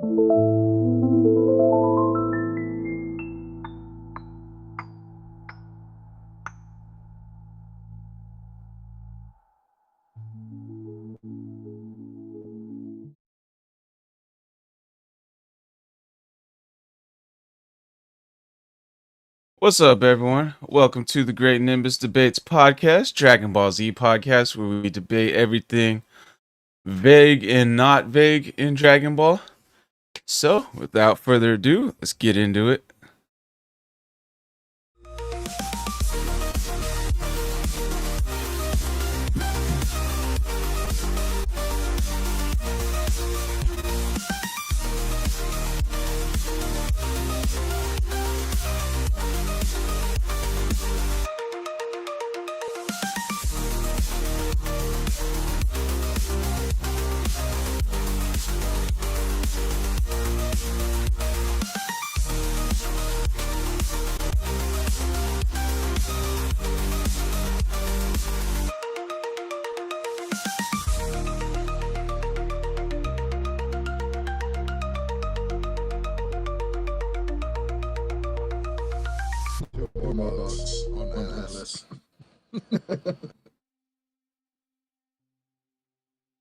What's up, everyone? Welcome to the Great Nimbus Debates podcast, Dragon Ball Z podcast, where we debate everything vague and not vague in Dragon Ball. So, without further ado, let's get into it.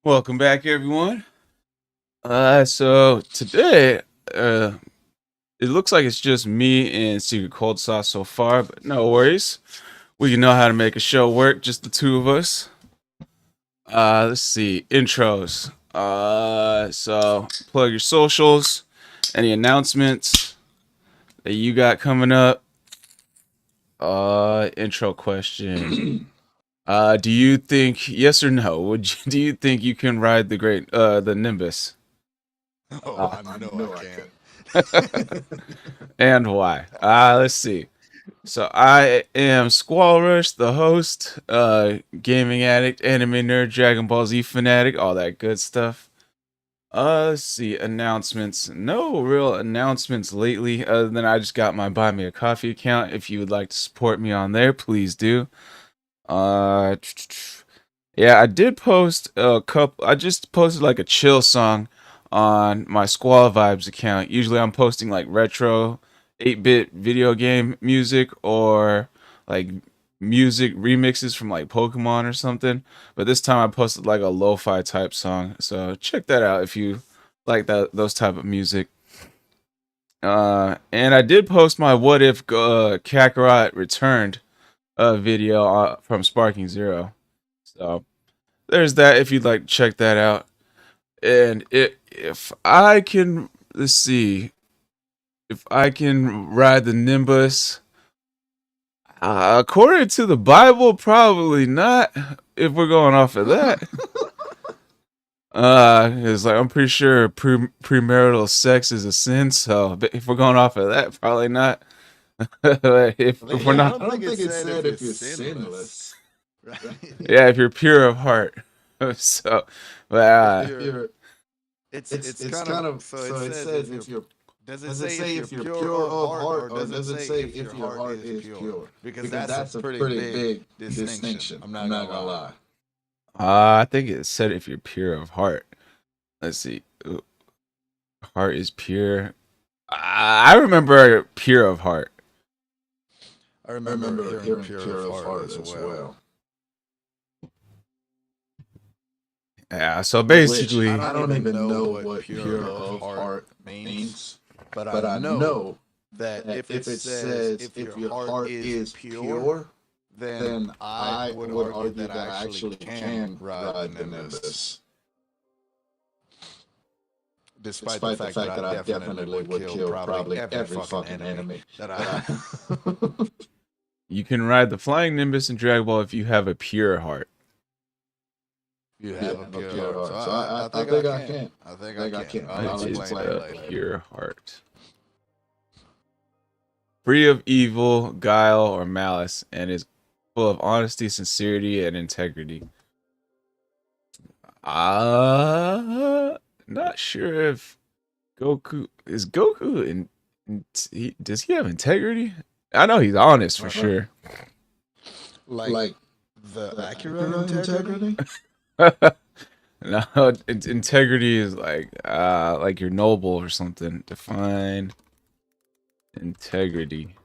Welcome back, everyone. So today, it looks like it's just me and Secret Cold Sauce so far, but no worries. We know how to make a show work, just the two of us. Let's see, intros. So plug your socials, any announcements that you got coming up. Intro question. Do you think, yes or no, do you think you can ride the Nimbus? Oh, I know I can. And why? Let's see. So I am Squall Rush, the host, gaming addict, anime nerd, Dragon Ball Z fanatic, all that good stuff. Let's see, announcements. No real announcements lately, other than I just got my Buy Me a Coffee account. If you would like to support me on there, please do. Yeah, I did post a couple. I just posted like a chill song on my Squall Vibes account. Usually I'm posting like retro 8-bit video game music or like music remixes from like Pokemon or something. But this time I posted like a lo-fi type song. So check that out if you like those type of music. And I did post my What If Kakarot Returned video from Sparking Zero. So there's that if you'd like to check that out. And if I can, let's see, if I can ride the Nimbus, according to the Bible, probably not. If we're going off of that, it's like I'm pretty sure premarital sex is a sin. So if we're going off of that, probably not. if we're not, I don't think it said if you're sinless. Right? Yeah, if you're pure of heart. So, but it's kind of so it says if you're. Does it say if you're pure of heart, or does it say if your heart is pure? Because that's a pretty big distinction. I'm not gonna lie. I think it said if you're pure of heart. Let's see. Heart is pure. I remember pure of heart. I remember hearing pure of heart as well. Yeah, so basically, I don't even know what pure of heart means, but I know that if it says if your heart is pure, then I would argue that I actually can ride the Nimbus. Despite the fact that I definitely would kill probably every fucking enemy that I... You can ride the Flying Nimbus in Dragon Ball if you have a pure heart. You have a pure heart. So I think I can. I think I can. It's a pure heart. Free of evil, guile, or malice, and is full of honesty, sincerity, and integrity. Not sure if Goku does he have integrity? I know he's honest for sure. Like the accurate integrity? No, integrity is like you're noble or something. Define integrity.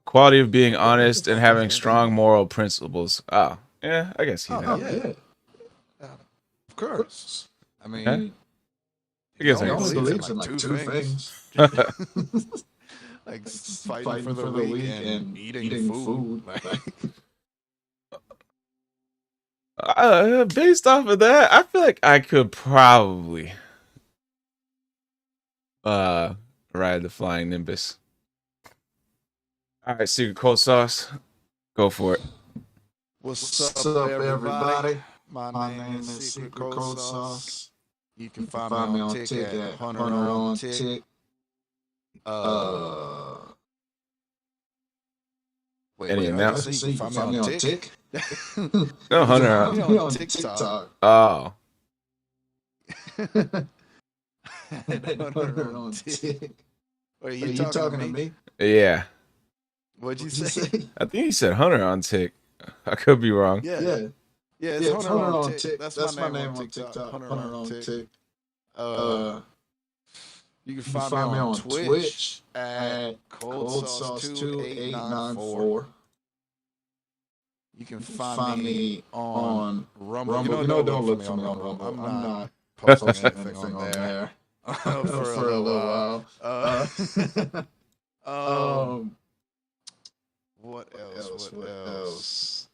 Quality of being honest and having strong moral principles. Oh, yeah, I guess he had it. Yeah. Of course. I mean, Yeah. I guess he I only can believes see in like two things. Like fighting for the weak and eating food. Based off of that, I feel like I could probably ride the flying Nimbus. All right, secret cold sauce. Go for it. What's up, everybody? My name is Secret Cold Sauce. You can find me on Tick at Hunter on Tick. Any announcements? You can find me on Tick. No, Hunter on TikTok. Oh. Hunter on Tick. Are you talking to me? Yeah. What'd you say? I think he said Hunter on Tick. I could be wrong. Yeah, it's Hunter on Tick. That's my name on TikTok. Hunter on Tick. You can find me on Twitch at Cold Sauce 2894. You can find me on Rumble. You know, don't look for me on Rumble. I'm not posting anything on there for a little while. What else?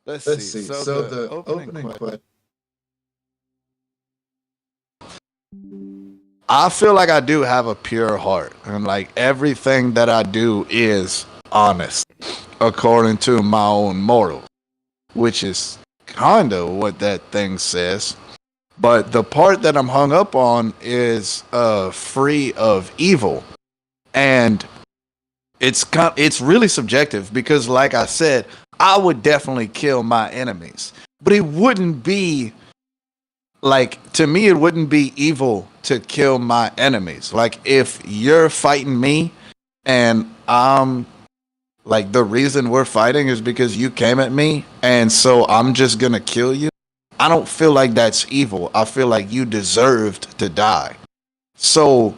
Let's see. So the opening question. I feel like I do have a pure heart, and like everything that I do is honest, according to my own morals, which is kind of what that thing says. But the part that I'm hung up on is free of evil, and it's really subjective because, like I said, I would definitely kill my enemies, but it wouldn't be. Like, to me, it wouldn't be evil to kill my enemies. Like, if you're fighting me and like, the reason we're fighting is because you came at me and so I'm just gonna kill you, I don't feel like that's evil. I feel like you deserved to die. So,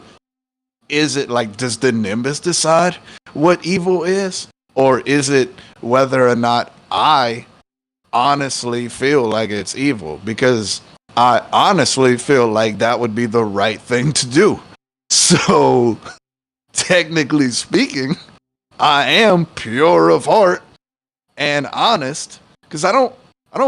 is it like, does the Nimbus decide what evil is? Or is it whether or not I honestly feel like it's evil? Because I honestly feel like that would be the right thing to do. So, technically speaking, I am pure of heart and honest because I don't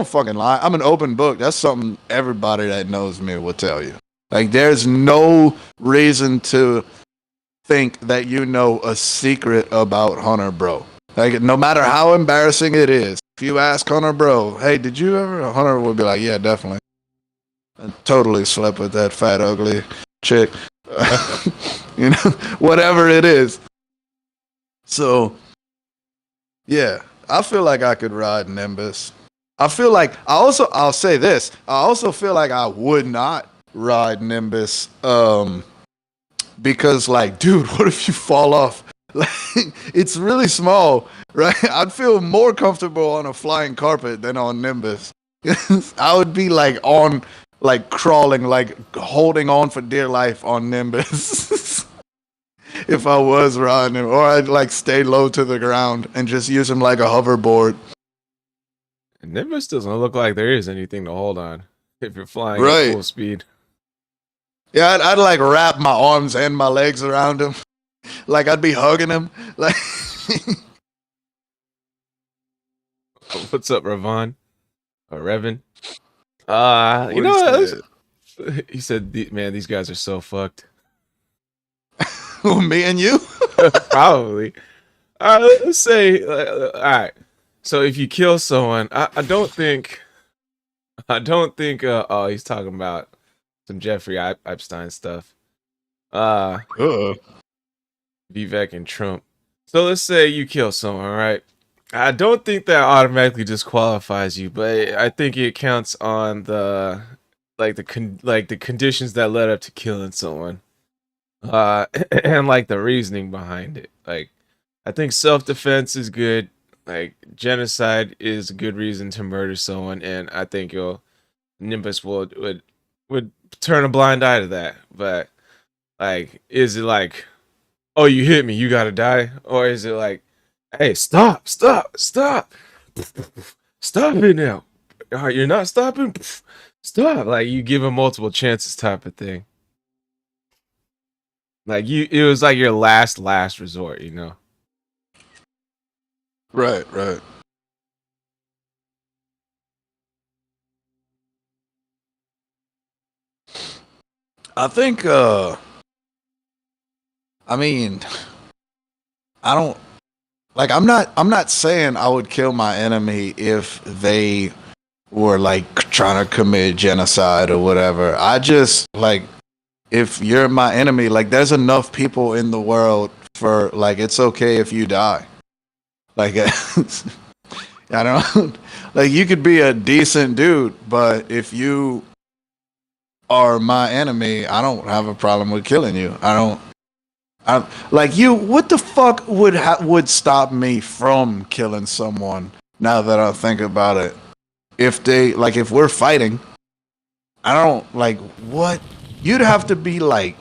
fucking lie. I'm an open book. That's something everybody that knows me will tell you. Like, there's no reason to think that you know a secret about Hunter Bro. Like, no matter how embarrassing it is, if you ask Hunter Bro, hey, did you ever? Hunter will be like, yeah, definitely. I totally slept with that fat, ugly chick. You know, whatever it is. So, yeah, I feel like I could ride Nimbus. I feel like, I'll say this. I also feel like I would not ride Nimbus. Because, like, dude, what if you fall off? Like, it's really small, right? I'd feel more comfortable on a flying carpet than on Nimbus. I would be like crawling, like holding on for dear life on Nimbus. If I was riding him, or I'd like stay low to the ground and just use him like a hoverboard. Nimbus doesn't look like there is anything to hold on if you're flying Right. at full speed. Yeah, I'd like wrap my arms and my legs around him, like I'd be hugging him. Like, What's up, Ravon? Or Revan? You know, he said, man, these guys are so fucked. me and you? Probably. All right, let's say, all right. So if you kill someone, I don't think, oh, he's talking about some Jeffrey Epstein stuff. Vivek and Trump. So let's say you kill someone, right? I don't think that automatically disqualifies you, but I think it counts on the the conditions that led up to killing someone, and like the reasoning behind it. Like, I think self-defense is good. Like, genocide is a good reason to murder someone, and I think Nimbus would turn a blind eye to that. But like, is it like, oh, you hit me, you gotta die, or is it like, hey, stop, stop it now? All right, you're not stopping. Stop! Like you give him multiple chances, type of thing. Like it was like your last resort, you know. Right. I think I mean, I don't like I'm not saying I would kill my enemy if they were like trying to commit genocide or whatever. I just like if you're my enemy, like there's enough people in the world for like it's okay if you die. Like I don't like you could be a decent dude, but if you are my enemy, I don't have a problem with killing you. I like you. What the fuck would stop me from killing someone? Now that I think about it, if we're fighting, I don't like what you'd have to be like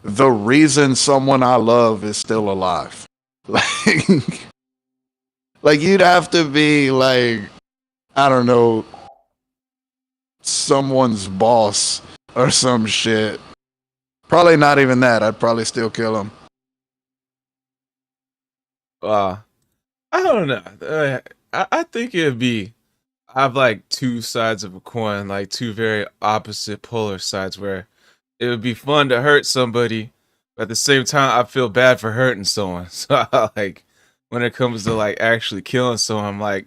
the reason someone I love is still alive. Like you'd have to be like I don't know someone's boss or some shit. Probably not even that. I'd probably still kill him. I don't know. I think it'd be. I have like two sides of a coin, like two very opposite polar sides, where it would be fun to hurt somebody, but at the same time, I feel bad for hurting someone. So like, when it comes to like actually killing someone, I'm like,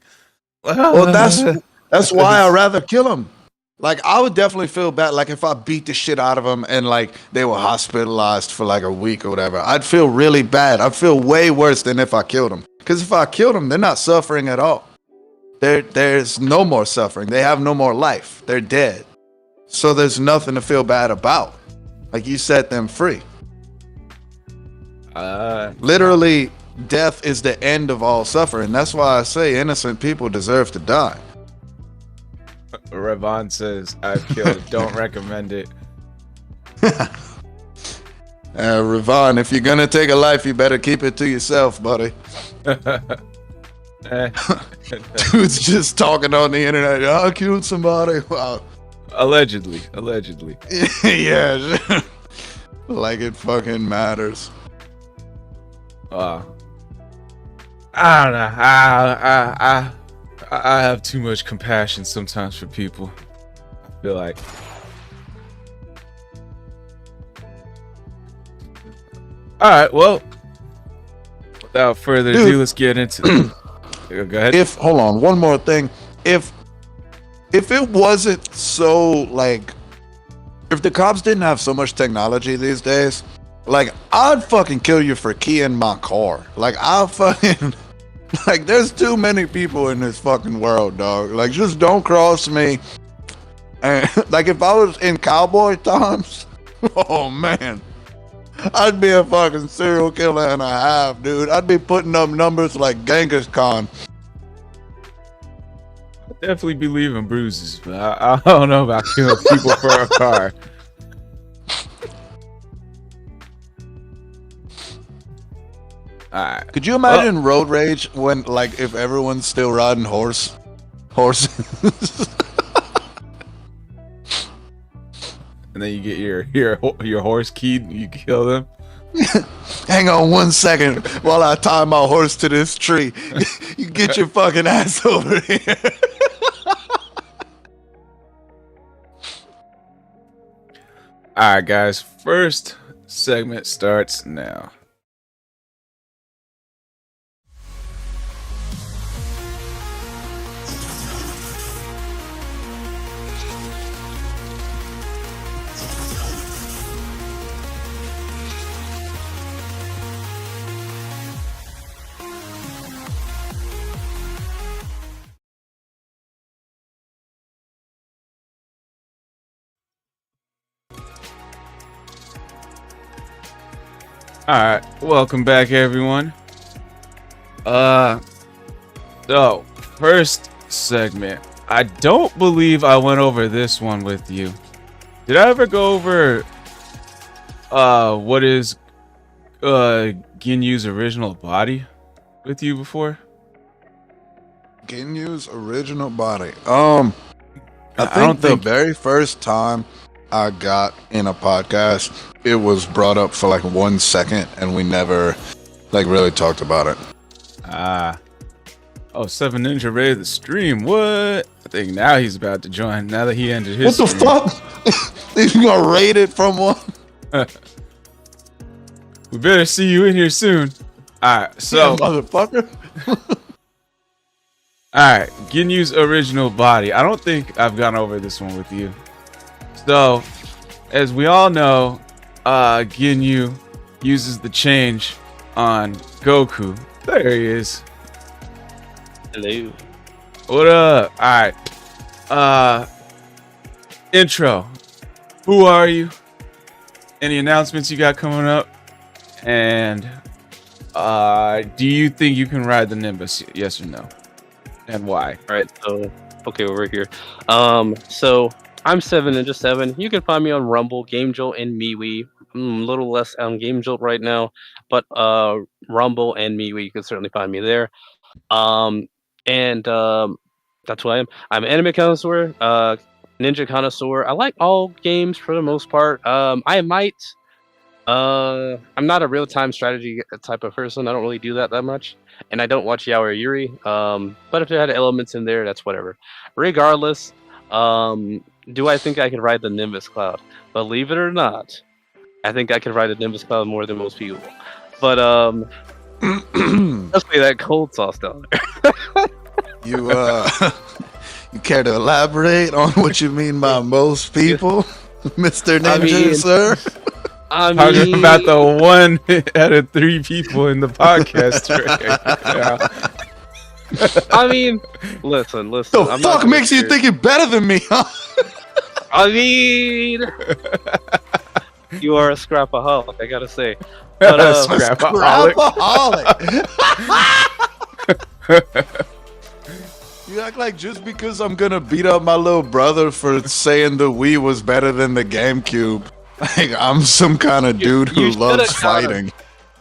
well, that's why I'd rather kill him. Like I would definitely feel bad. Like if I beat the shit out of them and like they were hospitalized for like a week or whatever, I'd feel really bad. I'd feel way worse than if I killed them. Because if I killed them, they're not suffering at all. There's no more suffering. They have no more life. They're dead. So there's nothing to feel bad about. Like you set them free. Literally, death is the end of all suffering. That's why I say innocent people deserve to die. Ravon says, I've killed it. Don't recommend it. Ravon, if you're going to take a life, you better keep it to yourself, buddy. Dude's just talking on the internet. I killed somebody. Wow. Allegedly. Yeah. Like it fucking matters. I don't know. I have too much compassion sometimes for people. I feel like. All right. Well, without further ado, let's get into. Go ahead. Hold on, one more thing. If it wasn't so like, if the cops didn't have so much technology these days, like I'd fucking kill you for keying my car. Like I'll fucking. Like, there's too many people in this fucking world, dog. Like, just don't cross me. And, like, if I was in cowboy times, oh, man. I'd be a fucking serial killer and a half, dude. I'd be putting up numbers like Genghis Khan. I definitely be leaving bruises, but I don't know about killing people for a car. Alright. Could you imagine road rage when, like, if everyone's still riding horses? And then you get your horse keyed and you kill them? Hang on 1 second while I tie my horse to this tree. You get your fucking ass over here. Alright, guys. First segment starts now. Alright, welcome back everyone. So first segment, I don't believe I went over this one with you. Did I ever go over what is Ginyu's original body with you before? Ginyu's original body. I don't think the think- very first time I got in a podcast, it was brought up for like 1 second, and we never like really talked about it. Oh, 7 Ninja raided the stream. What? I think now he's about to join. Now that he ended his What the stream. fuck? You gonna raid it from one? We better see you in here soon. Alright, so motherfucker. alright, Ginyu's original body. I don't think I've gone over this one with you. So, as we all know, Ginyu uses the change on Goku. There he is. Hello. What up? Alright. Intro. Who are you? Any announcements you got coming up? And do you think you can ride the Nimbus? Yes or no? And why? All right. So, okay, we're here. So I'm 7Ninja7. You can find me on Rumble, Game Jolt, and MeWe. I'm a little less on Game Jolt right now, but Rumble and MeWe, you can certainly find me there. That's who I am. I'm an anime connoisseur, ninja connoisseur. I like all games for the most part. I might. I'm not a real-time strategy type of person. I don't really do that much, and I don't watch Yaoi Yuri. But if there had elements in there, that's whatever. Regardless, do I think I could ride the Nimbus Cloud? Believe it or not, I think I could ride the Nimbus Cloud more than most people. But let's play that cold sauce down there. You care to elaborate on what you mean by most people, Mr. Ninja, sir? I Talking mean, about the 1 out of 3 people in the podcast right now. I mean, listen. The I'm not fuck gonna makes you share- think you're better than me, huh? I mean, you are a scrapaholic, I gotta say. But, Scrapaholic. Scrapaholic. You act like just because I'm gonna beat up my little brother for saying the Wii was better than the GameCube, like I'm some kind of dude who you loves should've got him. fighting.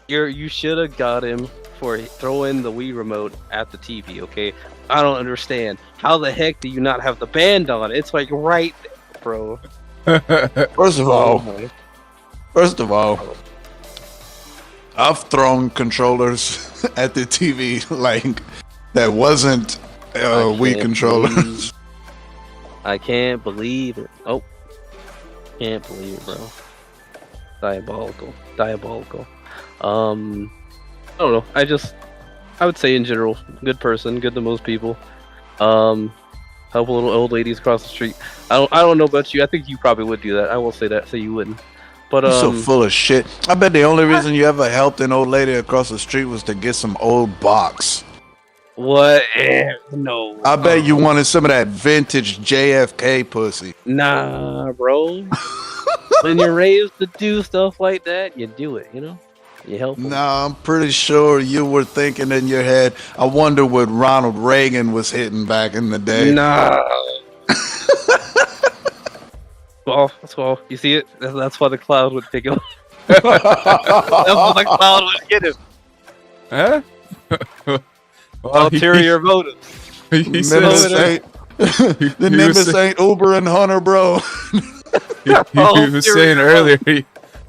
You should have got him for throwing the Wii remote at the TV, okay? I don't understand. How the heck do you not have the band on? It's like right there, bro. First of all, I've thrown controllers at the TV like that wasn't Wii controllers. I can't believe it. Oh, can't believe it, bro. Diabolical. I don't know. I would say in general, good person, good to most people. Help little old ladies across the street. I don't know about you. I think you probably would do that. I will say that. Say you wouldn't. But You're so full of shit. I bet the only reason you ever helped an old lady across the street was to get some old box. what? No. I bet you wanted some of that vintage JFK pussy. Nah, bro. When you're raised to do stuff like that, you do it. You know, you help. 'em. Nah, I'm pretty sure you were thinking in your head, I wonder what Ronald Reagan was hitting back in the day. Nah. Well, you see it? That's why the cloud would pick him. That's why the cloud would get him. Huh? Well, Ulterior motive. he Nimbus says, ain't, the he Nimbus was, ain't Uber and Hunter, bro. he was saying Ulterior earlier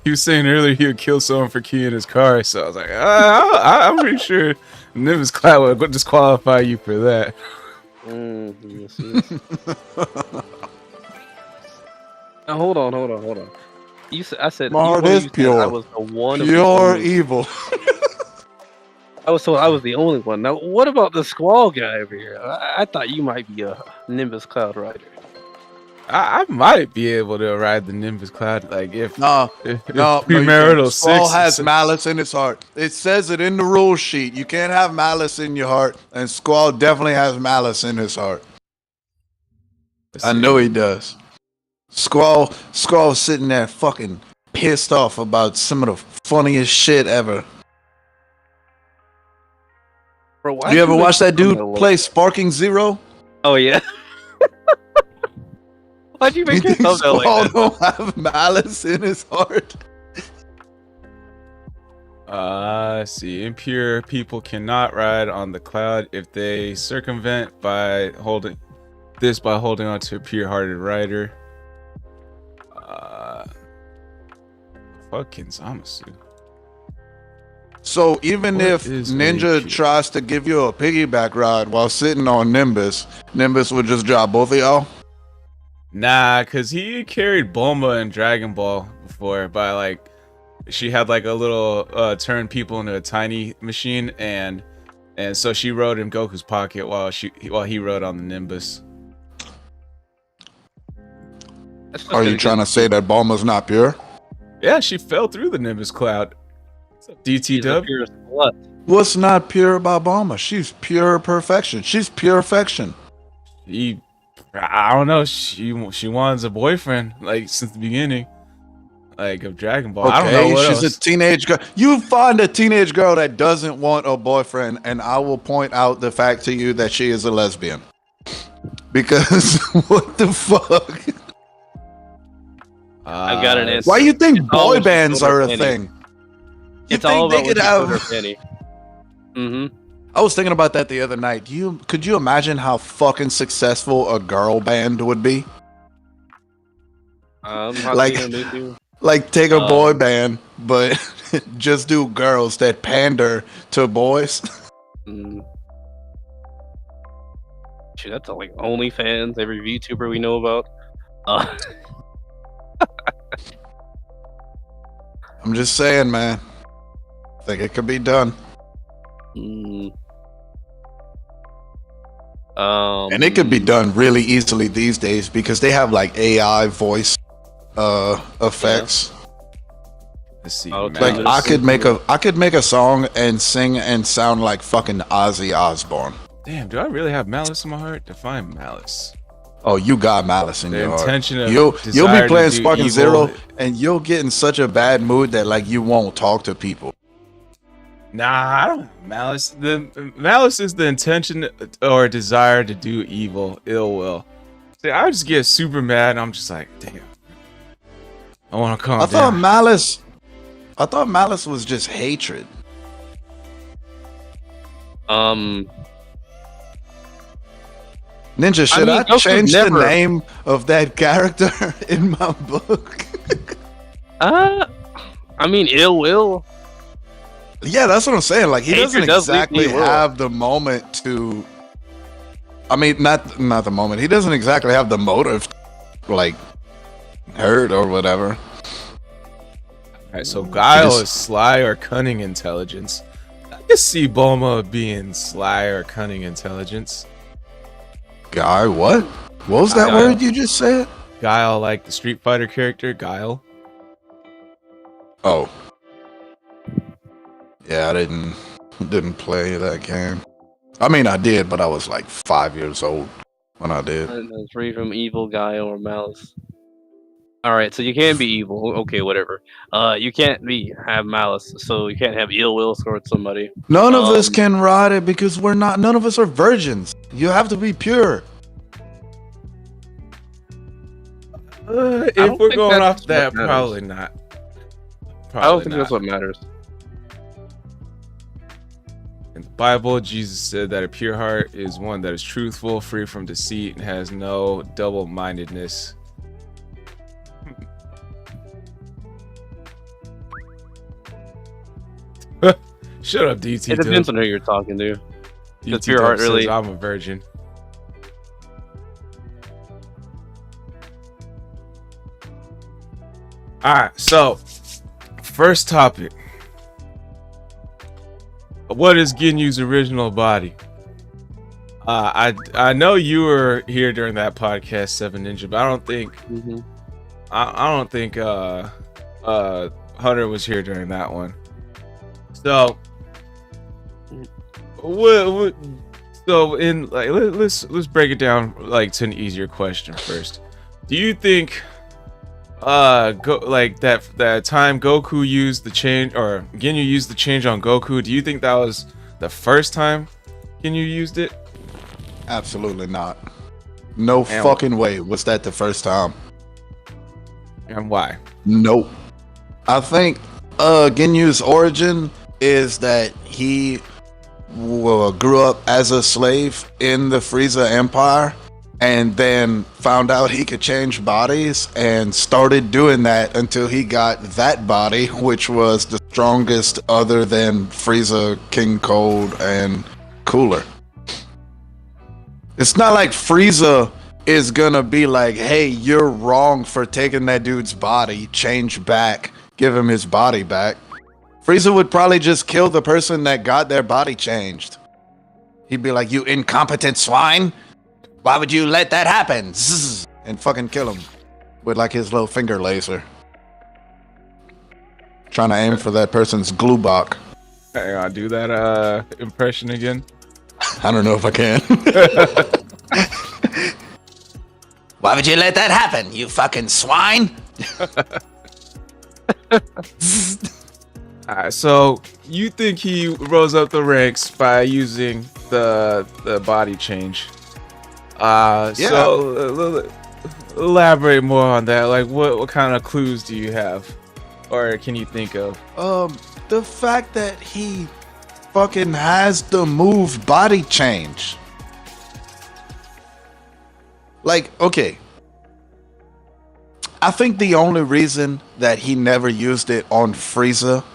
he was saying earlier he would kill someone for keying his car. So I was like, I'm pretty sure Nimbus Cloud would disqualify you for that. Yes. Now, hold on. I said My heart you is said pure. I was the one. of the Pure only- evil. I was told I was the only one. Now, what about the Squall guy over here? I thought you might be a Nimbus Cloud rider. I might be able to ride the Nimbus Cloud, like if No, premarital Squall sex has malice in his heart. It says it in the rule sheet. You can't have malice in your heart, and Squall definitely has malice in his heart. I know he does. Squall's sitting there fucking pissed off about some of the funniest shit ever. Bro, why You ever make watch that fun of dude the- play Sparking Zero? Oh yeah. Why'd you You make think yourself sound Squall like that? don't have malice in his heart? See, impure people cannot ride on the cloud if they circumvent by holding on to a pure-hearted rider. Fucking Zamasu. So even What if is Ninja AP? tries to give you a piggyback ride while sitting on Nimbus, Nimbus would just drop both of y'all? Nah, cause he carried Bulma in Dragon Ball before by like she had like a little turn people into a tiny machine and so she rode in Goku's pocket while he rode on the Nimbus. Are you trying to say that Bulma's not pure? Yeah, she fell through the Nimbus cloud. What's up, DT He's a Dub? pure slut. What's not pure about Bulma? She's pure perfection. She's pure affection. I don't know. She wants a boyfriend like since the beginning, like of Dragon Ball. I don't know what she's else. a teenage girl. You find a teenage girl that doesn't want a boyfriend, and I will point out the fact to you that she is a lesbian. Because what the fuck? I've got an answer. Why you think It's all boy about bands are a Penny. thing? You It's think all they about could what you have? put her penny. Mm-hmm. I was thinking about that the other night. Could you imagine how fucking successful a girl band would be? Like- Like take a boy band, but just do girls that pander to boys. Shit, that's like OnlyFans. Every VTuber we know about. I'm just saying, man. I think it could be done. And it could be done really easily these days because they have like AI voice effects. Let's see. Oh, Like Malice. I could make a song and sing and sound like fucking Ozzy Osbourne. Damn, do I really have malice in my heart? Define malice. Oh, you got malice in The your heart. intention of You'll desire be to playing do Sparking evil. Zero and you'll get in such a bad mood that like you won't talk to people. Nah, I don't malice. The malice is the intention or desire to do evil, ill will. See, I just get super mad and I'm just like, damn. I want to calm I thought down. malice was just hatred. Ninja, should I, Goku's change never- the name of that character in my book? I mean, ill will. Yeah, that's what I'm saying. Like he Hatred doesn't does lead exactly to will. have the moment to. I mean, not the moment. He doesn't exactly have the motive, like hurt or whatever. Alright, so guile is sly or cunning intelligence. I can see Bulma being sly or cunning intelligence. Guy, what? What was that Guile. word you just said? Guile, like the Street Fighter character, Guile. Oh. Yeah, I didn't play that game. I mean, I did, but I was like 5 years old when I did. Free from evil, guy, or malice. Alright, so you can't be evil. Okay, whatever. You can't have malice, so you can't have ill will towards somebody. None of us can ride it because none of us are virgins. You have to be pure. If don't we're think going that's off that, what matters. probably not. I don't think that's what matters. In the Bible, Jesus said that a pure heart is one that is truthful, free from deceit, and has no double-mindedness. Shut up, DT. It depends on who you're talking to. DT pure heart says really- I'm a virgin. Alright, so first topic. What is Ginyu's original body? I know you were here during that podcast, Seven Ninja, but I don't think I don't think Hunter was here during that one. So let's break it down like to an easier question first. Do you think that time Goku used the change, or Ginyu used the change on Goku, do you think that was the first time Ginyu used it? Absolutely not. No fucking way was that the first time. And why? Nope. I think Ginyu's origin is that he grew up as a slave in the Frieza Empire and then found out he could change bodies and started doing that until he got that body, which was the strongest other than Frieza, King Cold, and Cooler. It's not like Frieza is gonna be like, hey, you're wrong for taking that dude's body, change back, give him his body back. Frieza would probably just kill the person that got their body changed. He'd be like, you incompetent swine, why would you let that happen? Zzz, and fucking kill him with like his little finger laser. Trying to aim for that person's glue box. Hey, I'll do that impression again. I don't know if I can. Why would you let that happen, you fucking swine? Alright, so you think he rose up the ranks by using the body change? Yeah. So elaborate more on that. Like, what kind of clues do you have, or can you think of? The fact that he fucking has the move body change. Like, okay. I think the only reason that he never used it on Frieza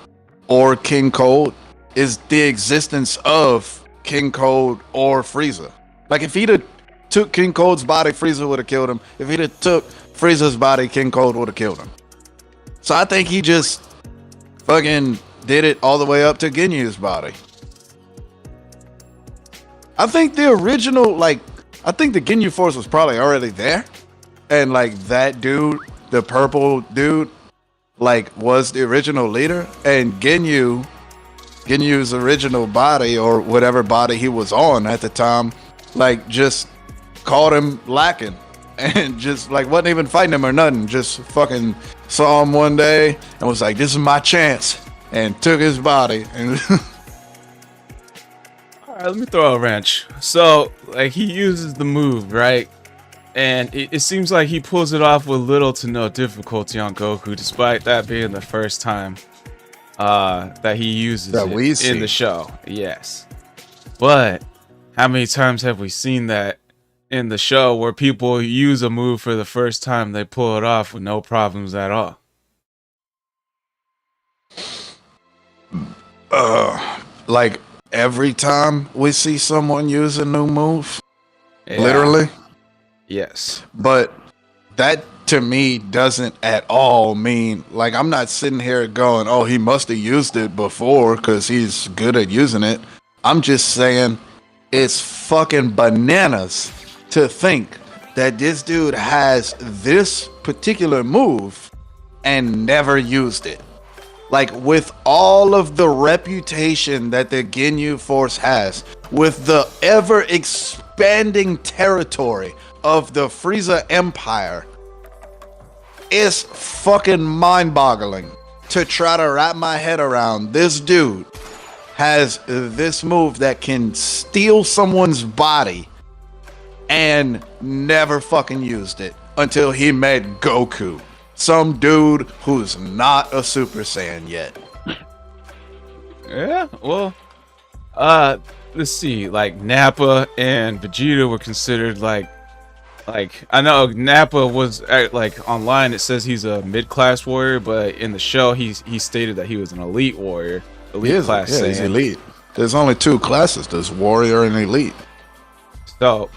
or King Cold is the existence of King Cold or Frieza. Like, if he'd have took King Cold's body, Frieza would have killed him. If he'd have took Frieza's body, King Cold would have killed him. So I think he just fucking did it all the way up to Ginyu's body. I think the original, like, I think the Ginyu Force was probably already there. And, like, that dude, the purple dude, like, was the original leader. And Ginyu's original body, or whatever body he was on at the time, like, just caught him lacking. And just, like, wasn't even fighting him or nothing. Just fucking saw him one day and was like, this is my chance. And took his body. And Alright, let me throw a wrench. So, like, he uses the move, right? And it seems like he pulls it off with little to no difficulty on Goku, despite that being the first time that he uses that we it see in the show. Yes. But how many times have we seen that in the show where people use a move for the first time, they pull it off with no problems at all? Like, every time we see someone use a new move, Yeah. literally. Yes. But that to me doesn't at all mean, like, I'm not sitting here going, oh, he must have used it before because he's good at using it. I'm just saying it's fucking bananas to think that this dude has this particular move and never used it. Like, with all of the reputation that the Ginyu Force has, with the ever expanding territory of the Frieza Empire, it's fucking mind-boggling to try to wrap my head around this dude has this move that can steal someone's body and never fucking used it until he met Goku, some dude who's not a Super Saiyan yet. Yeah, well, let's see, like, Nappa and Vegeta were considered like I know Nappa was like, online it says he's a mid-class warrior, but in the show he stated that he was an elite warrior, elite class. Yeah, he's elite. There's only two classes. There's warrior and elite. So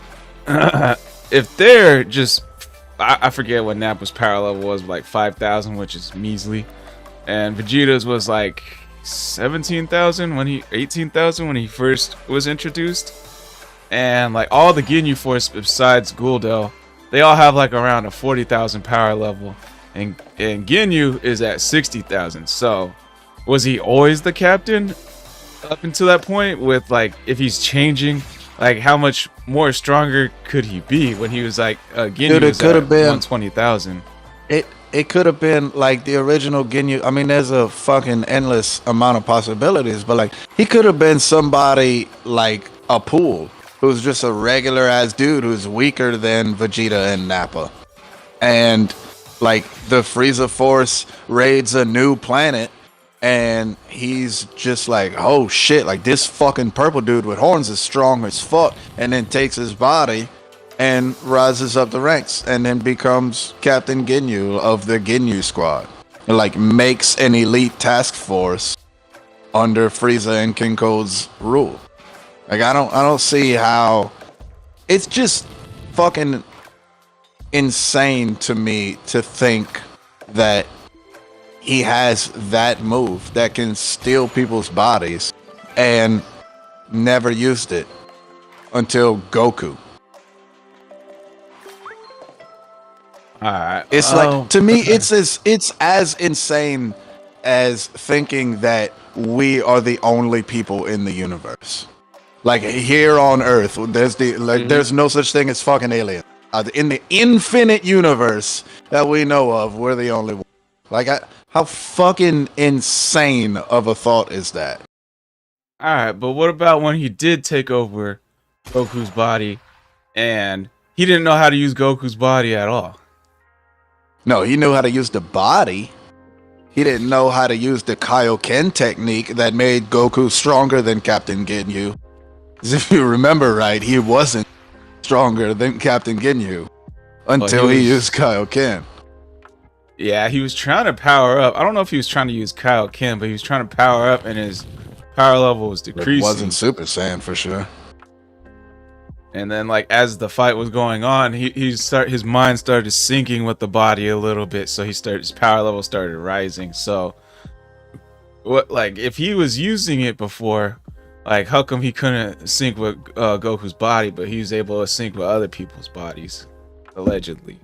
if they're just, I forget what Nappa's power level was, like 5,000, which is measly, and Vegeta's was like 17,000 when 18,000 when he first was introduced. And like all the Ginyu Force besides Guldo, they all have like around a 40,000 power level, and Ginyu is at 60,000. So was he always the captain up until that point? With, like, if he's changing, like, how much more stronger could he be when he was like Ginyu was at 120,000? It could have been like the original Ginyu. I mean, there's a fucking endless amount of possibilities, but like he could have been somebody like a pool. who's just a regular ass dude who's weaker than Vegeta and Nappa. And like the Frieza Force raids a new planet and he's just like, oh shit, like this fucking purple dude with horns is strong as fuck, and then takes his body and rises up the ranks and then becomes Captain Ginyu of the Ginyu squad. And like makes an elite task force under Frieza and King Cold's rule. Like I don't see how. It's just fucking insane to me to think that he has that move that can steal people's bodies and never used it until Goku. Alright. It's like, to me, it's as insane as thinking that we are the only people in the universe. Like here on Earth, there's no such thing as fucking aliens. In the infinite universe that we know of, we're the only one. Like, how fucking insane of a thought is that? Alright, but what about when he did take over Goku's body and he didn't know how to use Goku's body at all? No, he knew how to use the body. He didn't know how to use the Kaioken technique that made Goku stronger than Captain Ginyu. Because if you remember right, he wasn't stronger than Captain Ginyu until he used Kaioken. Yeah, he was trying to power up. I don't know if he was trying to use Kaioken, but he was trying to power up and his power level was decreasing. It wasn't Super Saiyan for sure. And then, like, as the fight was going on, his mind started sinking with the body a little bit, so his power level started rising. So, if he was using it before, like, how come he couldn't sync with Goku's body, but he was able to sync with other people's bodies, allegedly?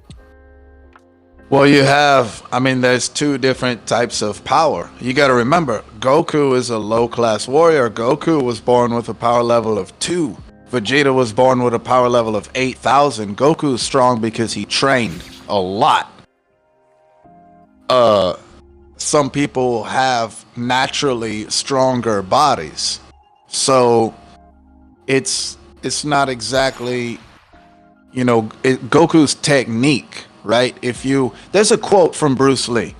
Well, there's two different types of power. You got to remember, Goku is a low-class warrior. Goku was born with a power level of 2. Vegeta was born with a power level of 8,000. Goku is strong because he trained a lot. Some people have naturally stronger bodies. So it's not exactly, Goku's technique, right? There's a quote from Bruce Lee,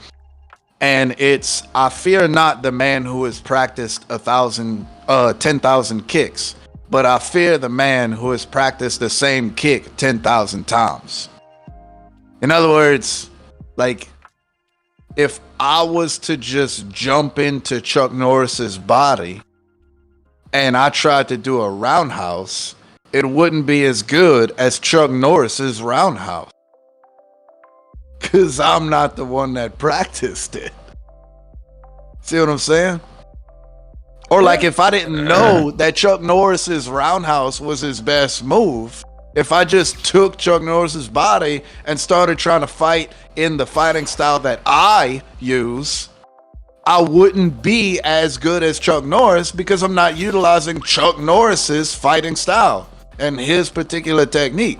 and it's, I fear not the man who has practiced 10,000 kicks, but I fear the man who has practiced the same kick 10,000 times. In other words, like, if I was to just jump into Chuck Norris's body and I tried to do a roundhouse, it wouldn't be as good as Chuck Norris's roundhouse. Because I'm not the one that practiced it. See what I'm saying? Or like if I didn't know that Chuck Norris's roundhouse was his best move, if I just took Chuck Norris's body and started trying to fight in the fighting style that I use, I wouldn't be as good as Chuck Norris because I'm not utilizing Chuck Norris's fighting style and his particular technique.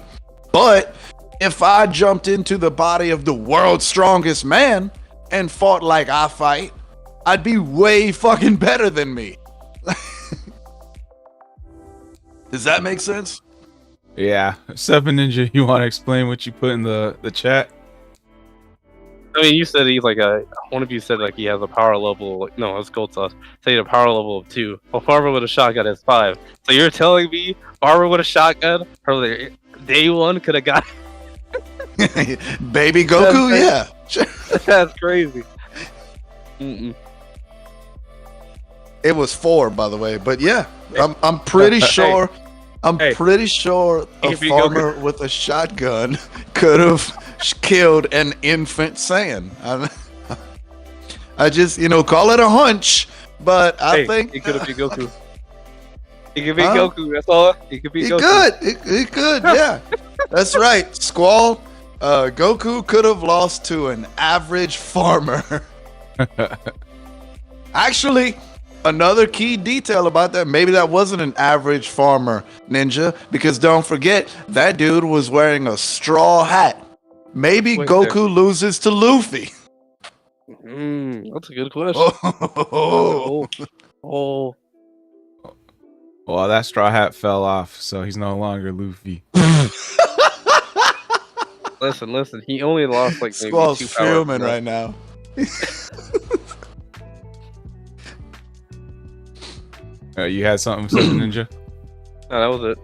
But if I jumped into the body of the world's strongest man and fought like I fight, I'd be way fucking better than me. Does that make sense? Yeah. Seven Ninja, you want to explain what you put in the chat? I mean, you said he's like one of you said like he has a power level, no, it's Gold Sauce. Say a power level of 2. Well, Barber with a shotgun is 5. So you're telling me Barber with a shotgun, probably day 1 could have got Baby Goku, yeah. That's crazy. Mm-mm. It was 4, by the way, but yeah, I'm pretty sure. Pretty sure a farmer with a shotgun could have killed an infant Saiyan. I just, call it a hunch, but I think it could have been Goku. It could be Goku. That's all. It could be Goku. It could. Yeah, that's right. Squall. Goku could have lost to an average farmer. Actually, another key detail about that, maybe that wasn't an average farmer, Ninja, because don't forget, that dude was wearing a straw hat. Maybe Goku loses to Luffy. That's a good question. Oh. Well, that straw hat fell off, so he's no longer Luffy. Listen. He only lost like maybe Squall's 2 power. fuming right now. You had something, Second Ninja? No, that was it.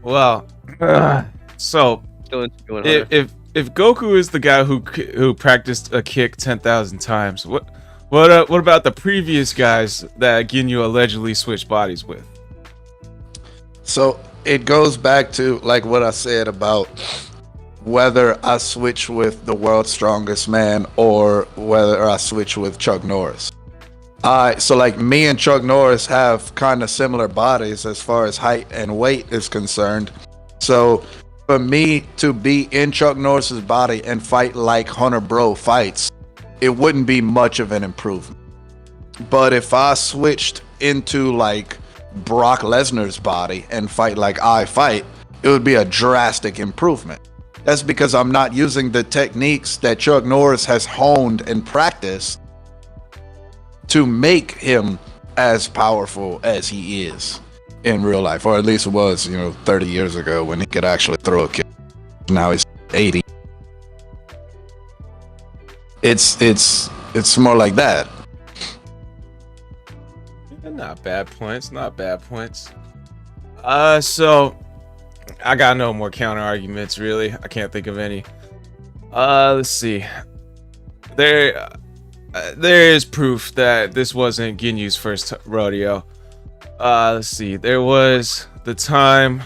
Well, so Still doing Hunter. if Goku is the guy who practiced a kick 10,000 times, what about the previous guys that Ginyu allegedly switched bodies with? So it goes back to like what I said about whether I switch with the world's strongest man or whether I switch with Chuck Norris. So like me and Chuck Norris have kind of similar bodies as far as height and weight is concerned. So for me to be in Chuck Norris's body and fight like Hunter Bro fights, it wouldn't be much of an improvement. But if I switched into like Brock Lesnar's body and fight like I fight, it would be a drastic improvement. That's because I'm not using the techniques that Chuck Norris has honed and practiced to make him as powerful as he is in real life, or at least it was, 30 years ago when he could actually throw a kick. Now he's 80. It's more like that. Not bad points. So I got no more counter arguments really. I can't think of any. Let's see. There is proof that this wasn't Ginyu's first rodeo. Let's see. There was the time.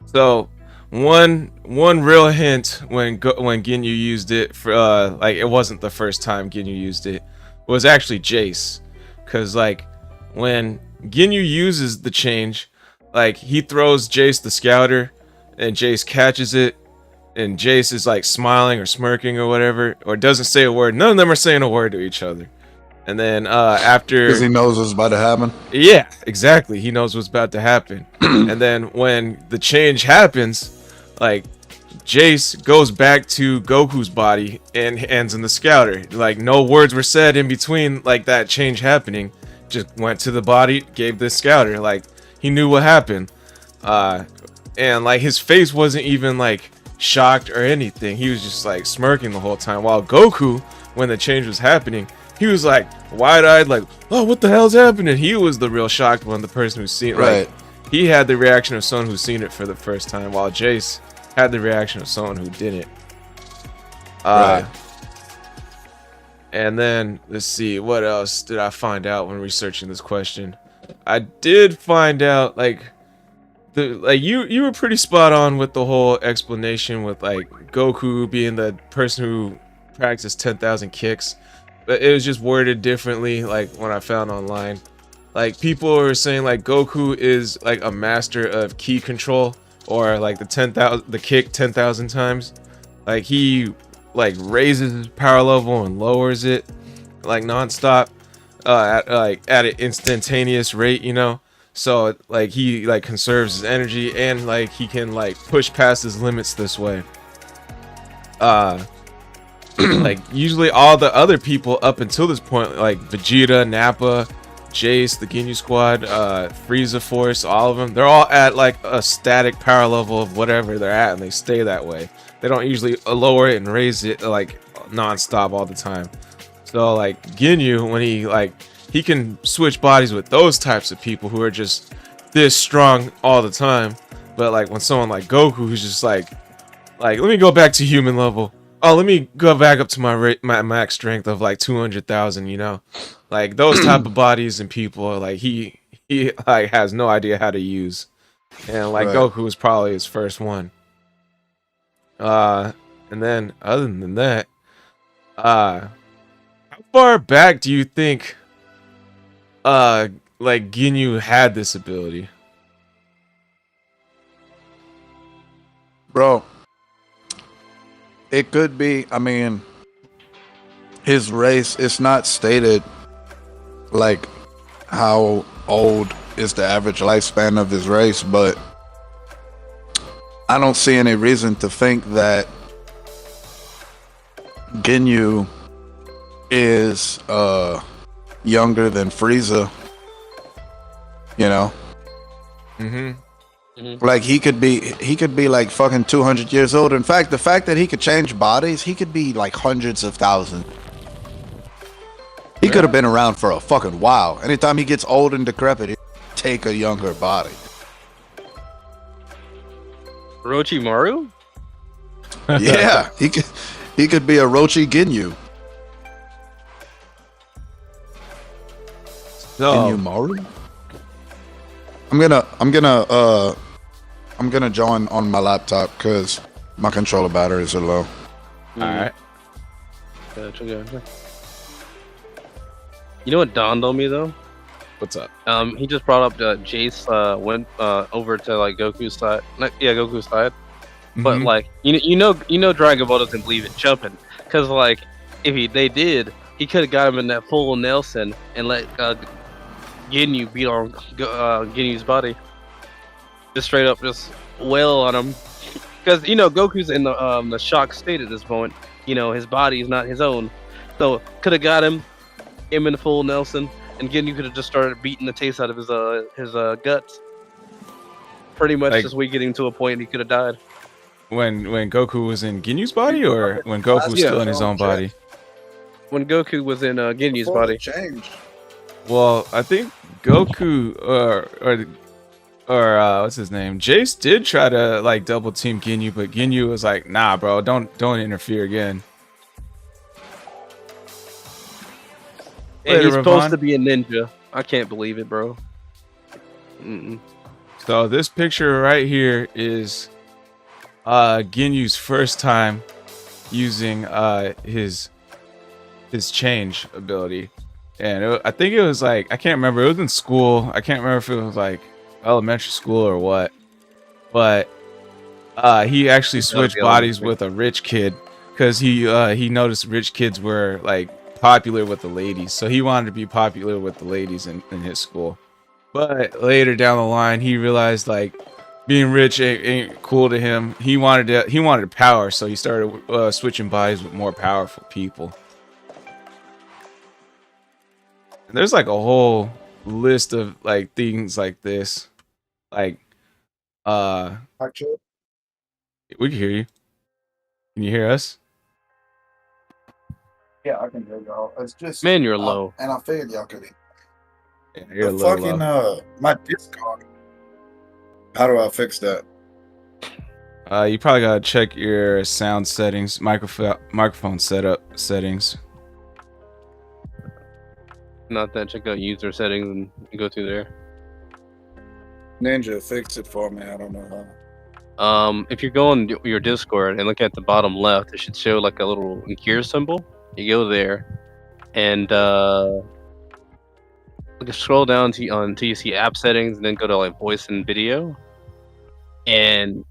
So one real hint when Ginyu used it for like it wasn't the first time Ginyu used it. It was actually Jace, because like when Ginyu uses the change, like he throws Jace the Scouter, and Jace catches it. And Jace is like smiling or smirking or whatever, or doesn't say a word. None of them are saying a word to each other. And then after, because he knows what's about to happen. Yeah, exactly. He knows what's about to happen. And then when the change happens, like Jace goes back to Goku's body and hands him the Scouter. Like no words were said in between, like that change happening. Just went to the body, gave the Scouter. Like he knew what happened. And like his face wasn't even like shocked or anything. He was just like smirking the whole time, while Goku, when the change was happening, he was like wide-eyed, like, oh, what the hell's happening? He was the real shocked one, the person who's seen it. Right. Like, he had the reaction of someone who's seen it for the first time, while Jace had the reaction of someone who didn't. Right. And then let's see, what else did I find out when researching this question? I did find out you were pretty spot on with the whole explanation with like Goku being the person who practiced 10,000 kicks, but it was just worded differently. Like when I found online, like people were saying like Goku is like a master of ki control, or like the kick 10,000 times. Like he like raises his power level and lowers it like nonstop, at an instantaneous rate, So like he like conserves his energy, and like he can like push past his limits this way. Like usually all the other people up until this point, like Vegeta, Nappa, Jace, the Ginyu Squad, Frieza Force, all of them, they're all at like a static power level of whatever they're at, and they stay that way. They don't usually lower it and raise it like non-stop all the time. So like Ginyu, when he can switch bodies with those types of people who are just this strong all the time. But like when someone like Goku, who's just like let me go back to human level. Oh, let me go back up to my max strength of like 200,000. Like those type of bodies and people are like he like has no idea how to use. And like Right. Goku was probably his first one. And then other than that, how far back do you think like Ginyu had this ability? Bro, it could be, I mean, his race, it's not stated like how old is the average lifespan of his race, but I don't see any reason to think that Ginyu is younger than Frieza You know, like he could be like fucking 200 years old. In fact, the fact that he could change bodies, he could be like hundreds of thousands. He could have been around for a fucking while. Anytime he gets old and decrepit, he take a younger body. Orochimaru? Yeah, he could be a Rochi Ginyu. So, Ginyu Maru? I'm gonna join on my laptop because my controller batteries are low. alright. Gotcha. You know what dawned on me though? What's up? He just brought up that Jace went over to like Goku's side. Goku's side. But like you know Dragon Ball doesn't believe in jumping, because like if they did, he could have got him in that full Nelson and let Ginyu beat on Ginyu's body. Just straight up, just wail on him, because Goku's in the shock state at this moment. His body is not his own, so could have got him in full Nelson, and Ginyu could have just started beating the taste out of his guts. Pretty much just getting to a point he could have died. When Goku was in Ginyu's body, or when Goku was still in his own body? When Goku was in Ginyu's body. Change. Well, I think Goku or what's his name? Jace did try to like double team Ginyu, but Ginyu was like, "Nah, bro, don't interfere again." And he's Later, supposed Ravon. to be a ninja. I can't believe it, bro. So this picture right here is Ginyu's first time using his change ability, and I think it was like, I can't remember, it was in school. I can't remember if it was like elementary school or what, but he actually switched bodies with a rich kid because he noticed rich kids were like popular with the ladies, so he wanted to be popular with the ladies in his school. But later down the line, he realized like being rich ain't cool to him. He wanted power, so he started switching bodies with more powerful people. And there's like a whole list of like things like this. Like Actually, we can hear you. Can you hear us? yeah, I can hear y'all. It's just Man, you're low. and I figured y'all could. Yeah, you're a The little fucking low. my Discord. How do I fix that? You probably gotta check your sound settings, microphone settings. Not that. Check out user settings and go through there. Ninja, fix it for me. I don't know how. If you go on your Discord and look at the bottom left, it should show like a little gear symbol. You go there, and scroll down until you see app settings, and then go to like voice and video, and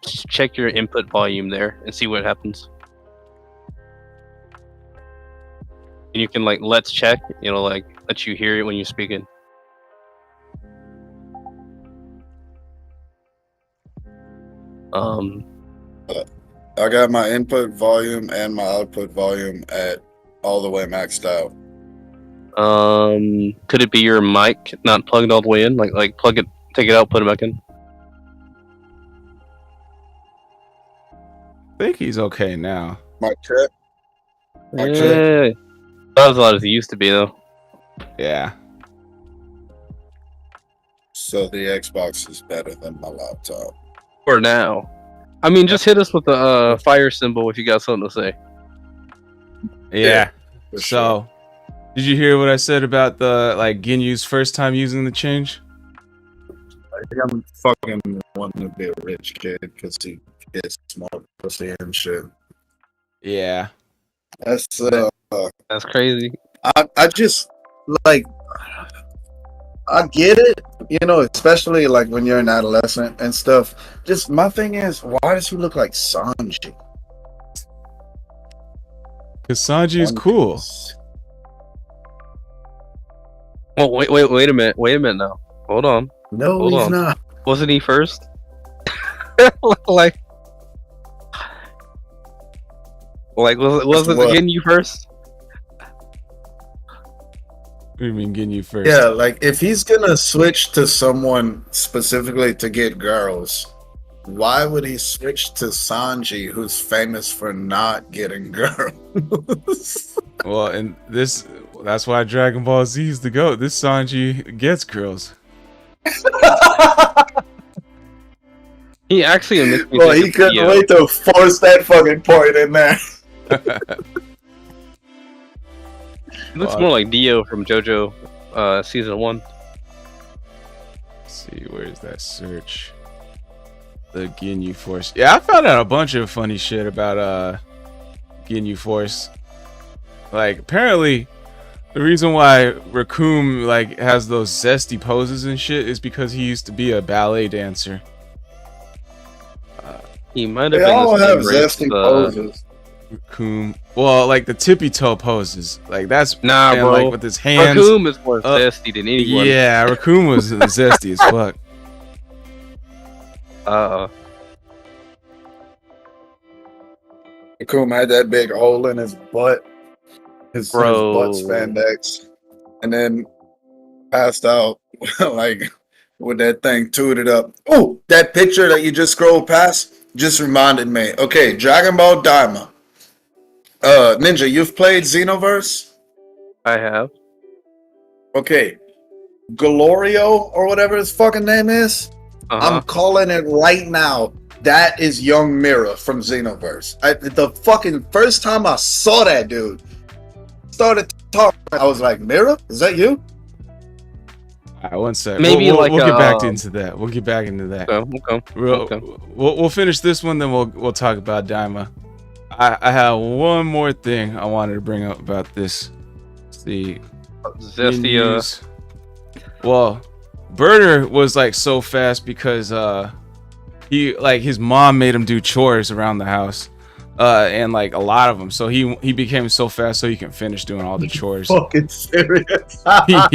just check your input volume there and see what happens. And you can like let's check, like let you hear it when you're speaking. I got my input volume and my output volume at all the way maxed out. Could it be your mic not plugged all the way in? Like plug it, take it out, put it back in. I think he's okay now. My check. Yeah, not as loud as it used to be though. Yeah. So the Xbox is better than my laptop. For now. I mean, just hit us with the fire symbol if you got something to say. Yeah. For So, sure. did you hear what I said about the like Ginyu's first time using the change? I'm fucking wanting to be a rich kid because he gets smart pussy and shit. Yeah. That's That's crazy. I just like, I get it, especially like when you're an adolescent and stuff. Just my thing is, why does he look like Sanji? Because Sanji is cool. Oh wait a minute. Wait a minute now. Hold on. No, Hold he's on. not. Wasn't he first? like was it What? again you first? What do you mean Ginyu first? Yeah, like if he's gonna switch to someone specifically to get girls, why would he switch to Sanji, who's famous for not getting girls? Well, and that's why Dragon Ball Z is the GOAT. This Sanji gets girls. He actually makes me Well, think he of couldn't Dio. wait to force that fucking point in there. He looks more like Dio from JoJo season 1. Let's see, where's that search? The Ginyu Force. Yeah, I found out a bunch of funny shit about Ginyu Force. Like, apparently, the reason why Raccoon like has those zesty poses and shit is because he used to be a ballet dancer. He might have They been all the have same race, zesty poses. Raccoon, well, like the tippy toe poses, like that's Nah, and, bro. like with his hands. Raccoon is more zesty than anyone. Yeah, Raccoon was zesty as fuck. Akuma had that big hole in his butt. His butt Bro. spandex. And then passed out like with that thing tooted up. Oh, that picture that you just scrolled past just reminded me. Okay, Dragon Ball Daima. Ninja, you've played Xenoverse? I have. Okay. Glorio or whatever his fucking name is. Uh-huh. I'm calling it right now. That is young Mira from Xenoverse. The fucking first time I saw that dude, started talking, I was like, Mira, is that you? All right, one sec. Maybe we'll like, get back into that. We'll get back into that. Okay. Okay. We'll finish this one, then we'll talk about Daima. I have one more thing I wanted to bring up about this. Let's see. Zesty, Well, Birder was like so fast because he like his mom made him do chores around the house. And like a lot of them. So he became so fast so he can finish doing all the chores. Fucking serious. Yeah.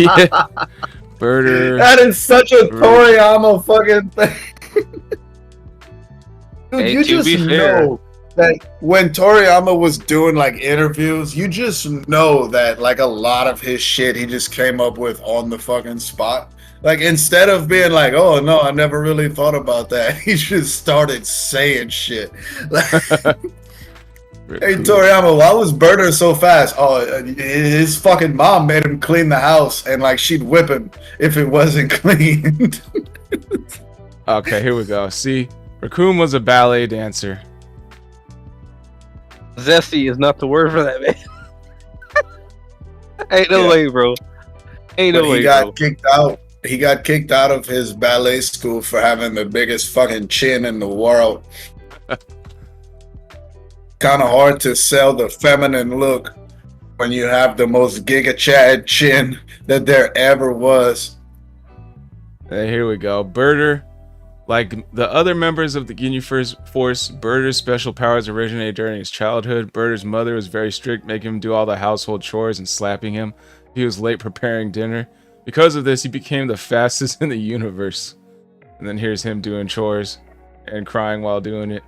Birder. That is such a Toriyama fucking thing. Dude, Hey, you to just be fair. know that when Toriyama was doing like interviews, you just know that like a lot of his shit he just came up with on the fucking spot. Like instead of being like, "Oh no, I never really thought about that," he just started saying shit. Hey Toriyama, why was Birder so fast? Oh, his fucking mom made him clean the house, and like she'd whip him if it wasn't cleaned. Okay, here we go. See, Raccoon was a ballet dancer. Zesty is not the word for that, man. Ain't no Yeah. way, bro. Ain't no But way, he got bro. kicked out. He got kicked out of his ballet school for having the biggest fucking chin in the world. Kind of hard to sell the feminine look when you have the most Giga Chad chin that there ever was. Here we go. Birder, like the other members of the Ginyu Force, Birder's special powers originated during his childhood. Birder's mother was very strict, making him do all the household chores and slapping him if he was late preparing dinner. Because of this, he became the fastest in the universe. And then here's him doing chores and crying while doing it.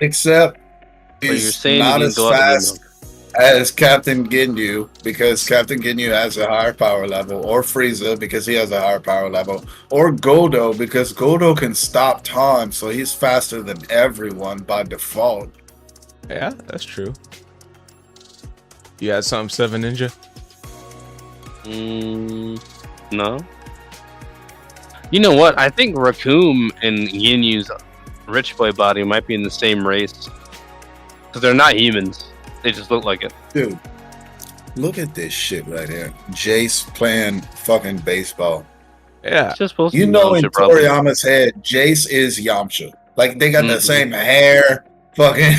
Except you're he's saying not he as didn't go out of fast as Captain Ginyu because Captain Ginyu has a higher power level, or Frieza because he has a higher power level, or Godo because Godo can stop time, so he's faster than everyone by default. Yeah, that's true. You got something, 7 Ninja? No. You know what? I think Raccoon and Ginyu's rich boy body might be in the same race. Because they're not humans. They just look like it. Dude, look at this shit right here. Jace playing fucking baseball. Yeah. It's just supposed to You be know, in Yamcha, probably. Toriyama's head, Jace is Yamcha. Like, they got the same hair, fucking...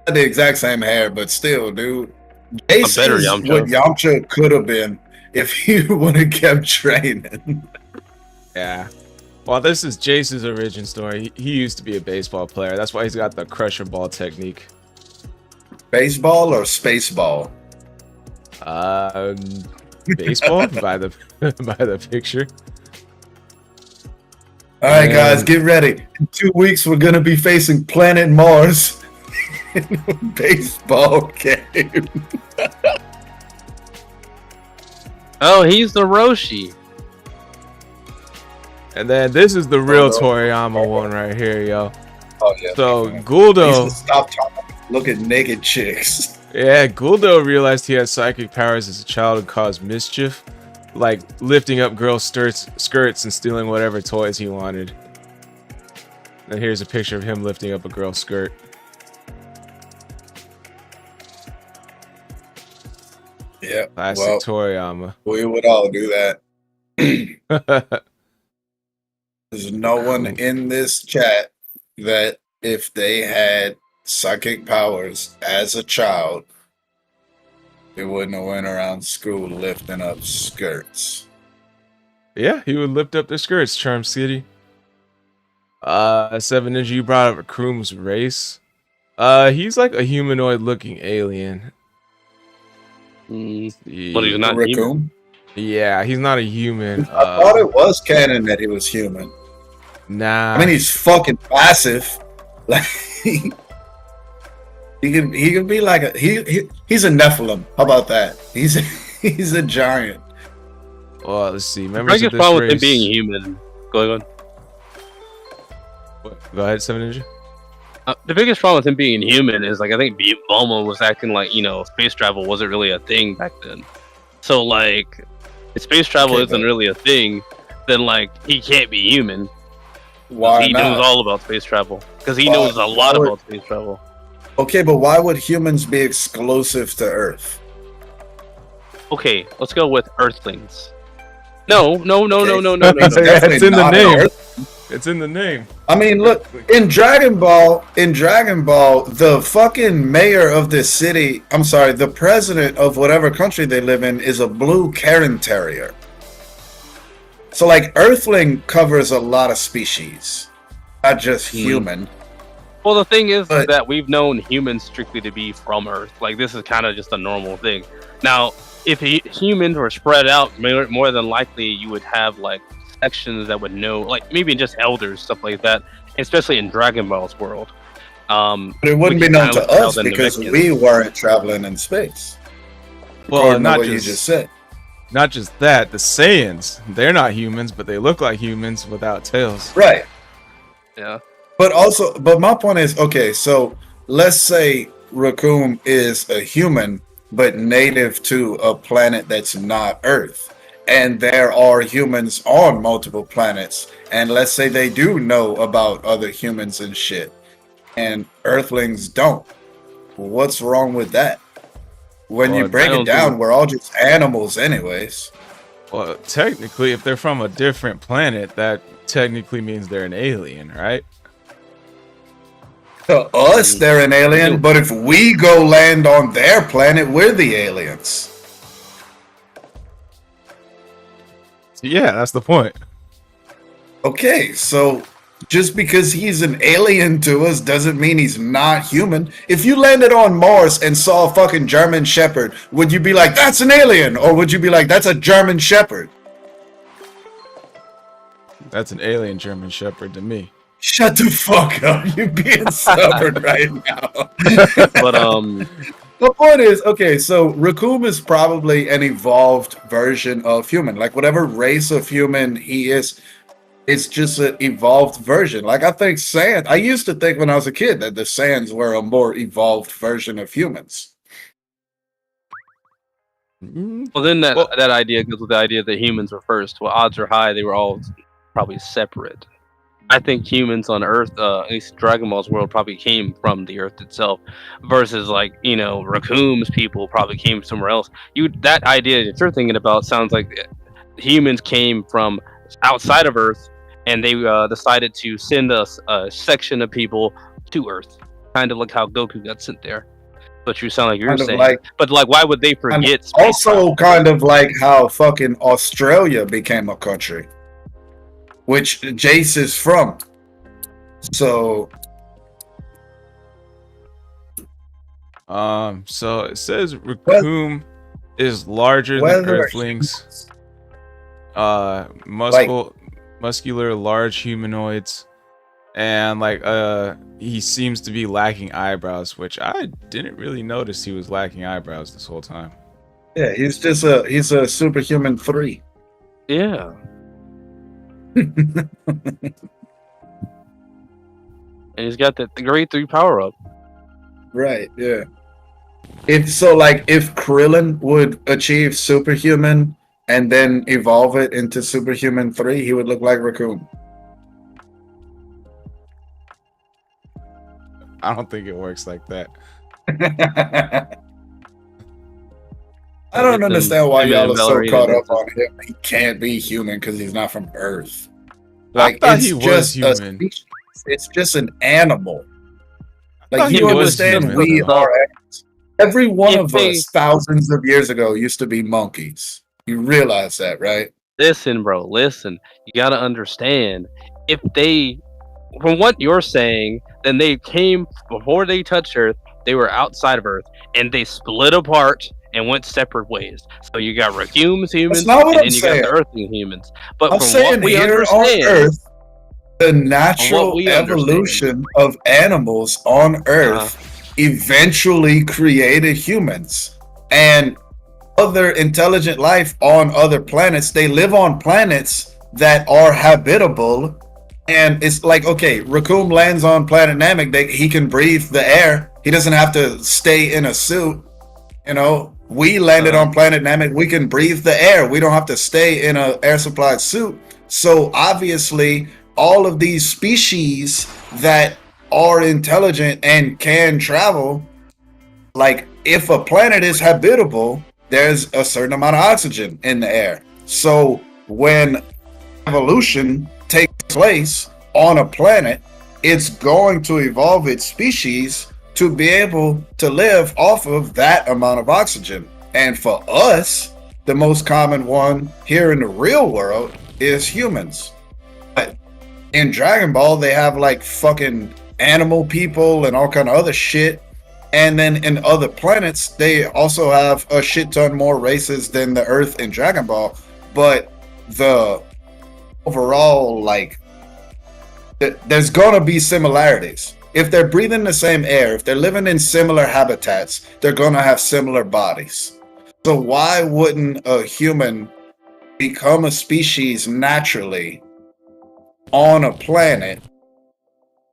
not the exact same hair, but still, dude. Jace better is Yamcha. what Yamcha could have been if he would have kept training. Yeah. Well, this is Jace's origin story. He used to be a baseball player. That's why he's got the crusher ball technique. Baseball or spaceball? Baseball by the picture. All right, Man. guys, get ready. In 2 weeks, we're gonna be facing planet Mars. fucking baseball game. Oh, he's the Roshi. And then this is the real no. Toriyama one right here, yo. Oh yeah. So man. Guldo, Stop talking. Look at naked chicks. yeah, Guldo realized he had psychic powers as a child and caused mischief, like lifting up girls' skirts and stealing whatever toys he wanted. And here's a picture of him lifting up a girl's skirt. Yeah. Classic Well, Toriyama. we would all do that. There's no one in this chat that if they had psychic powers as a child, they wouldn't have went around school lifting up skirts. Yeah, he would lift up the skirts, Charm City. 7 Ninja, you brought up Kroom's race. He's like a humanoid looking alien. But he's not human. Raccoon? Yeah, he's not a human. I thought it was canon that he was human. Nah. I mean, he's fucking massive. Like he can be like he's a Nephilim. How about that? He's a giant. Well, let's see. The Members of biggest this problem with him race. being human. Go on. Go ahead, 7 Ninja. The biggest problem with him being human is like I think Bulma was acting like space travel wasn't really a thing back then. So like, if space travel isn't really a thing, then like he can't be human. Why he not? knows all about space travel because he knows a lot about space travel. Okay, but why would humans be exclusive to Earth? Okay, let's go with Earthlings. No. It's in the name. It's in the name. I mean, look, in Dragon Ball, the fucking mayor of this city, I'm sorry, the president of whatever country they live in is a blue Karen Terrier. So, like, Earthling covers a lot of species, not just human. Well, the thing is But- that we've known humans strictly to be from Earth. Like, this is kind of just a normal thing. Now, if humans were spread out, more than likely you would have, like, sections that would know, like, maybe just elders, stuff like that, especially in Dragon Ball's world. But it wouldn't be known to us because we weren't traveling in space. Well, According to not what you just said. Not just that, the Saiyans, they're not humans, but they look like humans without tails. Right. Yeah. But my point is, okay, so let's say Raccoon is a human, but native to a planet that's not Earth. And there are humans on multiple planets. And let's say they do know about other humans and shit. And Earthlings don't. What's wrong with that? When you break it down, we're all just animals anyways. Well, technically, if they're from a different planet, that technically means they're an alien, right? To us, they're an alien, but if we go land on their planet, we're the aliens. Yeah, that's the point. Okay, so just because he's an alien to us doesn't mean he's not human. If you landed on Mars and saw a fucking German Shepherd, would you be like, that's an alien? Or would you be like, that's a German Shepherd? That's an alien German Shepherd to me. Shut the fuck up. You're being stubborn right now. But The point is, okay, so Raccoon is probably an evolved version of human. Like whatever race of human he is, it's just an evolved version. Like I think I used to think when I was a kid that the Saiyans were a more evolved version of humans. well, then that idea goes with the idea that humans were first. Well, odds are high they were all probably separate. I think humans on Earth, at least Dragon Ball's world, probably came from the Earth itself, versus like Raccoon's people probably came somewhere else. That idea that you're thinking about sounds like humans came from outside of Earth, and they decided to send us a section of people to Earth, kind of like how Goku got sent there. But you sound like you're saying, but like, why would they forget? Space also, kind of like how fucking Australia became a country, which Jace is from. So so it says Raccoon is larger than Earthlings. Muscular, large humanoids, and like he seems to be lacking eyebrows, which I didn't really notice he was lacking eyebrows this whole time. Yeah, he's a superhuman 3. Yeah. And he's got the grade 3 power up. Right, yeah. If Krillin would achieve superhuman and then evolve it into superhuman 3, he would look like Raccoon. I don't think it works like that. I don't understand why y'all are so Ballerina caught up dances. on him. He can't be human because he's not from Earth. I thought he was just a human. species. It's just an animal. thought Like he you was understand, human. we are animals. Every one If of they- us thousands of years ago used to be monkeys. You realize that, right? Listen, bro, listen. You gotta understand. If they, from what you're saying, then they came before they touched Earth. They were outside of Earth, and they split apart and went separate ways. So you got raccoons, humans, not what and I'm then you got saying. the Earthling humans. But I'm from saying what we here understand, on Earth, the natural we understand. evolution of animals on Earth eventually created humans. And other intelligent life on other planets, they live on planets that are habitable. And it's like, okay, Raccoon lands on planet Namek, he can breathe the air. He doesn't have to stay in a suit. You know, we landed on planet Namek, we can breathe the air. We don't have to stay in an air supplied suit. So obviously, all of these species that are intelligent and can travel, like if a planet is habitable, there's a certain amount of oxygen in the air. So when evolution takes place on a planet, it's going to evolve its species to be able to live off of that amount of oxygen. And for us, the most common one here in the real world is humans. But in Dragon Ball, they have like fucking animal people and all kind of other shit. And then in other planets, they also have a shit ton more races than the Earth in Dragon Ball. But the overall, like, there's gonna be similarities. If they're breathing the same air, if they're living in similar habitats, they're gonna have similar bodies. So why wouldn't a human become a species naturally on a planet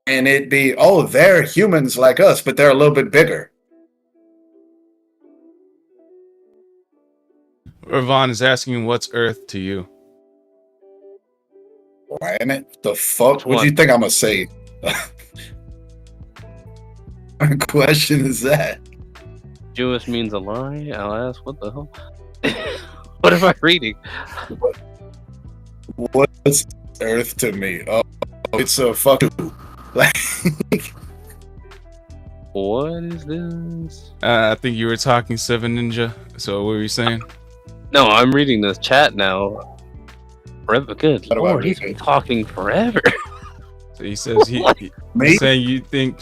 and it be, oh, they're humans like us, but they're a little bit bigger? Ravon is asking, what's Earth to you? Planet? The fuck? Which What do one? you think I'm gonna say? What question is that? Jewish means a lie. I'll ask, what the hell? What am I reading? What's Earth to me? Oh, it's a fucking like. What is this? I think you were talking Seven Ninja. So what were you saying? No, I'm reading this chat now. Forever, good How do I lord, he's read been it? talking forever. So he says he's Me? saying you think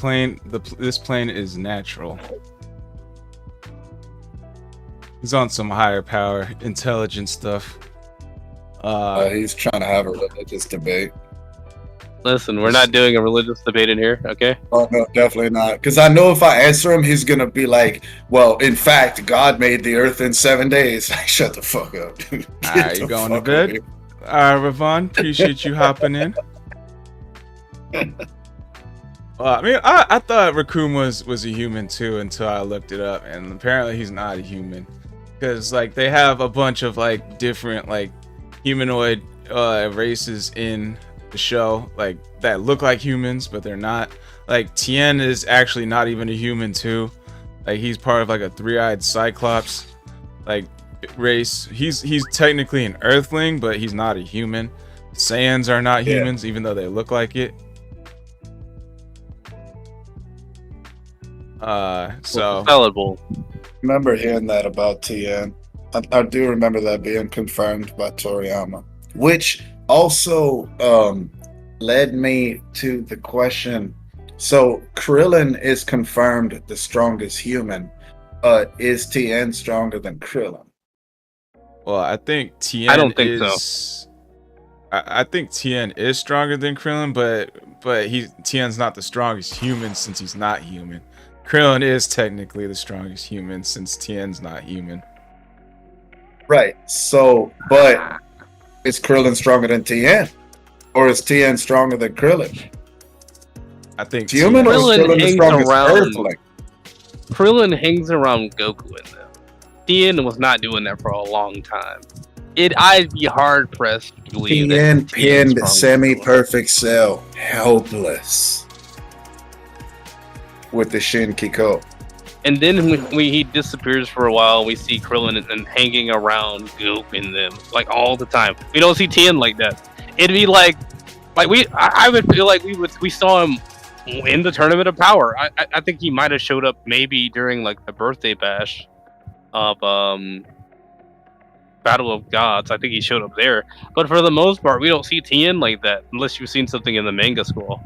this plane is natural. He's on some higher power, intelligent stuff. He's trying to have a religious debate. Listen, we're not doing a religious debate in here, okay? Oh no, definitely not. Because I know if I answer him, he's gonna be like, "Well, in fact, God made the Earth in 7 days." Like, shut the fuck up, dude. Get Alright, the you going to fuck bed? out of Ravon, appreciate you hopping in. I mean, I thought Raccoon was a human too until I looked it up, and apparently he's not a human. Because like they have a bunch of like different like humanoid races in the show, like that look like humans, but they're not. Like Tien is actually not even a human too. Like he's part of like a three-eyed cyclops like race. He's technically an Earthling, but he's not a human. Saiyans are not Yeah. humans, even though they look like it. So Fallible. remember hearing that about Tien. I do remember that being confirmed by Toriyama, which also led me to the question. So Krillin is confirmed the strongest human. Is Tien stronger than Krillin? well, I think Tien I don't think is. I think Tien is stronger than Krillin, but Tien's not the strongest human since he's not human. Krillin is technically the strongest human since Tien's not human. Right. So, but is Krillin stronger than Tien, or is Tien stronger than Krillin? I think Human or is Krillin Krillin the hangs strongest around- Earthling? Krillin hangs around Goku in them. Tien was not doing that for a long time. I'd be hard pressed to believe Tien that Tien's pinned stronger than Krillin. semi-perfect cell, helpless, with the Shin Kiko. And then when he disappears for a while, we see Krillin and hanging around Goku in them like all the time. We don't see Tien like that. It'd be like I would feel like we saw him in the Tournament of Power. I think he might have showed up maybe during like the birthday bash of Battle of Gods. I think he showed up there. But for the most part, we don't see Tien like that unless you've seen something in the manga school.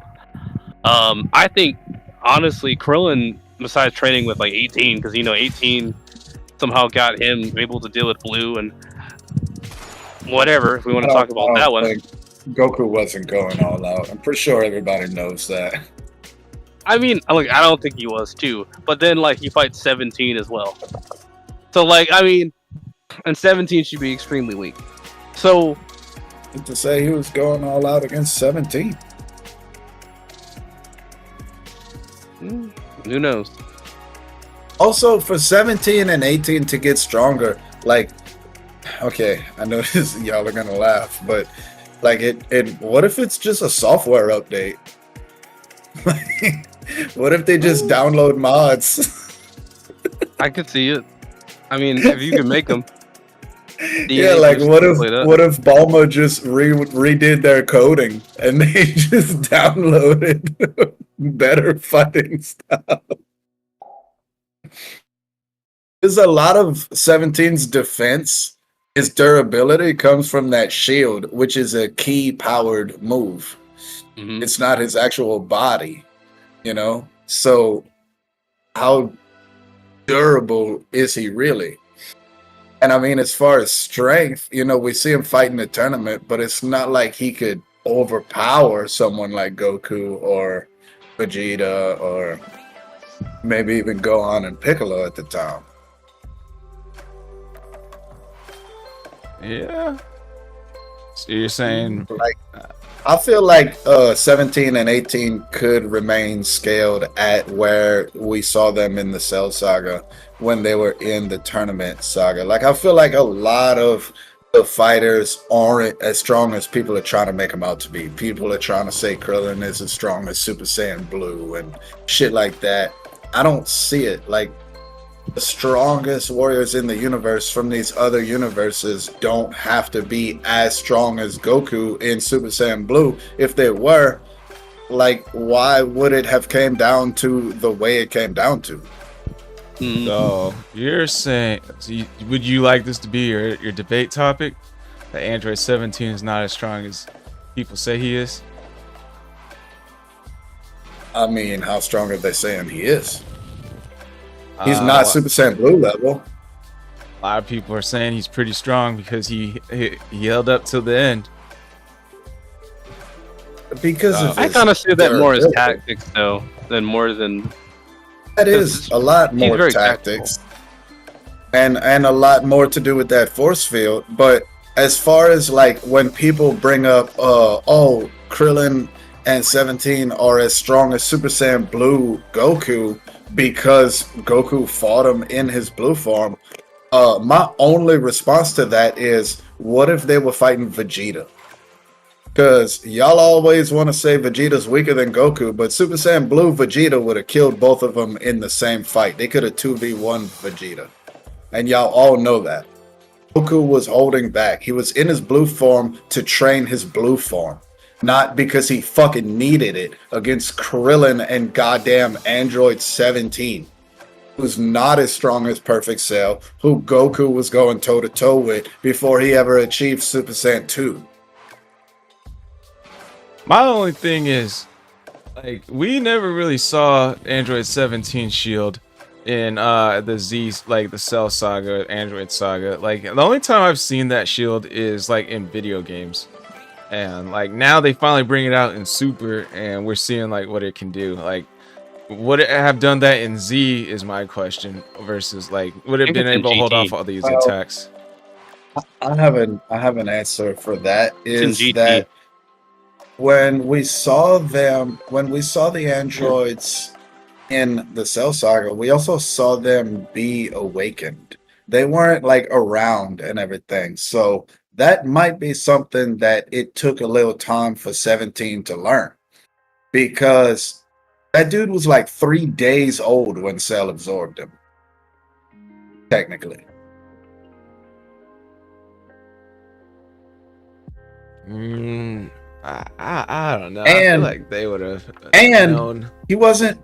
I think honestly, Krillin, besides training with like 18, because 18 somehow got him able to deal with Blue and whatever. If we want to talk about that one, Goku wasn't going all out. I'm pretty sure everybody knows that. I mean, like I don't think he was too. But then like he fights 17 as well. So like I mean, and 17 should be extremely weak. So To say he was going all out against 17. who knows? Also, for 17 and 18 to get stronger, like, okay, I know this, y'all are gonna laugh, but like what if it's just a software update? What if they just download mods? I could see it. I mean, if you can make them. Yeah, like what if Bulma just redid their coding and they just downloaded better fighting style? There's a lot of 17's defense. His durability comes from that shield, which is a key powered move. Mhm. It's not his actual body, So how durable is he really? And I mean, as far as strength, we see him fight in the tournament, but it's not like he could overpower someone like Goku or Vegeta or maybe even Gohan and Piccolo at the time. Yeah. So you're saying Like, I feel like 17 and 18 could remain scaled at where we saw them in the Cell Saga when they were in the tournament saga. Like, I feel like a lot of the fighters aren't as strong as people are trying to make them out to be. People are trying to say Krillin is as strong as Super Saiyan Blue and shit like that. I don't see it. Like, the strongest warriors in the universe from these other universes don't have to be as strong as Goku in Super Saiyan Blue. If they were, like, why would it have came down to the way it came down to? So you're saying, would you like this to be your debate topic? That Android 17 is not as strong as people say he is? I mean, how strong are they saying he is? He's not Super Saiyan Blue level. A lot of people are saying he's pretty strong because he held up till the end. Because of I his kind of see that more as durability. tactics, though, than more than. That is a lot he's more very tactics, and a lot more to do with that force field. But as far as like when people bring up, oh, Krillin and 17 are as strong as Super Saiyan Blue Goku because Goku fought him in his blue form. My only response to that is, what if they were fighting Vegeta? Because y'all always want to say Vegeta's weaker than Goku, but Super Saiyan Blue Vegeta would have killed both of them in the same fight. They could have 2v1 Vegeta. And y'all all know that. Goku was holding back. He was in his blue form to train his blue form. Not because he fucking needed it against Krillin and goddamn Android 17. Who's not as strong as Perfect Cell, who Goku was going toe-to-toe with before he ever achieved Super Saiyan 2. My only thing is, like, we never really saw Android 17 shield in the Z, like the Cell Saga, Android Saga. Like, the only time I've seen that shield is like in video games. And like now they finally bring it out in Super, and we're seeing like what it can do. Like, would it have done that in Z is my question. Versus like, would it think been it's in able to hold GT. off all these Well, attacks? I have an answer for that. It's in Is GT. that when we saw the androids in the Cell Saga, we also saw them be awakened. They weren't like around and everything. So that might be something that it took a little time for 17 to learn, because that dude was like 3 days old when Cell absorbed him. Technically. I don't know. I feel And- like they would have and- known. He wasn't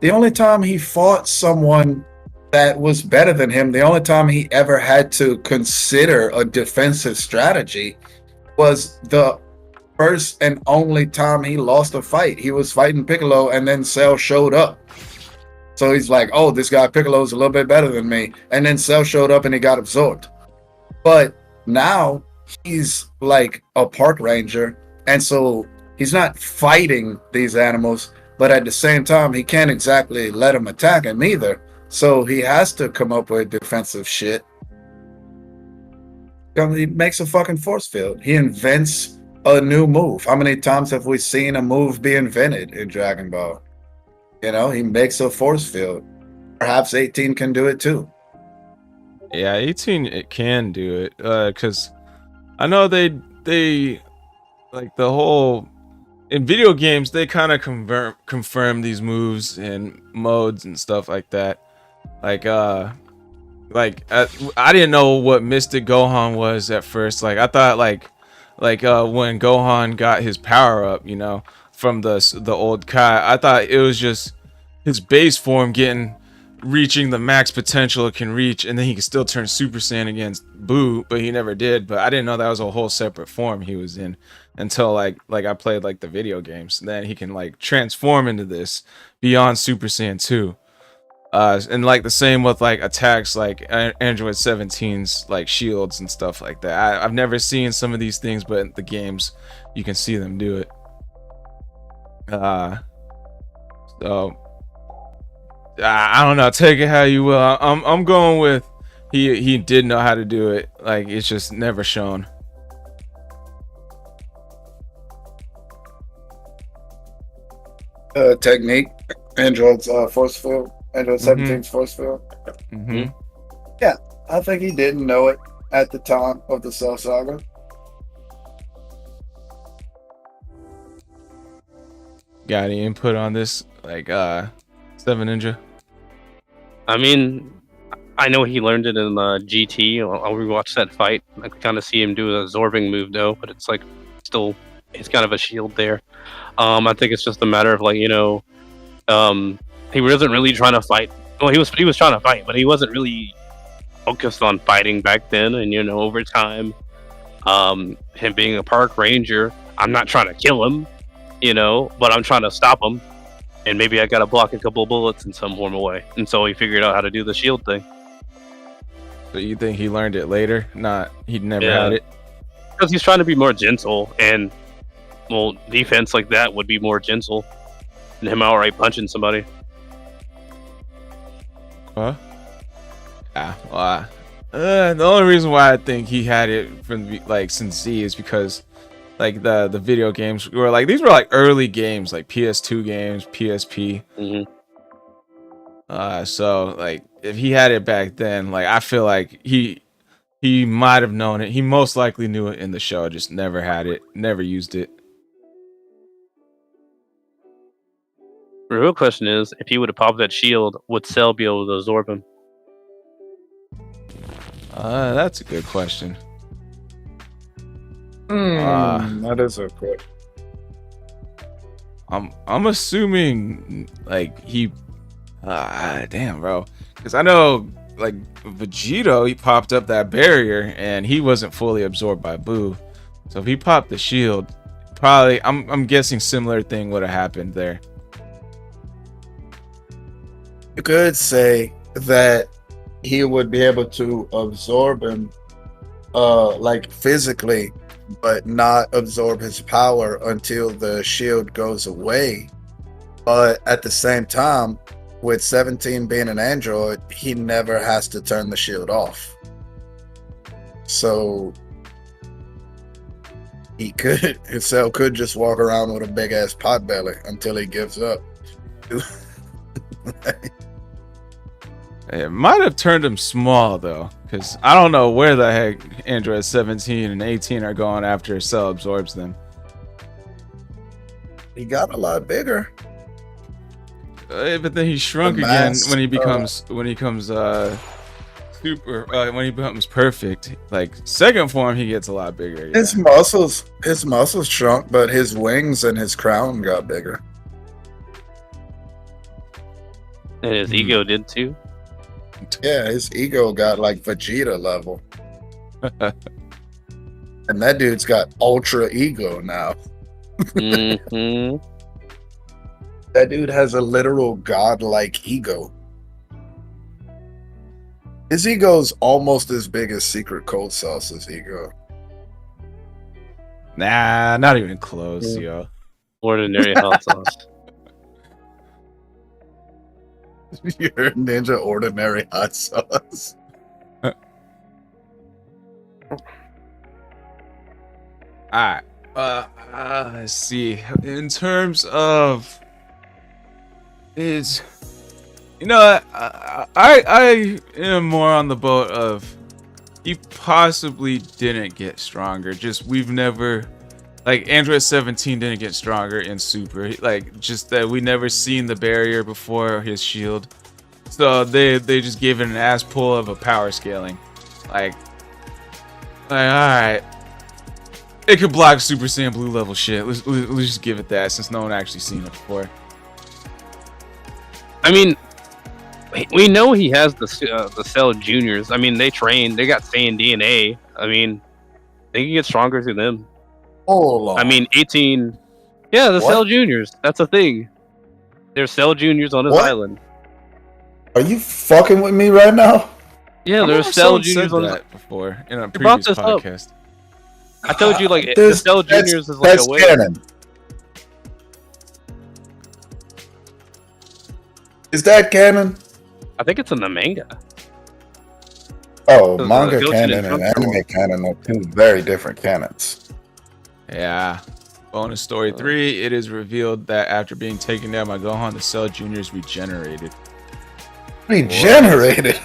the only time he fought someone that was better than him, the only time he ever had to consider a defensive strategy was the first and only time he lost a fight. He was fighting Piccolo, and then Cell showed up. So he's like, oh, this guy Piccolo's a little bit better than me. And then Cell showed up and he got absorbed. But now he's like a park ranger, and so he's not fighting these animals, but at the same time, he can't exactly let them attack him either. So he has to come up with defensive shit. He makes a fucking force field. He invents a new move. How many times have we seen a move be invented in Dragon Ball? You know, he makes a force field. Perhaps 18 can do it too. Yeah, 18 it can do it. Cause I know they like the whole in video games they kind of confirm these moves and modes and stuff like that. I didn't know what Mystic Gohan was at first. Like I thought like when Gohan got his power up, you know, from the old Kai, I thought it was just his base form reaching the max potential it can reach, and then he could still turn Super Saiyan against Boo, but he never did. But I didn't know that was a whole separate form he was in until like I played like the video games. And then he can like transform into this beyond Super Saiyan 2. And like the same with like attacks like Android 17's like shields and stuff like that. I've never seen some of these things, but in the games you can see them do it. So I don't know. Take it how you will. I'm going with he did know how to do it. Like it's just never shown. Technique. Android's force field. Android 17's force field. Mm-hmm. Yeah, I think he didn't know it at the time of the Cell Saga. Got any input on this? Like Seven Ninja? I mean, I know he learned it in GT. I'll rewatch that fight. I can kind of see him do an absorbing move though, but it's like still, it's kind of a shield there. I think it's just a matter of like, you know, he wasn't really trying to fight. Well, he was trying to fight, but he wasn't really focused on fighting back then. And you know, over time, him being a park ranger, I'm not trying to kill him, you know, but I'm trying to stop him. And maybe I gotta block a couple of bullets in some form of way. And so he figured out how to do the shield thing. So you think he learned it later? Not he never had it. Because he's trying to be more gentle, and well, defense like that would be more gentle than him outright punching somebody. Huh? The only reason why I think he had it from like since Z is because like the video games were like these were like early games, like PS2 games, PSP. So like if he had it back then, like I feel like he might have known it. He most likely knew it in the show, just never had it, never used it. The real question is, if he would have popped that shield, would Cell be able to absorb him? That's a good question. That is a good. I'm assuming like he damn bro, because I know like Vegito, he popped up that barrier and he wasn't fully absorbed by Boo, so if he popped the shield, probably I'm guessing similar thing would have happened there. You could say that he would be able to absorb him like physically, but not absorb his power until the shield goes away. But at the same time, with 17 being an android, he never has to turn the shield off. So his cell could just walk around with a big ass pot belly until he gives up. It might have turned him small though, because I don't know where the heck Android 17 and 18 are going after Cell absorbs them. He got a lot bigger. But then he shrunk again when he becomes when he becomes perfect. Like second form, he gets a lot bigger. Yeah. His muscles shrunk, but his wings and his crown got bigger. And his ego did too. Yeah, his ego got like Vegeta level. And that dude's got ultra ego now. Mm-hmm. That dude has a literal godlike ego. His ego's almost as big as Secret Cold Sauce's ego. Nah, not even close, yo. Ordinary hot sauce. You're Ninja Ordinary Hot Sauce. Alright. Let's see. In terms of I am more on the boat of he possibly didn't get stronger. Just we've never like Android 17 didn't get stronger in Super. Like just that we never seen the barrier before his shield. So they just gave it an ass pull of a power scaling. Like alright. It could block Super Saiyan Blue level shit. Let's just give it that since no one actually seen it before. I mean, we know he has the Cell Juniors. I mean, they train. They got Saiyan DNA. I mean, they can get stronger through them. Hold on. I mean, 18. Yeah, the What? Cell Juniors. That's a thing. There's Cell Juniors on his What? island. Are you fucking with me right now? Yeah, I there's remember Cell someone Juniors said on his that before in a You brought previous this up. podcast. I told you, like, the Cell Juniors is like that's a way. canon. Is that canon? I think it's in the manga. Oh, The manga Goten canon and and Trunks anime canon are two very different canons. Yeah. Bonus story 3, it is revealed that after being taken down by Gohan, the Cell Juniors regenerated. Regenerated?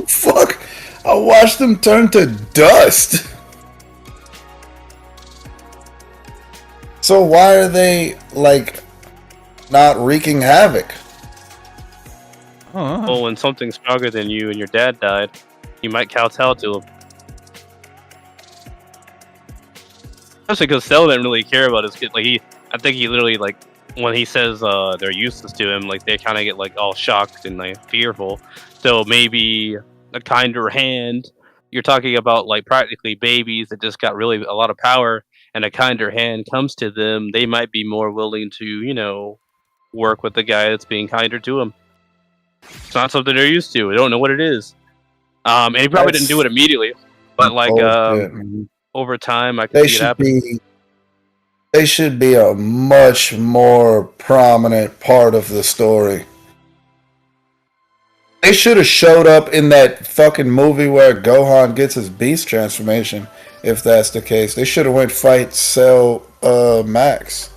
Fuck. I watched them turn to dust. So why are they, like, not wreaking havoc? Oh, Well, when something's stronger than you and your dad died, you might kowtow to him. Especially because Cell didn't really care about his kid. Like I think he literally like when he says they're useless to him, like they kind of get like all shocked and like fearful. So maybe a kinder hand. You're talking about like practically babies that just got really a lot of power, and a kinder hand comes to them. They might be more willing to, work with the guy that's being kinder to them. It's not something they're used to. They don't know what it is. And he probably didn't do it immediately, but like over time, I can see it happen. They should be a much more prominent part of the story. They should have showed up in that fucking movie where Gohan gets his beast transformation. If that's the case, they should have went fight Cell Max.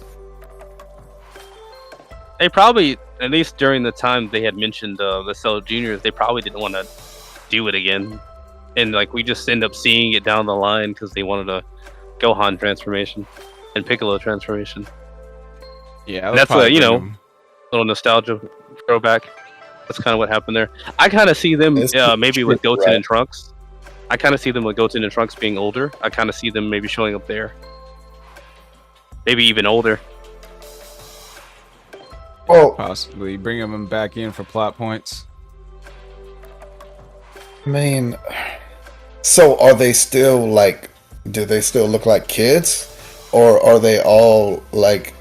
They probably, at least during the time they had mentioned the Cell Juniors, they probably didn't want to do it again. And like we just end up seeing it down the line because they wanted a Gohan transformation and Piccolo transformation. yeah. That's a little nostalgia throwback. That's kind of what happened there. I kind of see them maybe with Goten and Trunks. I kind of see them with Goten and Trunks being older. I kind of see them maybe showing up there. Maybe even older. Well, possibly bringing them back in for plot points. I mean, so are they still like? Do they still look like kids, or are they all like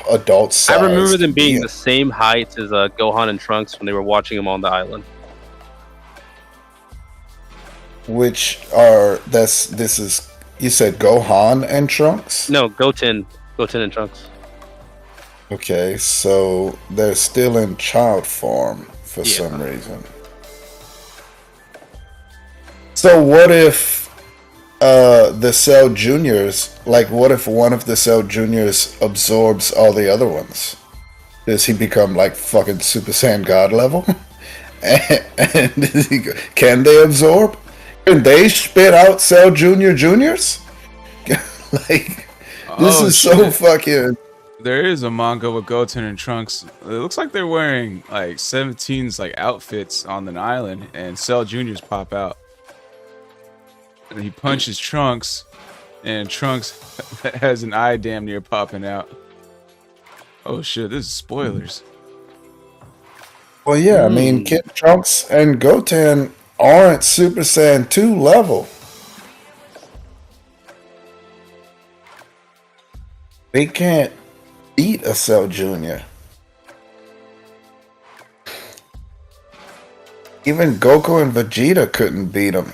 adults? I remember them being the same height as Gohan and Trunks when they were watching them on the island. Which are this is You said Gohan and Trunks? No, Goten and Trunks. Okay, so they're still in child form for some reason. So what if the Cell Juniors, like what if one of the Cell Juniors absorbs all the other ones? Does he become like fucking Super Saiyan God level? and can they absorb? Can they spit out Cell Juniors? Like, this is so fucking... There is a manga with Goten and Trunks. It looks like they're wearing like 17's like outfits on an island, and Cell Juniors pop out. And he punches Trunks, and Trunks has an eye damn near popping out. Oh shit! This is spoilers. Well, yeah, I mean, Kid Trunks and Goten aren't Super Saiyan 2 level. They can't beat a Cell Junior. Even Goku and Vegeta couldn't beat him.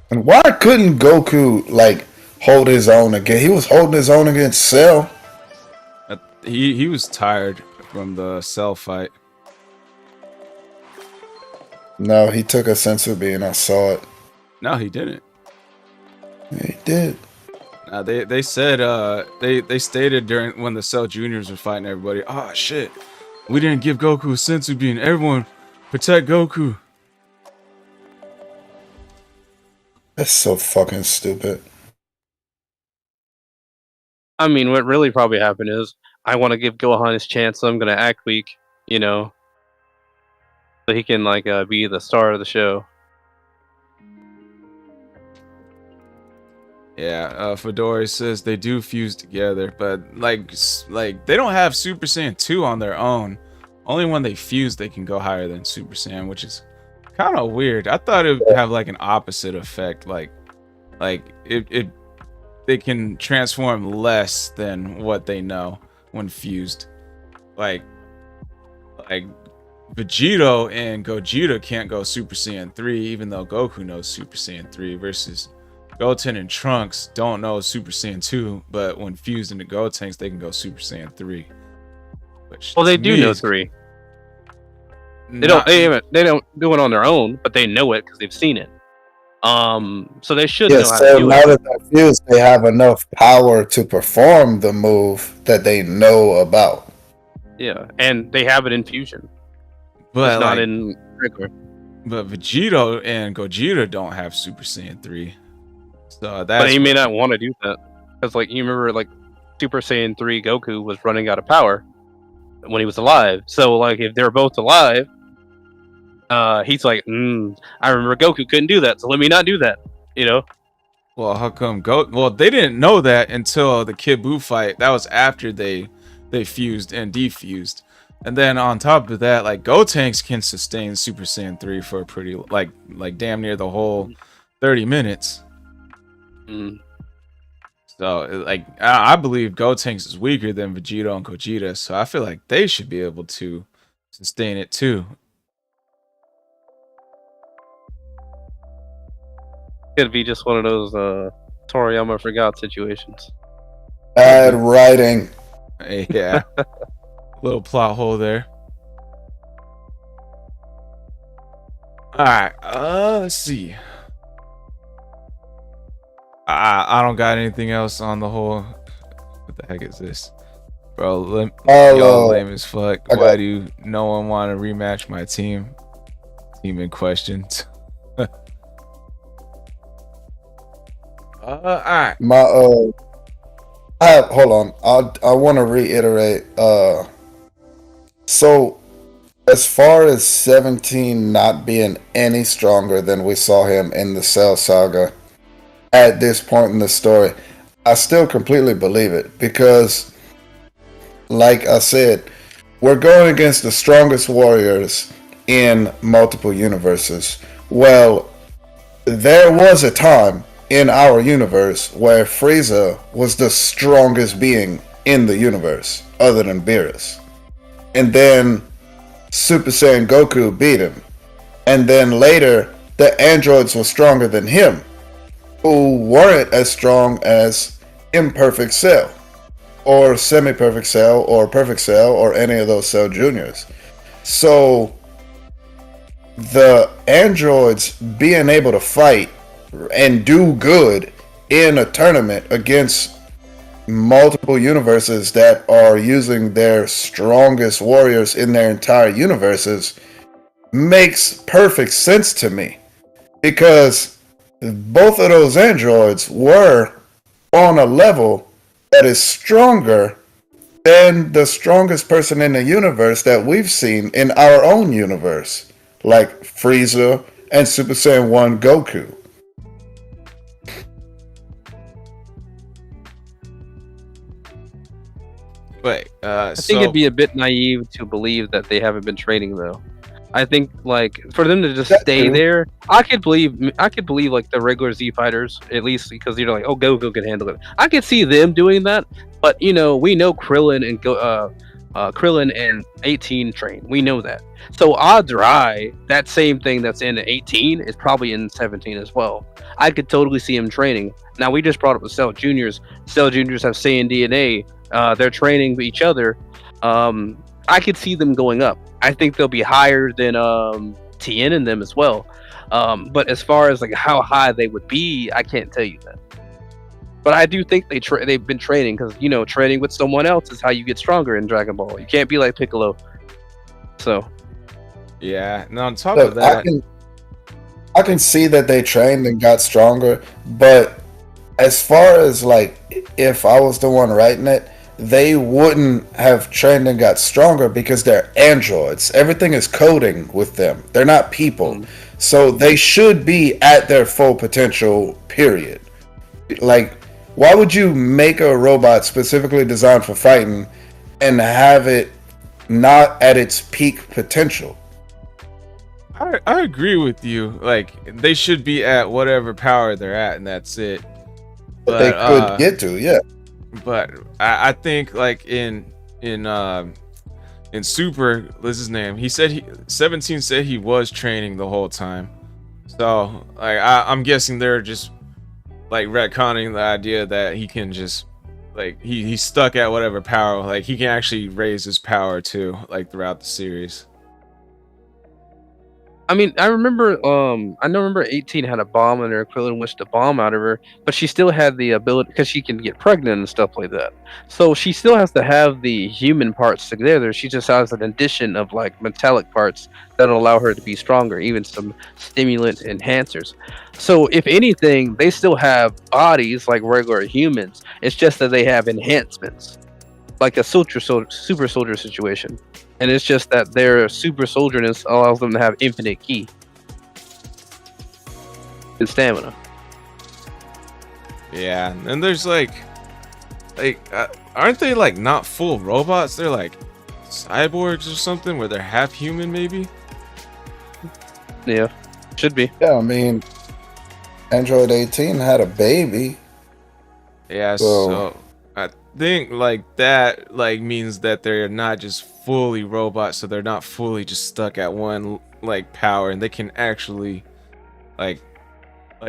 And why couldn't Goku, like, hold his own again? He was holding his own against Cell. He was tired from the Cell fight. No, he took a sensu bean. I saw it. No, he didn't. He did. They said they stated during when the Cell Juniors were fighting everybody. Oh shit, we didn't give Goku a sensu bean. Everyone, protect Goku. That's so fucking stupid. I mean, what really probably happened is I want to give Gohan his chance, so I'm gonna act weak, you know, so he can like be the star of the show. Yeah, Fedora says they do fuse together, but like they don't have Super Saiyan 2 on their own. Only when they fuse they can go higher than Super Saiyan, which is kind of weird. I thought it would have like an opposite effect, like they can transform less than what they know when fused. Like Vegito and Gogeta can't go Super Saiyan 3, even though Goku knows Super Saiyan 3, versus Goten and Trunks don't know Super Saiyan 2, but when fused into Gotenks, they can go Super Saiyan 3. Well, they do know 3. They don't do it on their own, but they know it because they've seen it. So they should know how to do now it. that they're fused, they have enough power to perform the move that they know about. Yeah, and they have it in fusion, but it's not in regular. But Vegito and Gogeta don't have Super Saiyan 3. So but he may not want to do that because, like, you remember, like, Super Saiyan 3 Goku was running out of power when he was alive. So, like, if they're both alive, he's like, I remember Goku couldn't do that, so let me not do that. You know? Well, how come Well, they didn't know that until the Kid Buu fight. That was after they fused and defused. And then on top of that, like, Gotenks can sustain Super Saiyan 3 for a pretty like damn near the whole 30 minutes. So, like, I believe Gotenks is weaker than Vegito and Gogeta, so I feel like they should be able to sustain it too. Could be just one of those Toriyama forgot situations. Bad writing. Yeah. Little plot hole there. Alright, let's see. I don't got anything else on the whole. What the heck is this? Bro, y'all lame as fuck. Why do no one want to rematch my team? Team in question. Alright. Hold on. I want to reiterate. So, as far as 17 not being any stronger than we saw him in the Cell Saga, at this point in the story, I still completely believe it because, like I said, we're going against the strongest warriors in multiple universes. Well, there was a time in our universe where Frieza was the strongest being in the universe, other than Beerus. And then Super Saiyan Goku beat him. and then later the androids were stronger than him, who weren't as strong as Imperfect Cell, or Semi-Perfect Cell, or Perfect Cell, or any of those Cell Juniors. So the androids being able to fight and do good in a tournament against multiple universes that are using their strongest warriors in their entire universes makes perfect sense to me, because both of those androids were on a level that is stronger than the strongest person in the universe that we've seen in our own universe, like Frieza and Super Saiyan 1 Goku. Wait, I think it'd be a bit naive to believe that they haven't been training though. I think like for them to just That's stay true. there, I could believe like the regular Z fighters at least, because you're like, oh, Goku can handle it. I could see them doing that, but we know Krillin and 18 train. We know that. So odds are high that same thing that's in 18 is probably in 17 as well. I could totally see him training. Now we just brought up the Cell Juniors. Cell Juniors have Saiyan DNA. They're training with each other. I could see them going up. I think they'll be higher than Tien and them as well. But as far as like how high they would be, I can't tell you that. But I do think they've been training, because training with someone else is how you get stronger in Dragon Ball. You can't be like Piccolo. So yeah. And on top Look, of that, I can see that they trained and got stronger, but as far as like if I was the one writing it, they wouldn't have trained and got stronger because they're androids. Everything is coding with them. They're not people. So they should be at their full potential, period. Like, why would you make a robot specifically designed for fighting and have it not at its peak potential? I agree with you. Like, they should be at whatever power they're at, and that's it. But they could get to, yeah. But I think like in Super, what's his name? He said 17 said he was training the whole time. So like I'm guessing they're just like retconning the idea that he can just like he's stuck at whatever power. Like he can actually raise his power too, like throughout the series. I mean, I remember 18 had a bomb in her. Krillin wished a bomb out of her, but she still had the ability, because she can get pregnant and stuff like that. So she still has to have the human parts together. She just has an addition of like metallic parts that'll allow her to be stronger, even some stimulant enhancers. So if anything, they still have bodies like regular humans. It's just that they have enhancements, like a super soldier situation. And it's just that their super soldierness allows them to have infinite ki and stamina. Yeah, and there's like aren't they like not full robots? They're like cyborgs or something, where they're half human, maybe. Yeah, should be. Yeah, I mean, Android 18 had a baby. Yeah, so I think like that like means that they're not just fully robots, so they're not fully just stuck at one like power, and they can actually like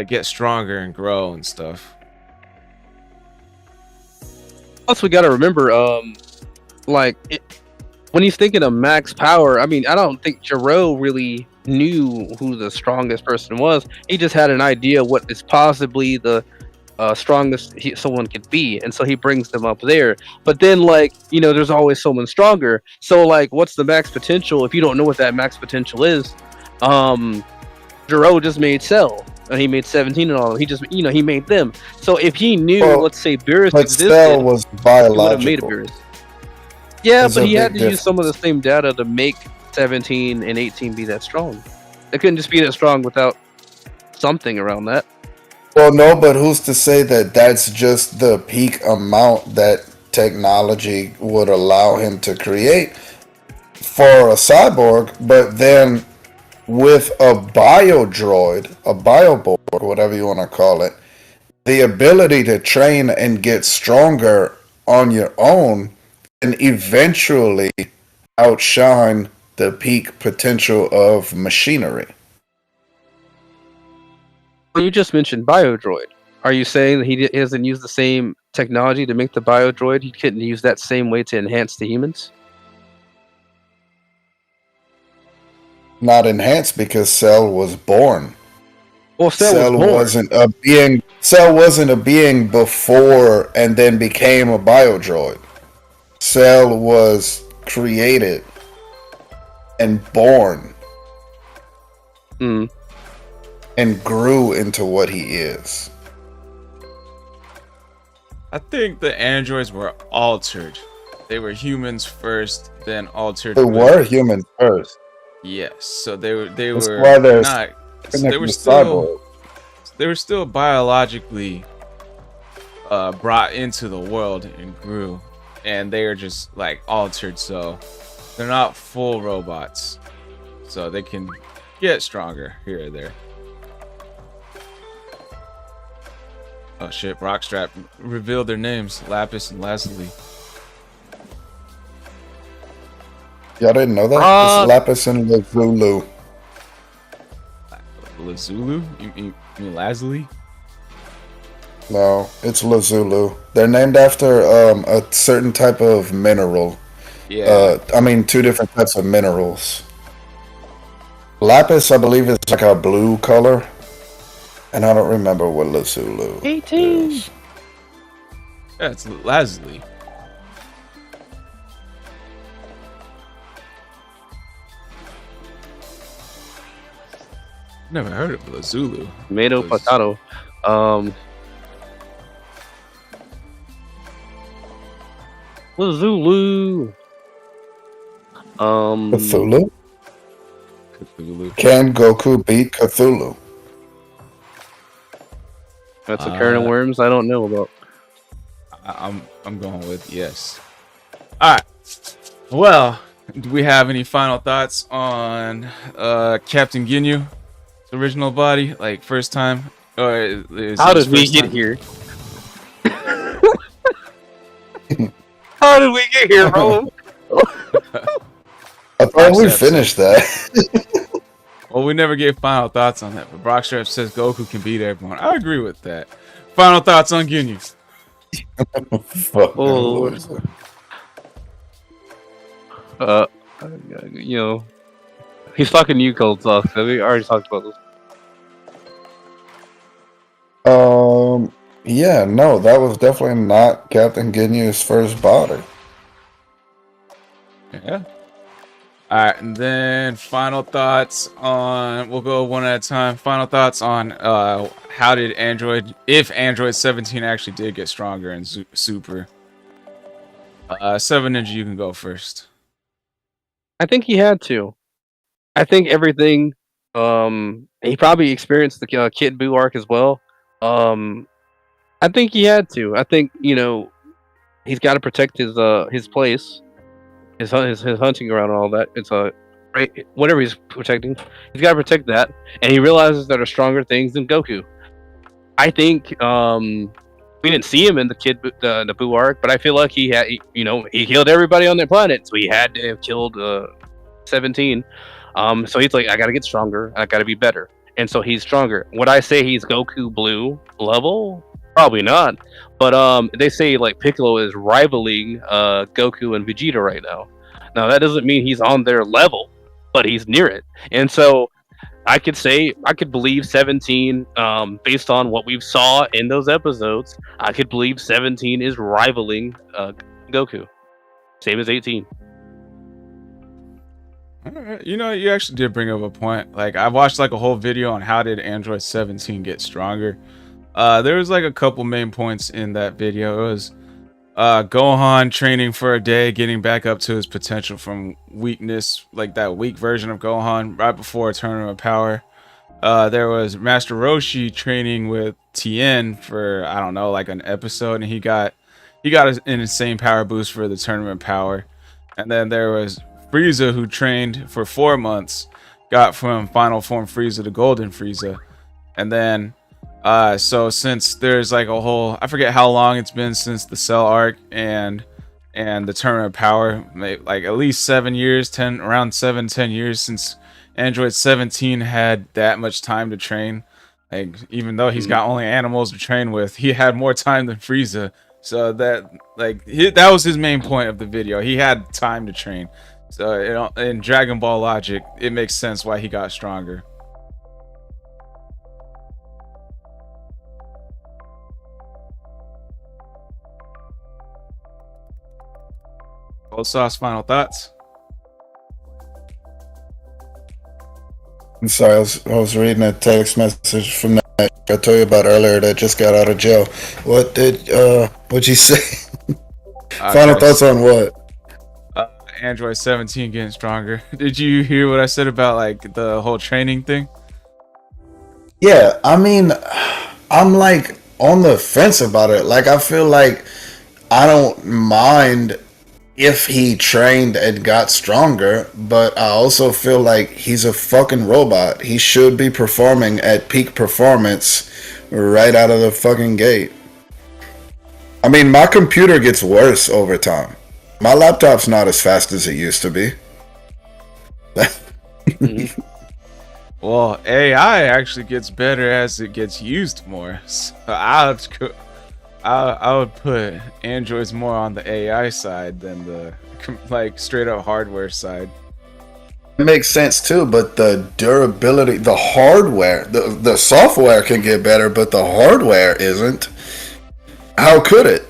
get stronger and grow and stuff. Plus, we gotta remember, when he's thinking of max power, I mean, I don't think Jiro really knew who the strongest person was. He just had an idea what is possibly the strongest someone could be, and so he brings them up there. But then there's always someone stronger, so like what's the max potential if you don't know what that max potential is? Jiro just made Cell, and he made 17 and all. He just he made them. So if he knew, let's say Beerus existed, Cell was biological. he would have made a Beerus. Yeah, but he had to use some of the same data to make 17 and 18 be that strong. They couldn't just be that strong without something around that. Well, no, but who's to say that that's just the peak amount that technology would allow him to create for a cyborg, but then with a biodroid, a bioborg, whatever you want to call it, the ability to train and get stronger on your own and eventually outshine the peak potential of machinery. Well, you just mentioned Biodroid. Are you saying that he doesn't use the same technology to make the Biodroid? He couldn't use that same way to enhance the humans? Not enhanced because Cell was born. Well, Cell was born. wasn't a being. Cell wasn't a being before and then became a biodroid. Cell was created and born Mm. and grew into what he is. I think the androids were altered. They were humans first, then altered. They were humans first. Yes, so they were why they're not. So they were cyborg. still biologically brought into the world and grew, and they are just like altered. So they're not full robots, so they can get stronger here or there. Oh shit, Rockstrap revealed their names, Lapis and Lazuli. Y'all didn't know that? It's Lapis and Lazuli. Lazulu? You mean Lazuli? No, it's Lazulu. They're named after a certain type of mineral. Yeah. I mean, two different types of minerals. Lapis, I believe, is like a blue color. And I don't remember what Lazulu 18. is. Yeah, it's Lazuli. Never heard of Lazulu. Tomato, potato. Lazulu. Cthulhu? Cthulhu. Can Goku beat Cthulhu? That's a can of worms I don't know about. I'm going with yes. All right. Well, do we have any final thoughts on Captain Ginyu, his original body, like first time? Or is How it his did we first get time? here? How did we get here, bro? I thought we finished that. Well, we never gave final thoughts on that, but Brockstrap says Goku can beat everyone. I agree with that. Final thoughts on Ginyu. Oh, you know, he's fucking you, Cold Sauce. We already talked about this. Yeah, no, that was definitely not Captain Ginyu's first body. Yeah. All right, and then final thoughts on. We'll go one at a time. Final thoughts on how did if Android 17 actually did get stronger and super. 7 Ninja, you can go first. I think he had to. I think everything. He probably experienced the Kid Buu arc as well. I think he had to. I think he's got to protect his place, his hunting ground and all that. It's whatever he's protecting, he's got to protect that. And he realizes there are stronger things than Goku. I think we didn't see him in the the Buu arc, but I feel like he killed everybody on their planet, so he had to have killed 17. So he's like, I got to get stronger. I got to be better. And so he's stronger. Would I say he's Goku Blue level? Probably not. But they say like Piccolo is rivaling Goku and Vegeta right now. Now that doesn't mean he's on their level, but he's near it. And so I could believe 17 based on what we saw in those episodes. I could believe 17 is rivaling Goku, same as 18. You actually did bring up a point. Like, I watched like a whole video on how did Android 17 get stronger. There was like a couple main points in that video. It was Gohan training for a day, getting back up to his potential from weakness, like that weak version of Gohan right before a tournament of power. There was Master Roshi training with Tien for, I don't know, like an episode, and he got an insane power boost for the tournament power. And then there was Frieza, who trained for 4 months, got from final form Frieza to Golden Frieza. And then so since there's like a whole, I forget how long it's been since the Cell arc and the tournament of power, like at least 7 years, around 7-10 years since Android 17 had that much time to train. Like, even though he's got only animals to train with, he had more time than Frieza. So that, like, that was his main point of the video. He had time to train. So, you know, in Dragon Ball logic, it makes sense why he got stronger. Cold Sauce, final thoughts? I'm sorry, I was reading a text message from that I told you about earlier that just got out of jail. What'd you say? Final thoughts on what? Android 17 getting stronger. Did you hear what I said about like the whole training thing? Yeah, I mean, I'm like on the fence about it. Like, I feel like I don't mind if he trained and got stronger, but I also feel like he's a fucking robot. He should be performing at peak performance right out of the fucking gate. I mean, my computer gets worse over time. My laptop's not as fast as it used to be. Well, AI actually gets better as it gets used more. So I would put Androids more on the AI side than the like straight up hardware side. It makes sense too, but the durability, the hardware, the software can get better, but the hardware isn't. How could it?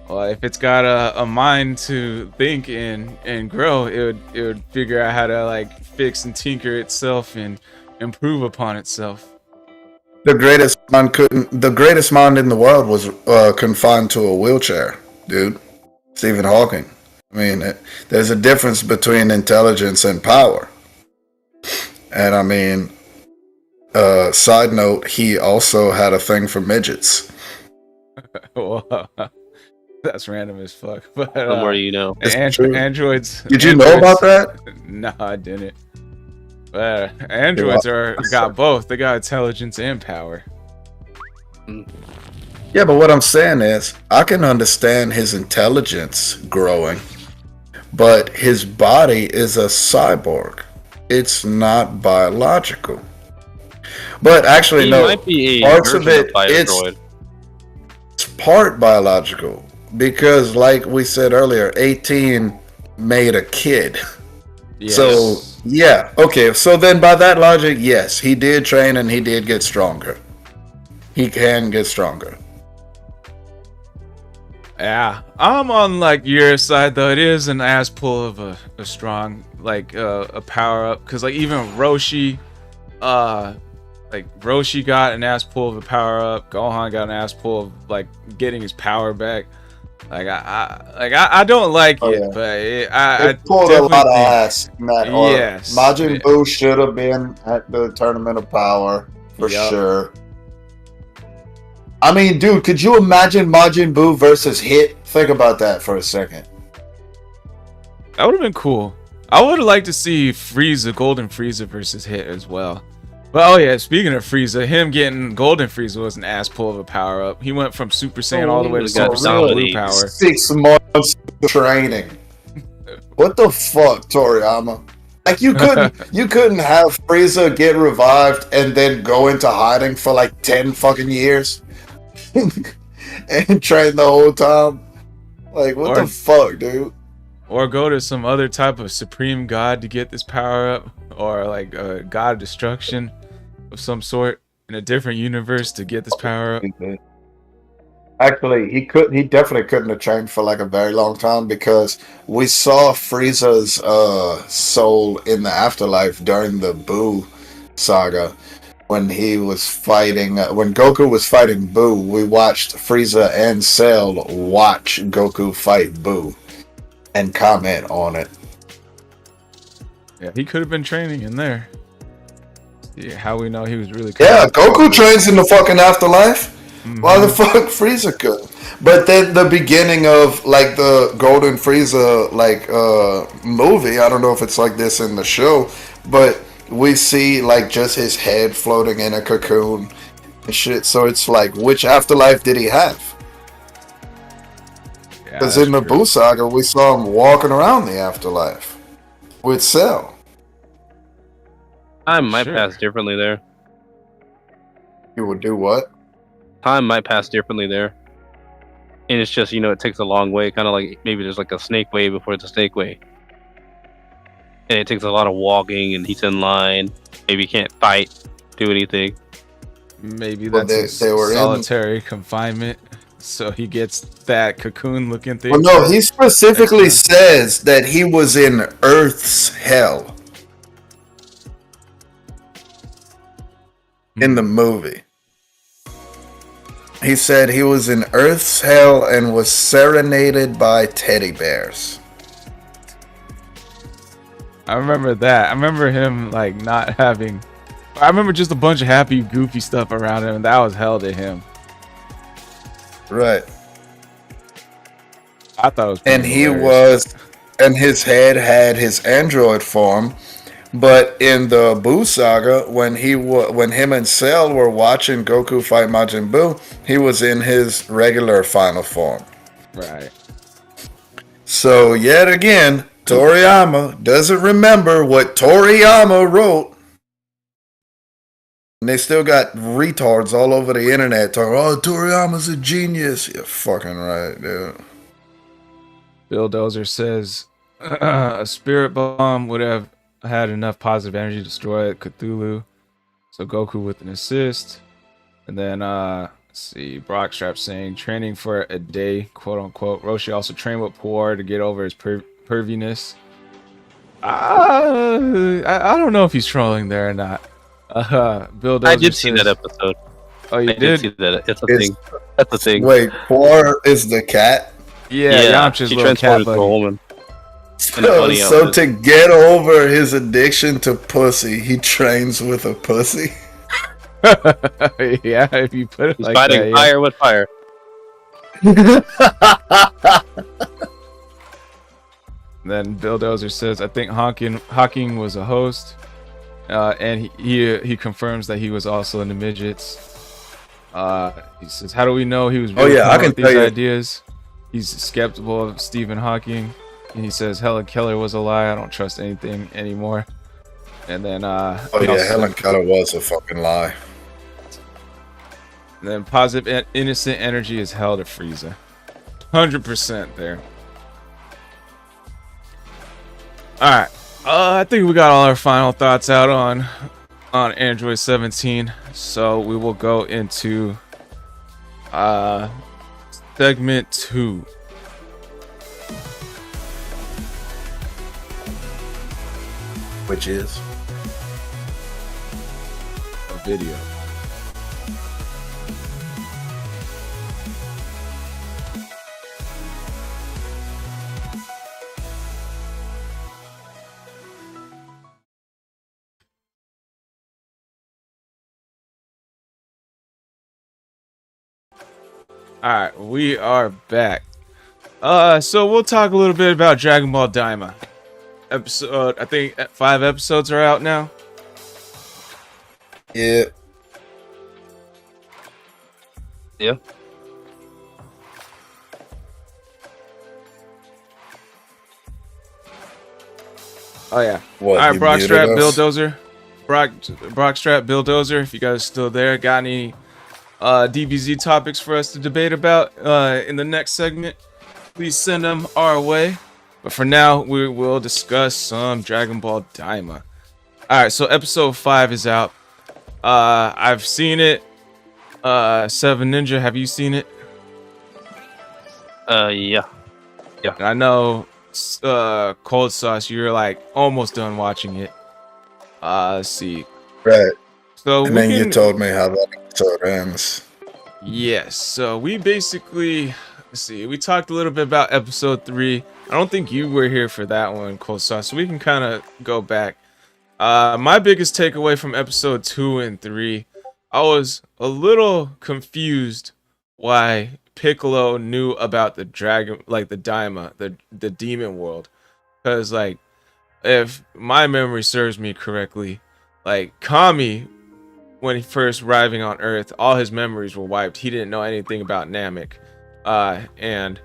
Well, if it's got a mind to think and grow, it would figure out how to like fix and tinker itself and improve upon itself. The greatest mind in the world was confined to a wheelchair, dude. Stephen Hawking. I mean, there's a difference between intelligence and power. And I mean, side note, he also had a thing for midgets. Well, that's random as fuck. But Somewhere you know. Androids. Did you know about that? No, I didn't. But androids got both. They got intelligence and power. Yeah, but what I'm saying is, I can understand his intelligence growing, but his body is a cyborg. It's not biological. But actually, He no. might be a Parts of version it, Biodroid. it's part biological. Because, like we said earlier, 18 made a kid. Yes. So, yeah. Okay, so then by that logic, yes, he did train and he did get stronger. He can get stronger. Yeah, I'm on like your side though. It is an ass pull of a strong like a power up, because like even Roshi, Roshi got an ass pull of a power up. Gohan got an ass pull of like getting his power back. Like I don't like it, but I pulled a lot of think, ass. Yes, Majin Buu should have been at the Tournament of Power for sure. I mean, dude, could you imagine Majin Buu versus Hit? Think about that for a second. That would have been cool. I would have liked to see Frieza, Golden Frieza versus Hit as well. But oh yeah, speaking of Frieza, him getting Golden Frieza was an ass pull of a power up. He went from Super Saiyan all the way to Super Saiyan Blue power. 6 months of training. What the fuck, Toriyama? Like you couldn't have Frieza get revived and then go into hiding for like 10 fucking years and train the whole time. Like what the fuck, dude? Or go to some other type of supreme god to get this power up, or like a god of destruction of some sort in a different universe to get this power up. Actually, he definitely couldn't have trained for like a very long time, because we saw Frieza's soul in the afterlife during the Buu saga. When he was fighting, when Goku was fighting Buu, we watched Frieza and Cell watch Goku fight Buu and comment on it. Yeah, he could have been training in there. Yeah, how we know he was really cool. Yeah, Goku trains in the fucking afterlife. Mm-hmm. Why the fuck Frieza could? But then the beginning of like the Golden Frieza like movie, I don't know if it's like this in the show, but we see like just his head floating in a cocoon and shit. So it's like, which afterlife did he have? Because in the Buu saga, we saw him walking around the afterlife with Cell. I might pass differently there. You would do what? Time might pass differently there. And it's just, it takes a long way, kind of like maybe there's like a snake way before it's a snake way. And it takes a lot of walking, and he's in line. Maybe he can't fight, do anything. Maybe Well, that's they were in- solitary confinement, so he gets that cocoon looking thing. Well, no, he specifically says that he was in Earth's hell in the movie. He said he was in Earth's hell and was serenaded by teddy bears. I remember that. I remember him like not having. I remember just a bunch of happy, goofy stuff around him, and that was hell to him. Right. I thought it was. And he was, and his head had his android form. But in the Buu saga, when him and Cell were watching Goku fight Majin Buu, he was in his regular final form. Right. So yet again, Toriyama doesn't remember what Toriyama wrote. And they still got retards all over the internet talking, oh, Toriyama's a genius. You're fucking right, dude. Bill Dozer says a spirit bomb would have had enough positive energy to destroy Cthulhu. So Goku with an assist. And then, let's see, Brockstrap saying training for a day, quote unquote. Roshi also trained with Poor to get over his perviness. I don't know if he's trolling there or not. Bill Dozer I did see says- that episode. Oh, you I did? see that. It's a thing. That's a thing. Wait, Poor is the cat? Yeah, Yamcha's she little cat transformed into a buddy. woman. So to get over his addiction to pussy, he trains with a pussy. Yeah, if you put it He's like fighting that, yeah. fire with fire. Then Bill Dozer says, I think Hawking was a host. And he confirms that he was also in the midgets. He says, how do we know he was really I coming can up with tell these you. ideas? He's skeptical of Stephen Hawking. And he says, Helen Keller was a lie. I don't trust anything anymore. And then Helen Keller was a fucking lie. And then positive innocent energy is hell to Frieza. 100% there. Alright. I think we got all our final thoughts out on Android 17. So we will go into segment 2. Which is? A video. Alright, we are back. So we'll talk a little bit about Dragon Ball Daima. Episode, I think 5 episodes are out now. Yeah. Yeah. Oh yeah. What, All right, you Brockstrap, muted Bill us? Dozer. Brockstrap, Bill Dozer. If you guys are still there, got any DBZ topics for us to debate about in the next segment, please send them our way. But for now, we will discuss some Dragon Ball Daima. All right, so episode 5 is out. I've seen it. Seven Ninja, have you seen it? Yeah. And I know Cold Sauce, you're like almost done watching it. Let's see. Right. So And then you told me how that episode ends. Yes. So we basically, let's see. We talked a little bit about episode 3. I don't think you were here for that one, Cold Sauce. So we can kind of go back. My biggest takeaway from episode 2 and 3, I was a little confused why Piccolo knew about the dragon, like the Daima, the demon world. Because, like, if my memory serves me correctly, like, Kami, when he first arriving on Earth, all his memories were wiped. He didn't know anything about Namek. And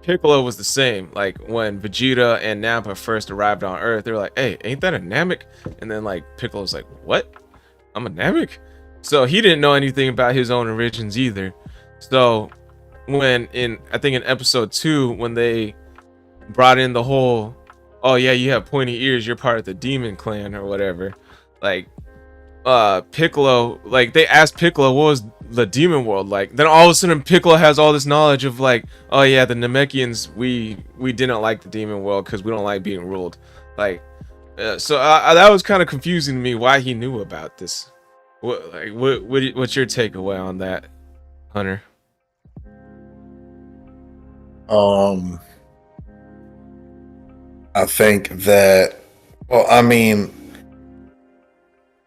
Piccolo was the same. Like, when Vegeta and Nappa first arrived on Earth, they were like, hey, ain't that a Namek? And then, like, Piccolo's like, what? I'm a Namek? So he didn't know anything about his own origins either. So when I think in episode 2, when they brought in the whole, oh yeah, you have pointy ears, you're part of the demon clan or whatever, like Piccolo, like they asked Piccolo what was the demon world like, then all of a sudden Piccolo has all this knowledge of like, oh yeah, the Namekians, we didn't like the demon world because we don't like being ruled, like so that was kind of confusing to me why he knew about this. What's your takeaway on that, Hunter? I think that, well, I mean,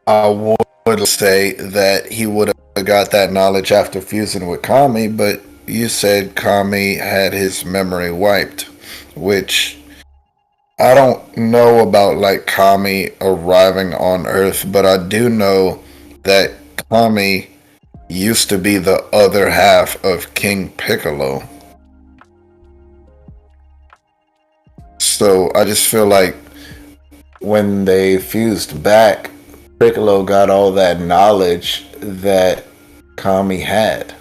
I would say that he would have got that knowledge after fusing with Kami, but you said Kami had his memory wiped, which I don't know about like Kami arriving on Earth, but I do know that Kami used to be the other half of King Piccolo. So I just feel like when they fused back, Piccolo got all that knowledge that Kami had.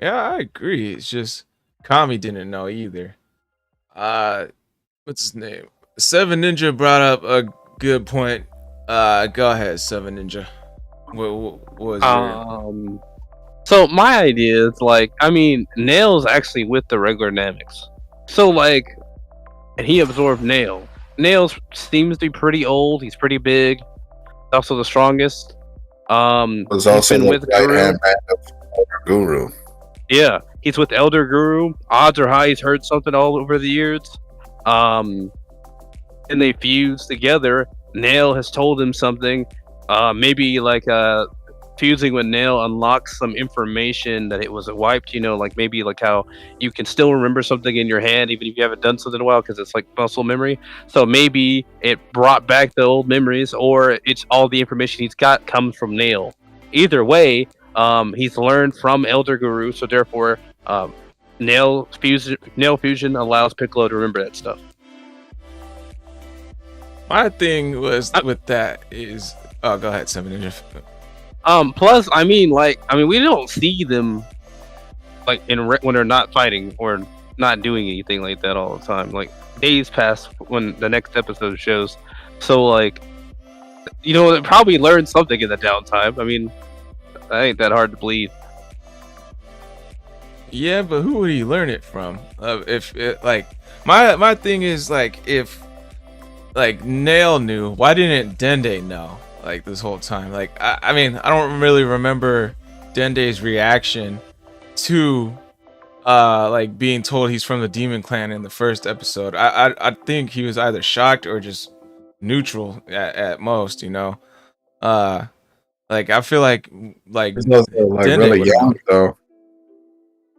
Yeah, I agree. It's just Kami didn't know either. What's his name? Seven Ninja brought up a good point. Go ahead, Seven Ninja. What was your... So my idea is like, I mean, Nail's actually with the regular Namex. So like, and he absorbed Nail. Nail seems to be pretty old. He's pretty big. Also the strongest. Was also been with right hand man of Guru. Yeah, he's with Elder Guru. Odds are high he's heard something all over the years. And they fused together. Nail has told him something. Maybe like fusing with Nail unlocks some information that it was wiped, you know, like maybe like how you can still remember something in your hand even if you haven't done something in a while because it's like muscle memory. So maybe it brought back the old memories, or it's all the information he's got comes from Nail. Either way, he's learned from Elder Guru, so therefore Nail fusion allows Piccolo to remember that stuff. My thing was with that is, oh, go ahead, Seven Ninja. Plus, I mean, we don't see them like when they're not fighting or not doing anything like that all the time. Like days pass when the next episode shows. So like, you know, they probably learned something in the downtime. I mean, that ain't that hard to believe. Yeah, but who would he learn it from? If it, like my thing is like, if like Nail knew, why didn't Dende know? Like this whole time, like I mean, I don't really remember Dende's reaction to like being told he's from the Demon Clan in the first episode. I think he was either shocked or just neutral at most, you know. Like I feel like He's also, like Dende really young though.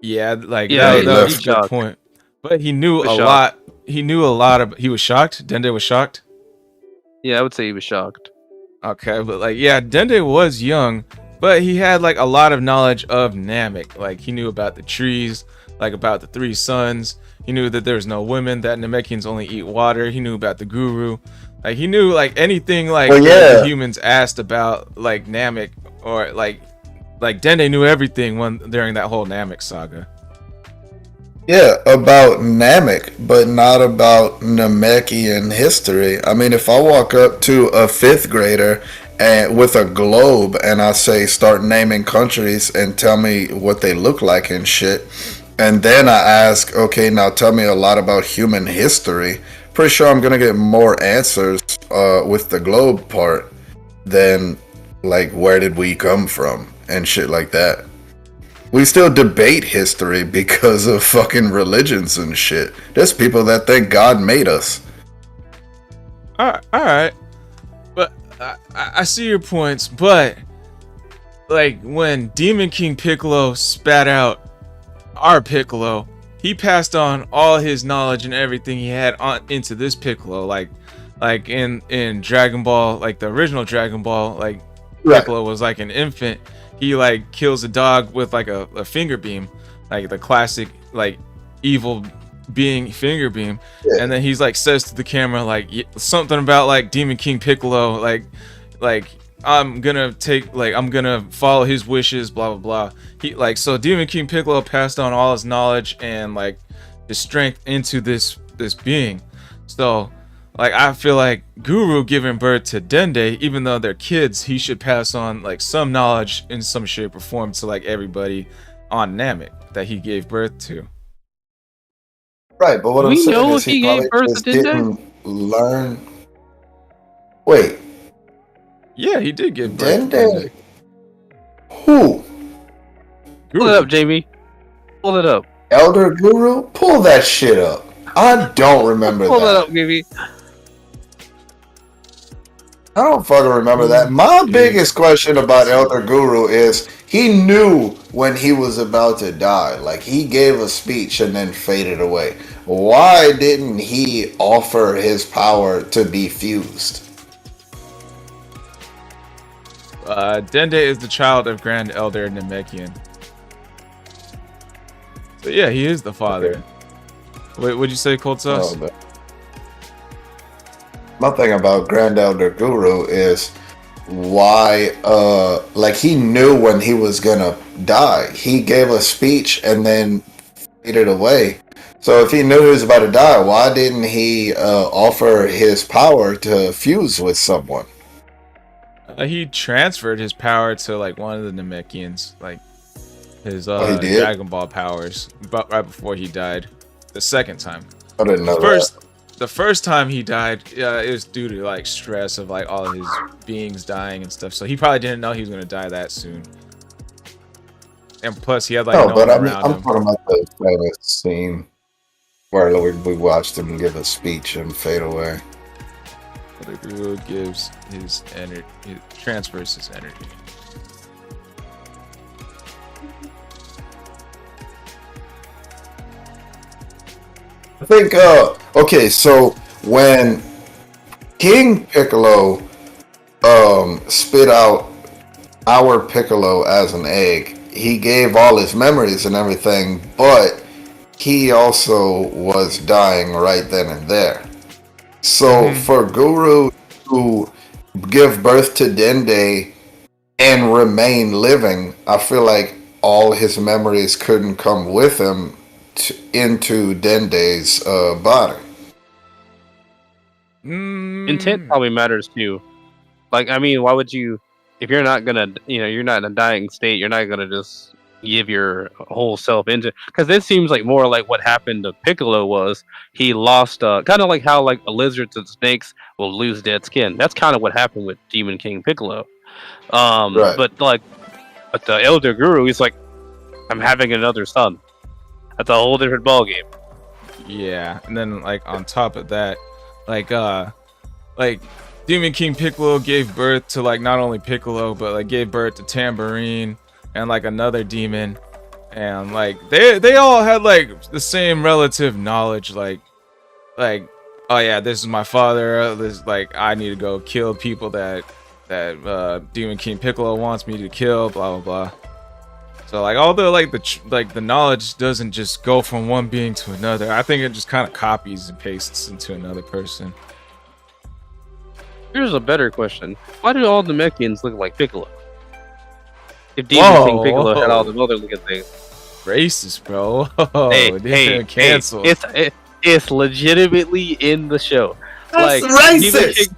Yeah, like Yeah, that was a good shocked. point. But he knew Was a shocked. lot. He knew a lot of. He was shocked. Dende was shocked. Yeah, I would say he was shocked. Okay, but like, yeah, Dende was young, but he had like a lot of knowledge of Namek. Like he knew about the trees, like about the three suns. He knew that there's no women, that Namekians only eat water. He knew about the Guru. Like he knew like anything like that the humans asked about like Namek, or like Dende knew everything during that whole Namek saga. Yeah, about Namek, but not about Namekian history. I mean, if I walk up to a 5th grader and with a globe and I say start naming countries and tell me what they look like and shit, and then I ask, okay, now tell me a lot about human history, pretty sure I'm gonna get more answers with the globe part than like where did we come from and shit like that. We still debate history because of fucking religions and shit. There's people that think God made us. All right, but I see your points. But like when Demon King Piccolo spat out our Piccolo, he passed on all his knowledge and everything he had on into this Piccolo. Like in Dragon Ball, like the original Dragon Ball, like Piccolo was like an infant. He like kills a dog with like a finger beam, like the classic like evil being finger beam. And then he's like says to the camera like something about like Demon King Piccolo, like I'm gonna follow his wishes, blah blah blah. So Demon King Piccolo passed on all his knowledge and like his strength into this being. So like I feel like Guru giving birth to Dende, even though they're kids, he should pass on like some knowledge in some shape or form to like everybody on Namek that he gave birth to. Right, but what I'm We saying know is he he gave probably birth just to Dende? didn't learn. Wait, Yeah, he did give birth to Dende? Dende. Who? Pull it up, Jamie. Pull it up. Elder Guru? Pull that shit up. I don't remember Pull it that. up, Jamie. I don't fucking remember that. My biggest question about Elder Guru is he knew when he was about to die. Like, he gave a speech and then faded away. Why didn't he offer his power to be fused? Dende is the child of Grand Elder Namekian. So yeah, he is the father. Wait, what'd you say, Cold Sauce? Oh, my thing about Grand Elder Guru is why, like, he knew when he was gonna die. He gave a speech and then faded away. So if he knew he was about to die, why didn't he offer his power to fuse with someone? He transferred his power to like one of the Namekians, like his he did? Dragon Ball powers, but right before he died, the second time. I didn't know that. The first time he died, it was due to like stress of like all of his beings dying and stuff. So he probably didn't know he was gonna die that soon. And plus, he had like no one around I'm him. talking about the famous scene where we watched him give a speech and fade away. The Guru gives his energy, he transfers his energy. I think, okay, so when King Piccolo spit out our Piccolo as an egg, he gave all his memories and everything, but he also was dying right then and there. So for Guru to give birth to Dende and remain living, I feel like all his memories couldn't come with him into Dende's body. Intent probably matters too. Like, I mean, why would you, if you're not gonna, you're not in a dying state, you're not gonna just give your whole self into, because it seems like more like what happened to Piccolo was he lost, kind of like how like lizards and snakes will lose dead skin. That's kind of what happened with Demon King Piccolo. Right. But the Elder Guru, he's like, I'm having another son. That's a whole different ballgame. Yeah, and then like on top of that, like Demon King Piccolo gave birth to like not only Piccolo, but like gave birth to Tambourine and like another demon, and like they all had like the same relative knowledge, like oh yeah, this is my father. This like I need to go kill people that Demon King Piccolo wants me to kill. Blah blah blah. So like although like the knowledge doesn't just go from one being to another, I think it just kind of copies and pastes into another person. Here's a better question: why do all the Namekians look like Piccolo? If Demon King Piccolo had all the other looking things, racist, bro. Hey, cancel. It's legitimately in the show. That's racist.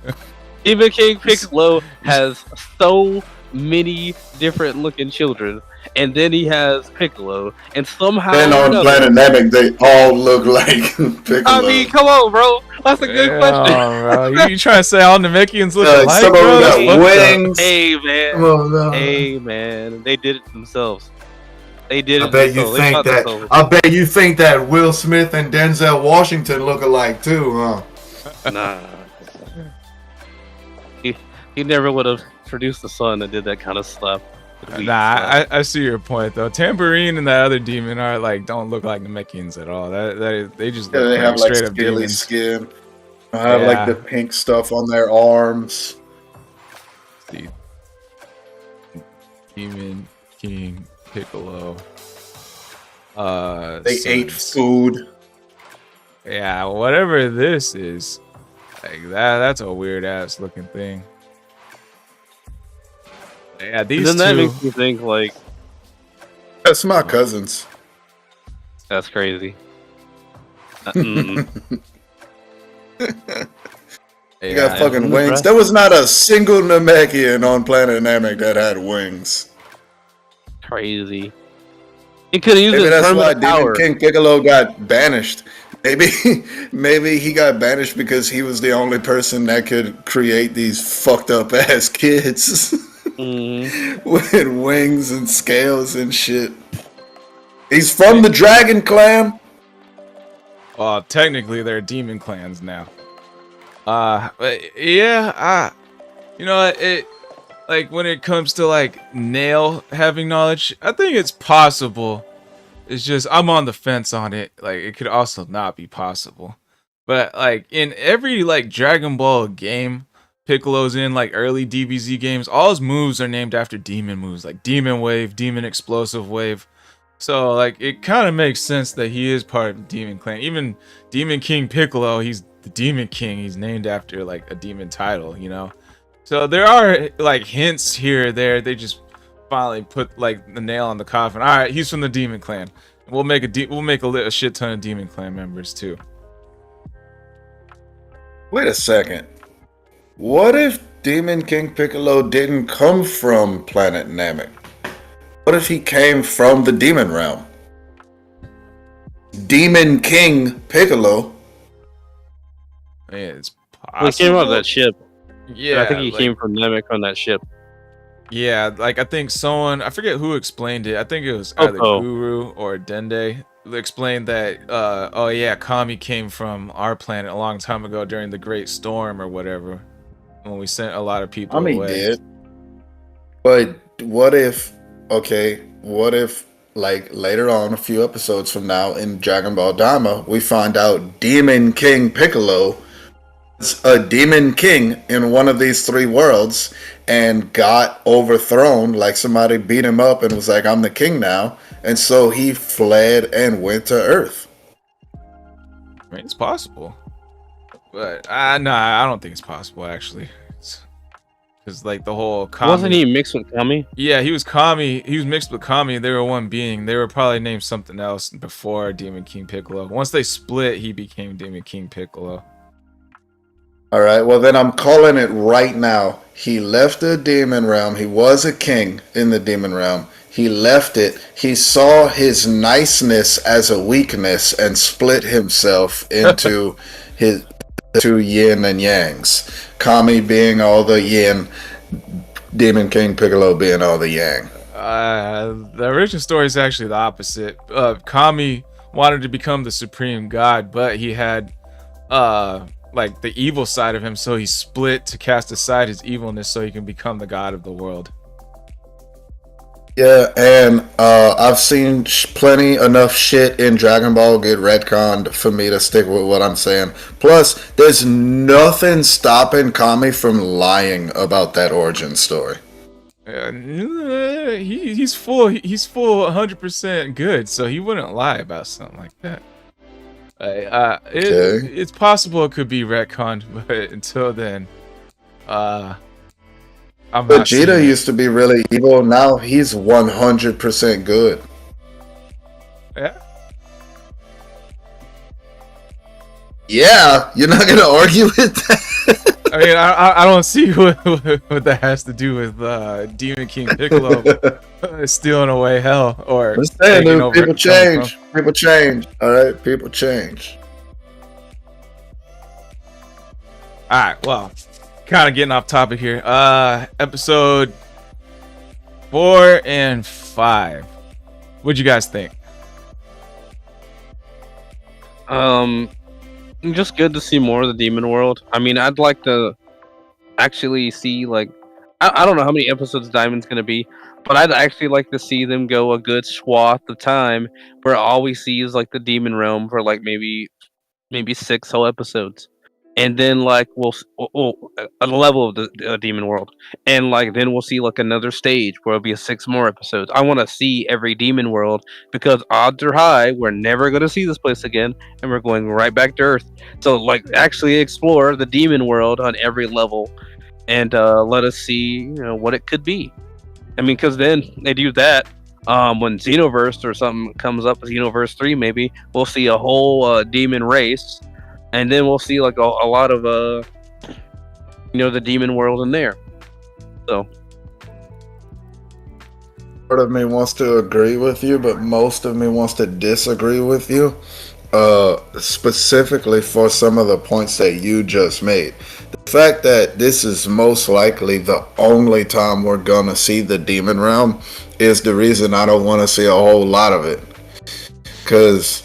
Demon King Piccolo has so many different looking children, and then he has Piccolo, and somehow then on Planet Namek they all look like Piccolo. I mean, come on, bro. That's a good question. Bro. You trying to say all Namekians look alike, some of bro? them got wings. Hey, man. Come on, no. Hey, man. They did it themselves. They did it I bet you think that Will Smith and Denzel Washington look alike too, huh? Nah. He never would have produced a son that did that kind of stuff. Nah, I see your point though. Tambourine and that other demon are like don't look like Namekians at all. They just look they have like straight up scaly demons. skin. I have like the pink stuff on their arms. See. Demon King Piccolo. They ate food. Yeah, whatever this is, like that's a weird ass looking thing. Yeah, And these then that two. makes me think like That's my cousins. that's crazy. Mm-mm. They got Yeah, fucking and the wings. rest- There was not a single Namekian on planet Namek that had wings. Crazy. He could use Maybe his that's why permanent Demon power. King Piccolo got banished. Maybe maybe he got banished because he was the only person that could create these fucked up ass kids Mhm. with wings and scales and shit. He's from the Dragon Clan. well, technically they're demon clans now. But yeah, you know, it like when it comes to like Nail having knowledge, I think it's possible. It's just I'm on the fence on it. Like it could also not be possible. But like in every like Dragon Ball game, Piccolo's in like early DBZ games, all his moves are named after demon moves, like Demon Wave, Demon Explosive Wave. So like it kind of makes sense that he is part of the Demon Clan. Even Demon King Piccolo, he's the Demon King. He's named after like a demon title, you know. So there are like hints here or there. They just finally put like the nail on the coffin. All right, he's from the Demon Clan. We'll make a shit ton of Demon Clan members too. Wait a second. What if Demon King Piccolo didn't come from planet Namek? What if he came from the demon realm? Demon King Piccolo. I mean, it's Well, he came out of possible. that ship. Yeah, I think he like- came from Namek on that ship. Yeah, like I think someone, I forget who explained it. I think it was Oh, either oh. Guru or Dende explained that oh yeah, Kami came from our planet a long time ago during the Great Storm or whatever, when we sent a lot of people away. Did. But what if, like later on, a few episodes from now in Dragon Ball Daima, we find out Demon King Piccolo is a demon king in one of these three worlds and got overthrown, like somebody beat him up and was like, I'm the king now. And so he fled and went to Earth. I mean, it's possible, but nah, I don't think it's possible actually. Because like the whole Kami, Wasn't he mixed with Kami? yeah, he was Kami. He was mixed with Kami. They were one being. They were probably named something else before Demon King Piccolo. Once they split, he became Demon King Piccolo. All right, well, then I'm calling it right now. He left the demon realm. He was a king in the demon realm. He left it. He saw his niceness as a weakness and split himself into his two yin and yangs. Kami being all the yin, Demon King Piccolo being all the yang. The original story is actually the opposite. Kami wanted to become the supreme god, but he had like the evil side of him, so he split to cast aside his evilness so he can become the god of the world. Yeah, and I've seen plenty enough shit in Dragon Ball get retconned for me to stick with what I'm saying. Plus, there's nothing stopping Kami from lying about that origin story. He's full 100% good, so he wouldn't lie about something like that. It's possible it could be retconned, but until then, I'm not seeing Vegeta it. used to be really evil. Now he's 100% good. Yeah. Yeah, you're not gonna argue with that. I mean, I don't see what that has to do with Demon King Piccolo stealing away hell or I'm saying, taking dude, over people where it's coming change. People change. All right, people change. All right, well, kind of getting off topic here. Episode 4 and 5. What'd you guys think? Just good to see more of the demon world. I mean, I'd like to actually see like I don't know how many episodes Diamond's gonna be, but I'd actually like to see them go a good swath of time where all we see is like the demon realm for like maybe 6 whole episodes, and then like we'll a level of the demon world, and like then we'll see like another stage where it'll be 6 more episodes. I want to see every demon world because odds are high we're never going to see this place again, and we're going right back to Earth. So like actually explore the demon world on every level, and let us see what it could be. I mean, because then they do that. When Xenoverse or something comes up, Xenoverse 3 maybe, we'll see a whole demon race, and then we'll see like a lot of the demon world in there. So part of me wants to agree with you, but most of me wants to disagree with you. Specifically for some of the points that you just made. The fact that this is most likely the only time we're gonna see the demon realm is the reason I don't want to see a whole lot of it, because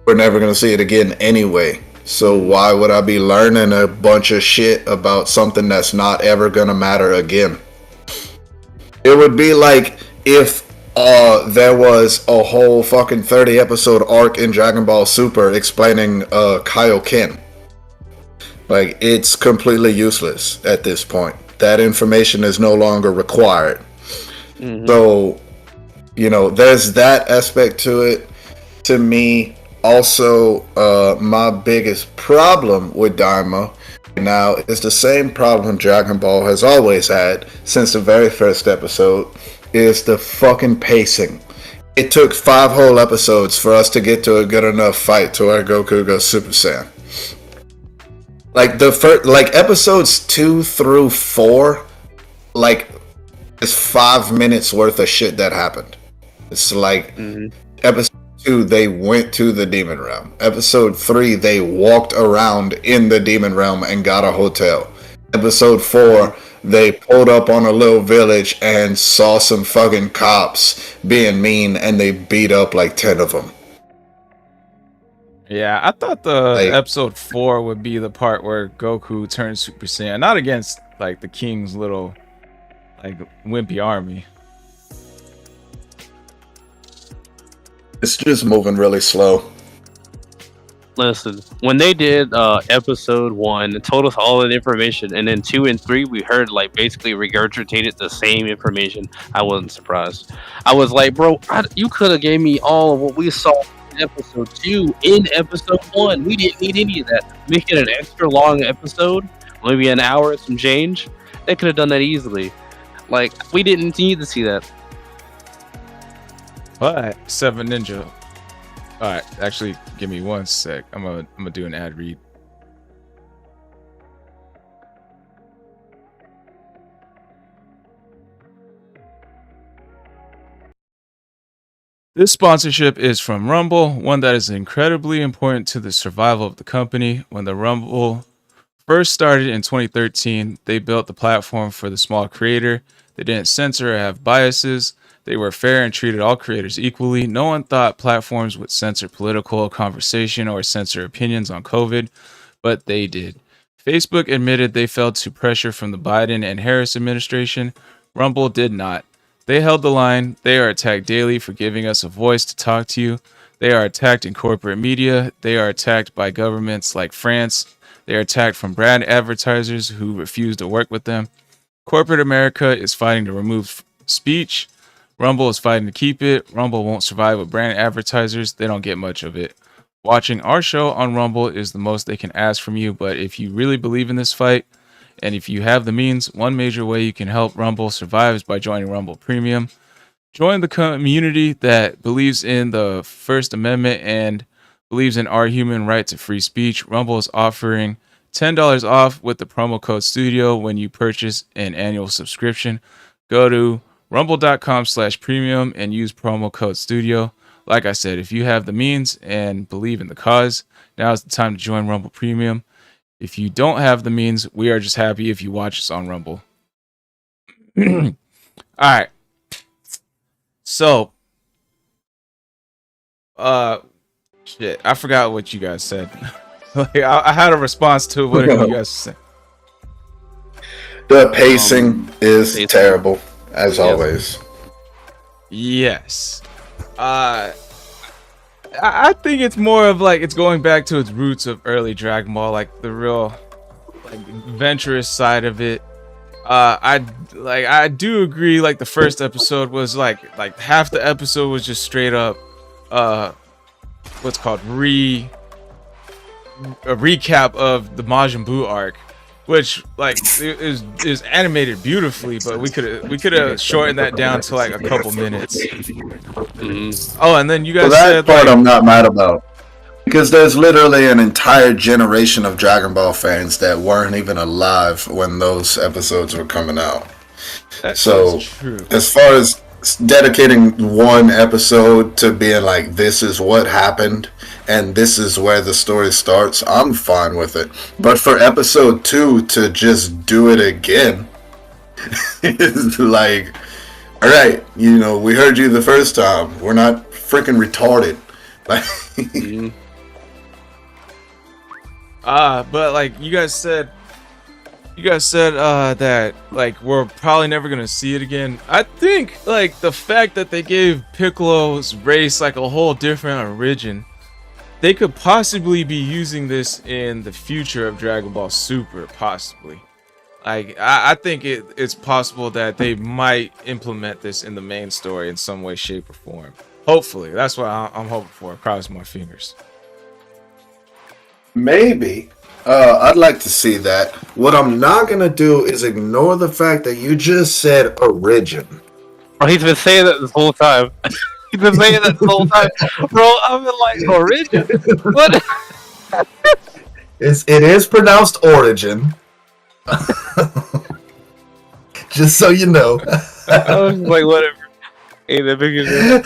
we're never gonna see it again anyway. So why would I be learning a bunch of shit about something that's not ever gonna matter again? It would be like if there was a whole fucking 30 episode arc in Dragon Ball Super explaining Kaioken. Like, it's completely useless at this point. That information is no longer required. Mm-hmm. So, there's that aspect to it. To me, also, my biggest problem with Daima now is the same problem Dragon Ball has always had since the very first episode, is the fucking pacing. It took 5 whole episodes for us to get to a good enough fight to where Goku goes Super Saiyan. Like episodes 2 through 4, like, it's 5 minutes worth of shit that happened. It's like episode 2 they went to the demon realm. Episode 3 they walked around in the demon realm and got a hotel. Episode 4 they pulled up on a little village and saw some fucking cops being mean, and they beat up like 10 of them. Yeah, I thought episode 4 would be the part where Goku turns Super Saiyan, not against like the King's little like wimpy army. It's just moving really slow. Listen, when they did episode 1, it told us all the information, and then 2 and 3 we heard like basically regurgitated the same information. I wasn't surprised. I was like, bro, you could have gave me all of what we saw in episode 2 in episode 1. We didn't need any of that. Make it an extra long episode, maybe an hour and some change. They could have done that easily. Like, we didn't need to see that. But 7 Ninja. Alright, actually, give me 1 sec. I'm gonna do an ad read. This sponsorship is from Rumble, one that is incredibly important to the survival of the company. When the Rumble first started in 2013, they built the platform for the small creator. They didn't censor or have biases. They were fair and treated all creators equally. No one thought platforms would censor political conversation or censor opinions on COVID, but they did. Facebook admitted they fell to pressure from the Biden and Harris administration. Rumble did not. They held the line. They are attacked daily for giving us a voice to talk to you. They are attacked in corporate media. They are attacked by governments like France. They are attacked from brand advertisers who refuse to work with them. Corporate America is fighting to remove speech. Rumble is fighting to keep it. Rumble won't survive with brand advertisers. They don't get much of it. Watching our show on Rumble is the most they can ask from you, but if you really believe in this fight, and if you have the means, one major way you can help Rumble survive is by joining Rumble Premium. Join the community that believes in the First Amendment and believes in our human right to free speech. Rumble is offering $10 off with the promo code STUDIO when you purchase an annual subscription. Go to rumble.com/premium and use promo code STUDIO. Like I said, if you have the means and believe in the cause, now is the time to join Rumble Premium. If you don't have the means, we are just happy if you watch us on Rumble. All right. So, shit, I forgot what you guys said. Like, I had a response to whatever you guys said. The pacing is terrible, as always. Yes. I think it's more of like it's going back to its roots of early Dragon Ball, like the real like adventurous side of it. I do agree, like the first episode was like half the episode was just straight up what's called a recap of the Majin Buu arc. which like is animated beautifully, but we could have shortened that down to like a couple minutes. Oh, and then you guys that said part like, I'm not mad about. Because there's literally an entire generation of Dragon Ball fans that weren't even alive when those episodes were coming out. So, as far as dedicating one episode to being like, this is what happened and this is where the story starts, I'm fine with it. But for episode 2 to just do it again, it's like, alright, you know, we heard you the first time. We're not freaking retarded. Like, but like you guys said that like we're probably never gonna see it again. I think like the fact that they gave Piccolo's race like a whole different origin, they could possibly be using this in the future of Dragon Ball Super, possibly. Like I think it's possible that they might implement this in the main story in some way, shape, or form. Hopefully, that's what I'm hoping for. Cross my fingers. maybe. I'd like to see that. What I'm not gonna do is ignore the fact that you just said origin. Bro, he's been saying that this whole time. He's been saying that this whole time. Bro, I've been like, origin? What? It is pronounced origin. Just so you know. I was like, whatever. Ain't that big a deal.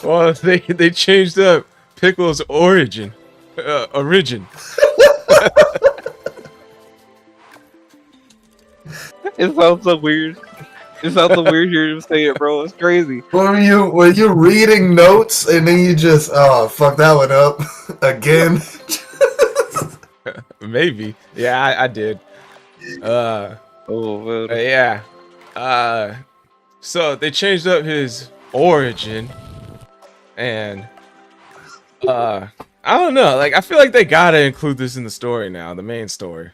Well, they changed up Piccolo's origin. It sounds so weird. It sounds so weird hearing him say it, bro. It's crazy. Were you reading notes and then you just fuck that one up again? Maybe. Yeah, I did. Oh man. Yeah. So they changed up his origin, and I don't know. Like, I feel like they gotta include this in the story now, the main story.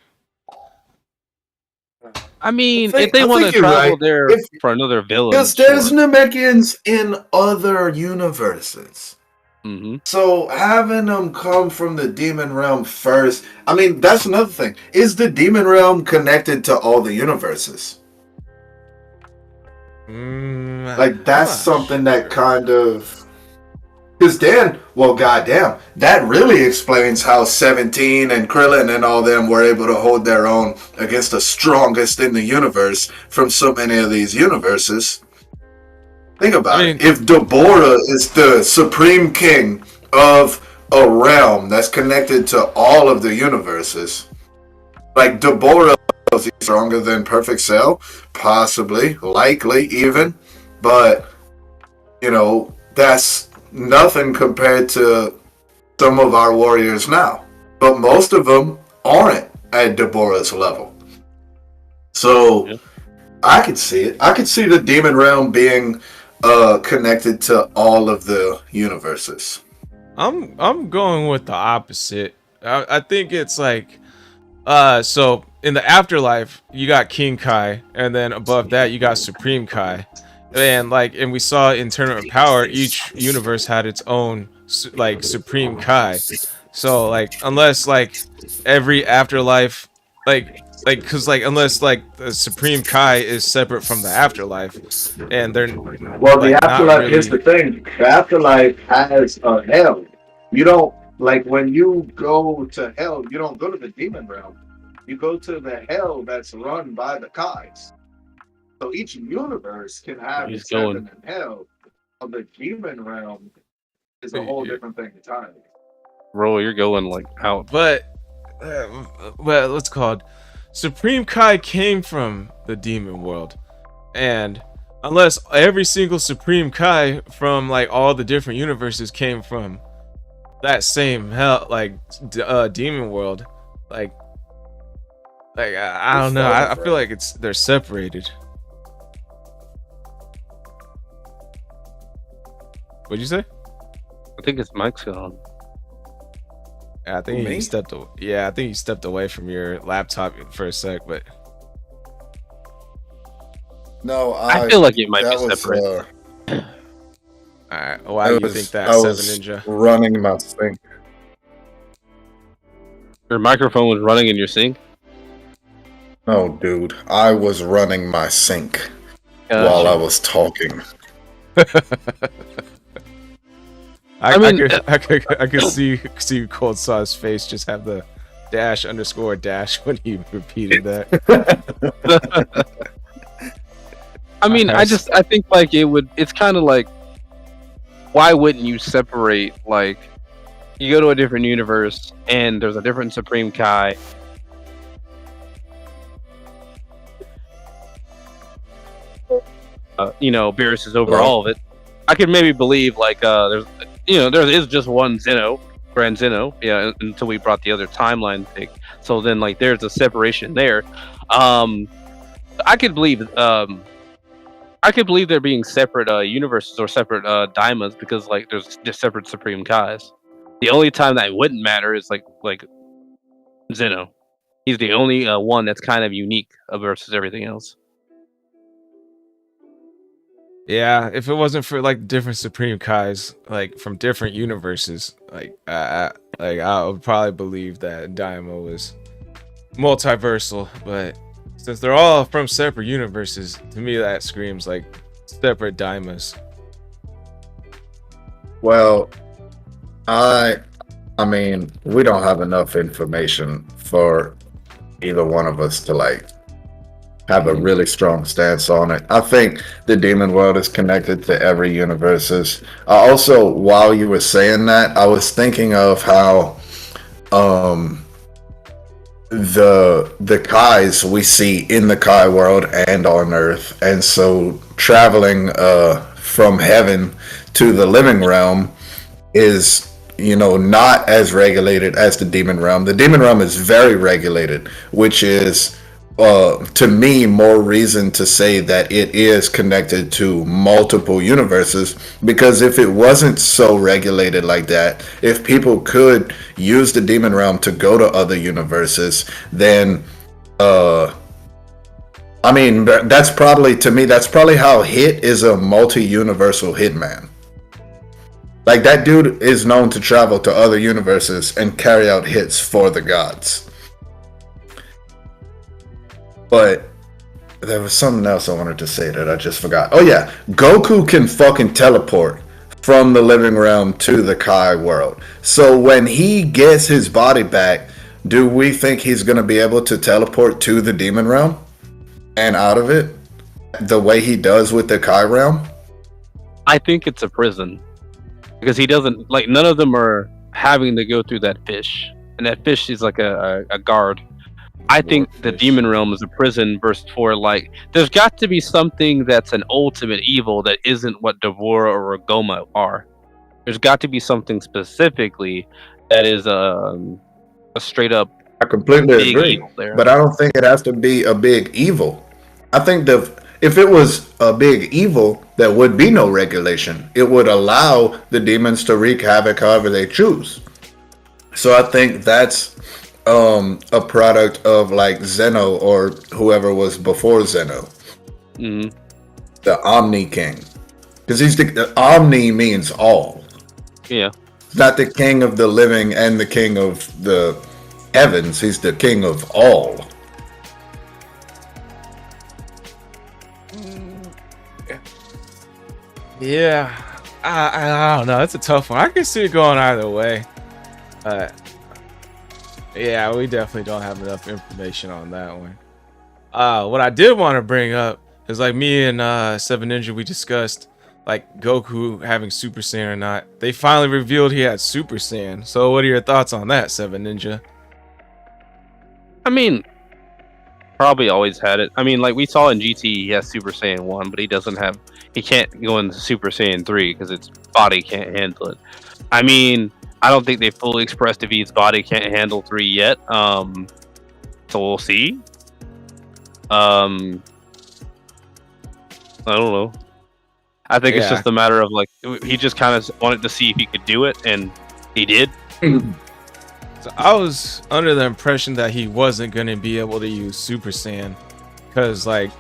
I mean, I think- if they I want to think you're travel right. there If- for another villain, Because there's Namekians in other universes. Mm-hmm. So having them come from the demon realm first, I mean, that's another thing. Is the demon realm connected to all the universes? Like, that's something that kind of... Because then, well, goddamn, that really explains how 17 and Krillin and all them were able to hold their own against the strongest in the universe from so many of these universes. Think about it. If Deborah is the supreme king of a realm that's connected to all of the universes, like Deborah is stronger than Perfect Cell, possibly, likely even, but, you know, that's nothing compared to some of our warriors now. But most of them aren't at Deborah's level. So, yeah. I could see it. I could see the demon realm being connected to all of the universes. I'm going with the opposite. I think it's like so in the afterlife you got King Kai, and then above that you got Supreme Kai, and we saw in Tournament of Power each universe had its own like Supreme Kai. So like unless like every afterlife because unless the Supreme Kai is separate from the afterlife, and they're the afterlife really... is the thing. The afterlife has a hell. You don't when you go to hell, you don't go to the demon realm. You go to the hell that's run by the Kais. So each universe can have its heaven and hell. The demon realm is a whole different thing entirely. Bro, you're going out. But what's it called? Supreme Kai came from the demon world, and unless every single Supreme Kai from all the different universes came from that same hell demon world, I don't know. I feel like they're separated. What'd you say? I think it's Mike's on. I think you stepped away. Yeah, I think you stepped away from your laptop for a sec, but no, I feel like it might be separate. All right, why do you think that, Seven Ninja? Running my thing. Your microphone was running in your sink. Oh, dude, I was running my sink while I was talking. I could see Cold Saw's face just have the --_ when he repeated that. I mean, I think like it's kind of like, why wouldn't you separate, like, you go to a different universe and there's a different Supreme Kai. Beerus is over all of it. I could maybe believe like there is just one Zeno, Grand Zeno, until we brought the other timeline thing. So then like there's a separation there. I could believe there being separate universes or separate Daimas, because like there's just separate Supreme Kais. The only time that wouldn't matter is like Zeno. He's the only one that's kind of unique versus everything else. Yeah, if it wasn't for like different Supreme Kais, like from different universes, I would probably believe that Daima was multiversal. But since they're all from separate universes, to me that screams like separate Daimas. Well, I mean, we don't have enough information for either one of us to like have a really strong stance on it. I think the demon world is connected to every universes. Also, while you were saying that, I was thinking of how the Kais we see in the Kai world and on Earth, and so traveling from heaven to the living realm is not as regulated as the demon realm. The demon realm is very regulated, which is to me more reason to say that it is connected to multiple universes, because if it wasn't so regulated like that, if people could use the demon realm to go to other universes, then I mean, that's probably how Hit is a multi-universal hitman. Like, that dude is known to travel to other universes and carry out hits for the gods. But there was something else I wanted to say that I just forgot. Oh yeah, Goku can fucking teleport from the living realm to the Kai world. So when he gets his body back, do we think he's going to be able to teleport to the demon realm and out of it the way he does with the Kai realm? I think it's a prison, because he doesn't, like, none of them are having to go through that fish, and that fish is like a guard. I think the demon realm is a prison for, like, there's got to be something that's an ultimate evil that isn't what Devora or Goma are. There's got to be something specifically that is a straight up. I completely agree, but I don't think it has to be a big evil. I think if it was a big evil, there would be no regulation. It would allow the demons to wreak havoc however they choose. So I think that's a product of like Zeno or whoever was before Zeno. Mm-hmm. The Omni King, because the Omni means all. Yeah, not the king of the living and the king of the heavens. He's the king of all. Yeah, I don't know. It's a tough one. I can see it going either way. Yeah, we definitely don't have enough information on that one. What I did want to bring up is, like, me and Seven Ninja, we discussed like Goku having Super Saiyan or not. They finally revealed he had Super Saiyan. So what are your thoughts on that, Seven Ninja? I mean, probably always had it. I mean, like we saw in GT, he has Super Saiyan 1, but he can't go into Super Saiyan 3 because its body can't handle it. I mean, I don't think they fully expressed if his body can't handle 3 yet. So we'll see. I don't know. I think it's just a matter of, like, he just kind of wanted to see if he could do it, and he did. So I was under the impression that he wasn't going to be able to use Super Saiyan because, like,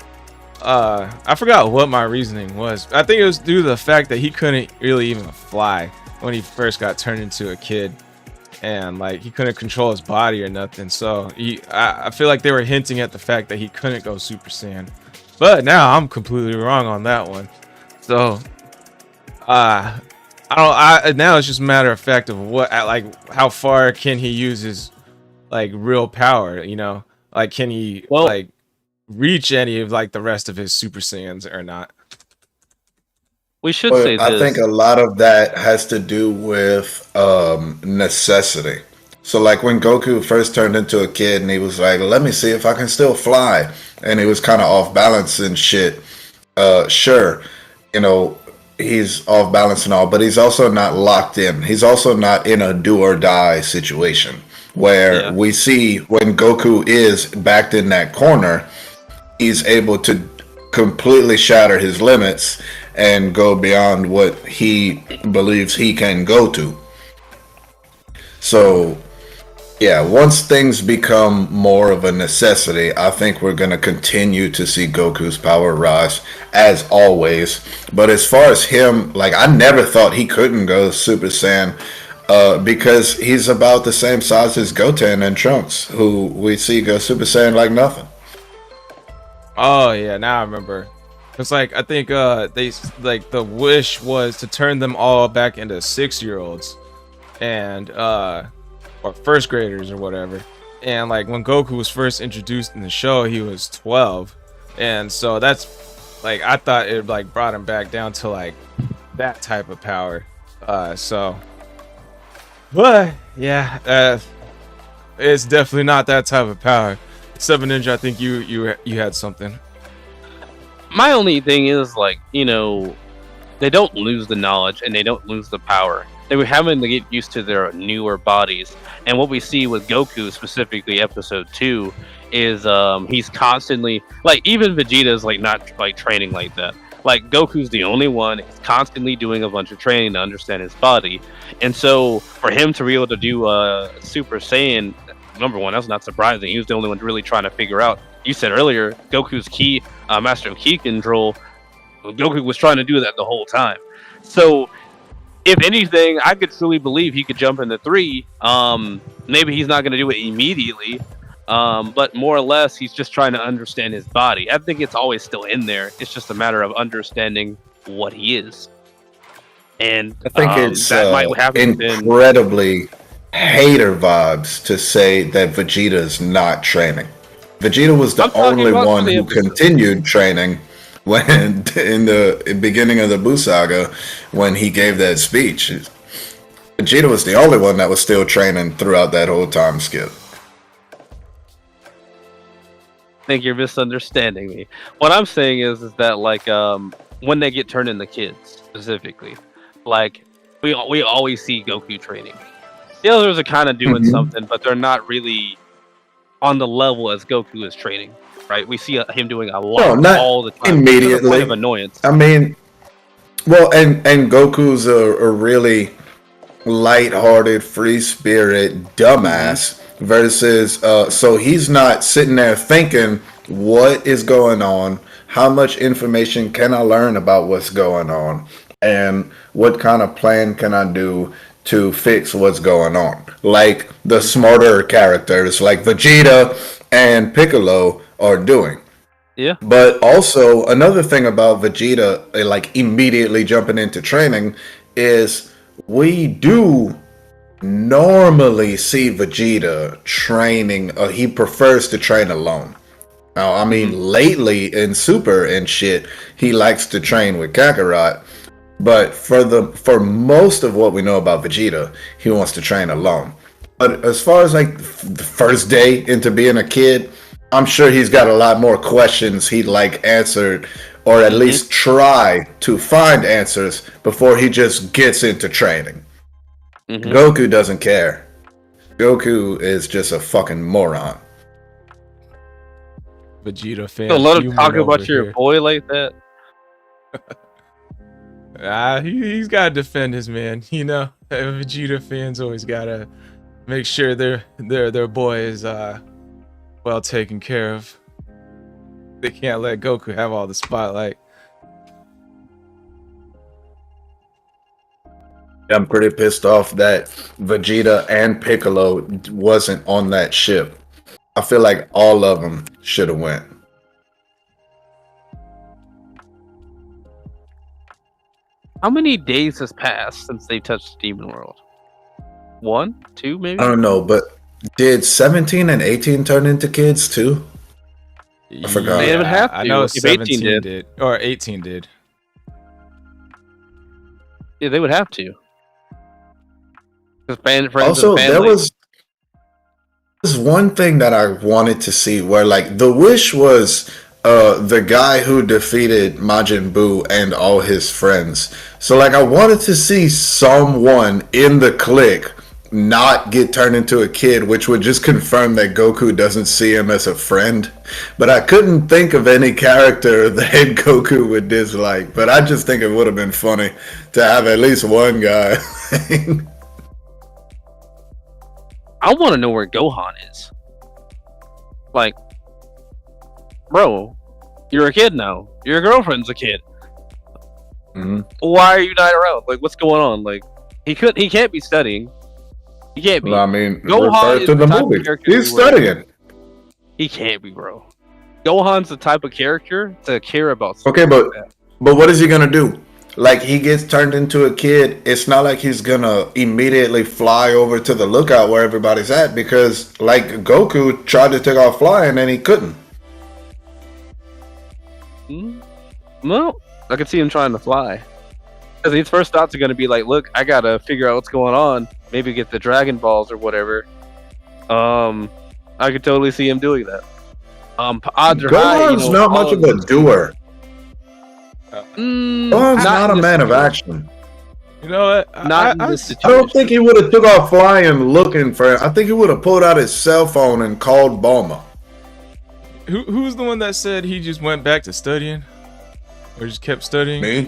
I forgot what my reasoning was. I think it was due to the fact that he couldn't really even fly when he first got turned into a kid. and like he couldn't control his body or nothing. So I feel like they were hinting at the fact that he couldn't go Super Saiyan, but now I'm completely wrong on that one. So now it's just a matter of fact of what, like, how far can he use his like real power, you know, like can he like reach any of like the rest of his Super Saiyans or not. We should say this. I think a lot of that has to do with necessity. So like when Goku first turned into a kid and he was like, let me see if I can still fly, and he was kind of off balance and shit. Sure, you know, he's off balance and all, but he's also not locked in. He's also not in a do or die situation where we see when Goku is backed in that corner, he's able to completely shatter his limits and go beyond what he believes he can go to. So, yeah, once things become more of a necessity, I think we're going to continue to see Goku's power rise, as always. But as far as him, like, I never thought he couldn't go Super Saiyan, because he's about the same size as Goten and Trunks, who we see go Super Saiyan like nothing. Oh yeah, now I remember. It's like I think they like the wish was to turn them all back into 6-year-olds and or first graders or whatever. And like when Goku was first introduced in the show, he was 12, and so that's like I thought it like brought him back down to like that type of power. So, but yeah, it's definitely not that type of power. Seven Ninja, I think you had something. My only thing is, like, you know, they don't lose the knowledge and they don't lose the power. They were having to get used to their newer bodies. And what we see with Goku, specifically episode 2, is he's constantly, like, even Vegeta's like not like training like that. Like, Goku's the only one. He's constantly doing a bunch of training to understand his body. And so for him to be able to do Super Saiyan, number one, that's not surprising. He was the only one really trying to figure out. You said earlier, Goku's key, master of key control. Goku was trying to do that the whole time. So, if anything, I could truly believe he could jump into 3. Maybe he's not going to do it immediately, but more or less, he's just trying to understand his body. I think it's always still in there. It's just a matter of understanding what he is. And I think it's that might happen incredibly hater vibes to say that Vegeta's not training. Vegeta was the only one who continued training when in the beginning of the Buu saga when he gave that speech. Vegeta was the only one that was still training throughout that whole time skip. I think you're misunderstanding me. What I'm saying is that like when they get turned into kids specifically, like we always see Goku training. The others are kind of doing something, but they're not really on the level as Goku is training, right? We see him doing a lot all the time. Immediately. Point of annoyance. I mean, well, and Goku's a really lighthearted, free spirit dumbass versus, so he's not sitting there thinking, what is going on? How much information can I learn about what's going on? And what kind of plan can I do to fix what's going on? Like the smarter characters like Vegeta and Piccolo are doing. Yeah. But also another thing about Vegeta, like immediately jumping into training, is we do normally see Vegeta training. He prefers to train alone. Now, I mean, lately in Super and shit, he likes to train with Kakarot. But for most of what we know about Vegeta, he wants to train alone. But as far as like the first day into being a kid, I'm sure he's got a lot more questions he'd like answered, or at least try to find answers before he just gets into training. Goku doesn't care. Goku is just a fucking moron. Vegeta fan. Don't let him talk about your boy like that. He's got to defend his man. You know, Vegeta fans always gotta make sure their boy is well taken care of. They can't let Goku have all the spotlight. I'm pretty pissed off that Vegeta and Piccolo wasn't on that ship. I feel like all of them should have went. How many days has passed since they touched the Demon World? 1, 2, maybe? I don't know, but did 17 and 18 turn into kids too? I forgot. They would have I to, know if 18 17 did. or 18 did. Yeah, they would have to. Because friends Also, and there family. was one thing that I wanted to see where like the wish was the guy who defeated Majin Buu and all his friends. So like I wanted to see someone in the clique not get turned into a kid, which would just confirm that Goku doesn't see him as a friend. But I couldn't think of any character that Goku would dislike. But I just think it would have been funny to have at least one guy. I want to know where Gohan is. Like, bro, you're a kid now. Your girlfriend's a kid. Mhm. Why are you not around? Like, what's going on? Like, he can't be studying. He can't be. Well, I mean, Gohan refer is to the the type of movie. character He's where- studying. He can't be, bro. Gohan's the type of character to care about. Okay, but what is he gonna do? Like he gets turned into a kid. It's not like he's gonna immediately fly over to the lookout where everybody's at because like Goku tried to take off flying and he couldn't. Well, I could see him trying to fly. Because his first thoughts are going to be like, look, I got to figure out what's going on. Maybe get the Dragon Balls or whatever. I could totally see him doing that. Odds are high, Gohan's not much of a doer. Gohan's not a in this man of situation. action. You know what? Not in I, this I situation. don't think he would have took off flying looking for it. I think he would have pulled out his cell phone and called Bulma. who's the one that said he just went back to studying, or just kept studying? Me?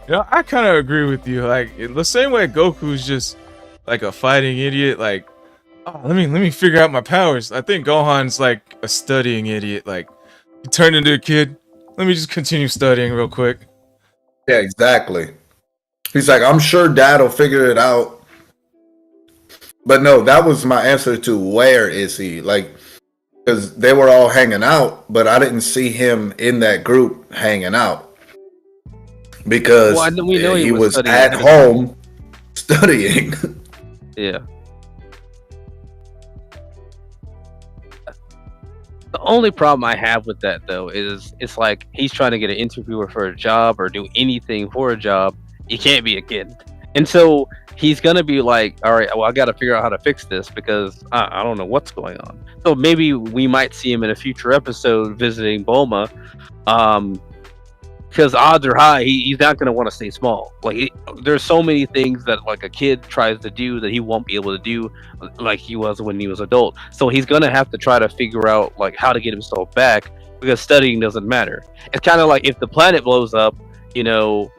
You know, I kind of agree with you. Like the same way Goku's just like a fighting idiot. Like, oh, let me figure out my powers. I think Gohan's like a studying idiot. Like, he turned into a kid. Let me just continue studying real quick. Yeah, exactly. He's like, I'm sure Dad will figure it out. But no, that was my answer to where is he? Like, because they were all hanging out, but I didn't see him in that group hanging out. Because we know he was studying at home studying. Yeah. The only problem I have with that though is it's like he's trying to get an interviewer for a job or do anything for a job. He can't be a kid, and so he's gonna be like, "All right, well, I got to figure out how to fix this because I don't know what's going on." So maybe we might see him in a future episode visiting Bulma, because odds are high he's not gonna want to stay small. Like there's so many things that like a kid tries to do that he won't be able to do like he was when he was adult. So he's gonna have to try to figure out like how to get himself back because studying doesn't matter. It's kind of like if the planet blows up, you know,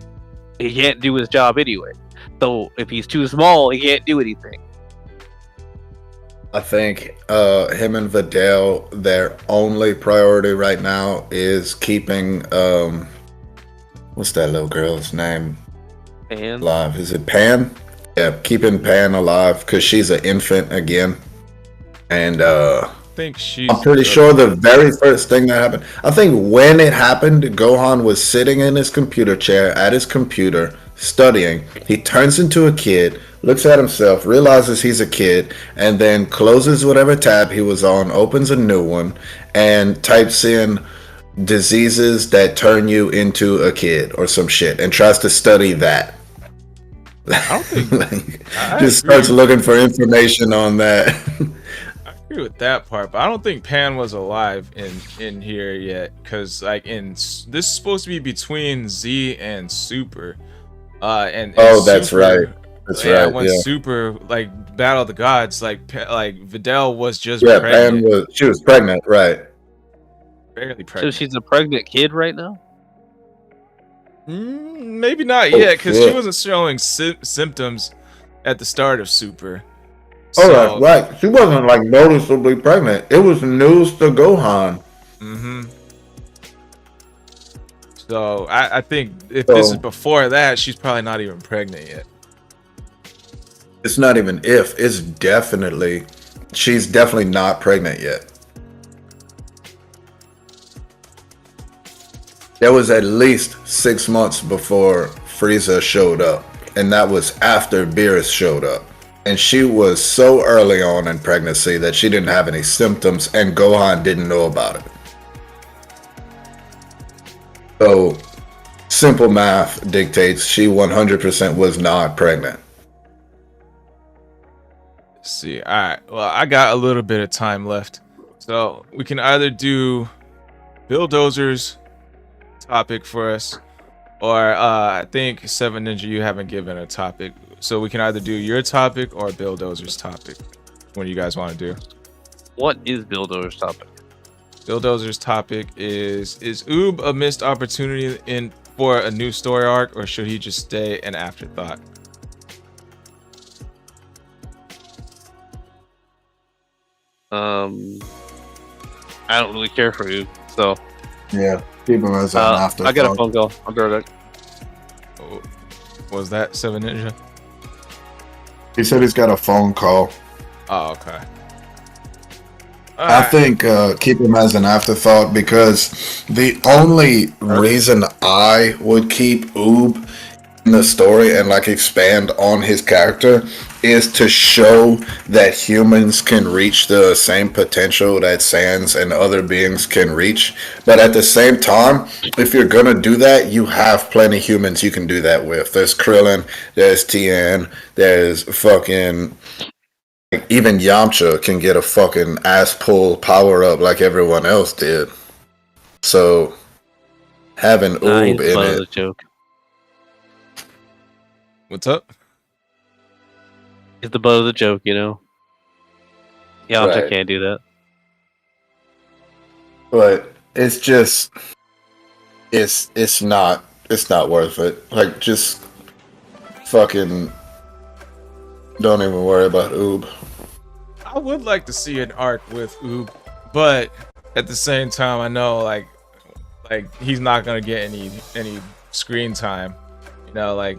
he can't do his job anyway. So if he's too small, he can't do anything. I think him and Videl, their only priority right now is keeping what's that little girl's name And alive? Is it Pan? Yeah, keeping Pan alive because she's an infant again. And I think she's. I'm pretty sure the very first thing that happened, I think when it happened, Gohan was sitting in his computer chair at his computer studying. He turns into a kid, looks at himself, realizes he's a kid, and then closes whatever tab he was on, opens a new one, and types in diseases that turn you into a kid or some shit and tries to study that. I don't think. Like, I just agree. starts looking for information on that. I agree with that part, but I don't think Pan was alive in here yet, because like this is supposed to be between Z and Super, and Oh, that's Super, right. That's yeah, right. when Yeah, Super like battled the gods, like Videl was just yeah. pregnant, She was pregnant, right? barely so pregnant. she's a pregnant kid right now. Maybe not Oh, yet, because she shit. wasn't showing symptoms at the start of Super. Oh, So, that's right. She wasn't like noticeably pregnant. It was news to Gohan. Mm-hmm. So I think if this is So- before that, she's probably not even pregnant yet. It's not even if. It's definitely. She's definitely not pregnant yet. There was at least 6 months before Frieza showed up, and that was after Beerus showed up. And she was so early on in pregnancy that she didn't have any symptoms, and Gohan didn't know about it. So, simple math dictates she 100% was not pregnant. Let's see. All right. Well, I got a little bit of time left, so we can either do Bill Dozer's topic for us, or I think Seven Ninja, you haven't given a topic, so we can either do your topic or Bill Dozer's topic. What do you guys want to do? What is Bill Dozer's topic? Bill Dozer's topic is Oob a missed opportunity for a new story arc, or should he just stay an afterthought? I don't really care for Oob, so Yeah, keep him as an afterthought. I got a phone call. I'll be right back. Oh, was that Seven Ninja? He said he's got a phone call. Oh, okay. I think keep him as an afterthought, because the only reason I would keep Oob in the story and like expand on his character is to show that humans can reach the same potential that Saiyans and other beings can reach. But at the same time, if you're gonna do that, you have plenty of humans you can do that with. There's Krillin, there's Tien, there's fucking... Like, even Yamcha can get a fucking ass pull power up like everyone else did. So having Oob in it. Joke. What's up? It's the butt of the joke, you know. Yamcha Right. can't do that. But it's just it's not worth it. Like, just fucking don't even worry about Oob. I would like to see an arc with Oob, but at the same time, I know like he's not gonna get any screen time. You know, like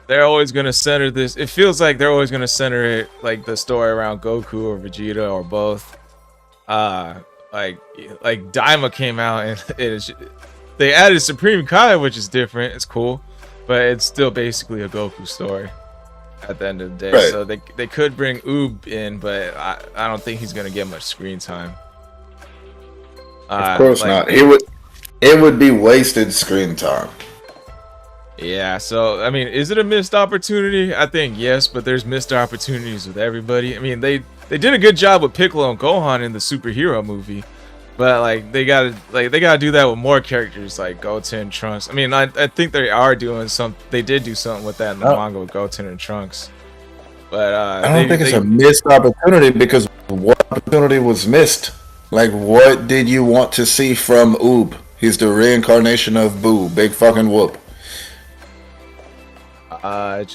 they're always gonna center this. It feels like they're always gonna center it like the story around Goku or Vegeta or both. Like Daima came out and they added Supreme Kai, which is different. It's cool, but it's still basically a Goku story at the end of the day. Right. So they could bring Oob in, but I don't think he's gonna get much screen time. Of course not. It would be wasted screen time. Yeah, so I mean, is it a missed opportunity? I think yes, but there's missed opportunities with everybody. I mean, they did a good job with Piccolo and Gohan in the superhero movie, but like they gotta do that with more characters like Goten, Trunks. I mean, I think they are doing some. They did do something with that in the manga with Goten and Trunks. But I don't think it's a missed opportunity, because what opportunity was missed? Like, what did you want to see from Oob? He's the reincarnation of Boo, big fucking whoop. I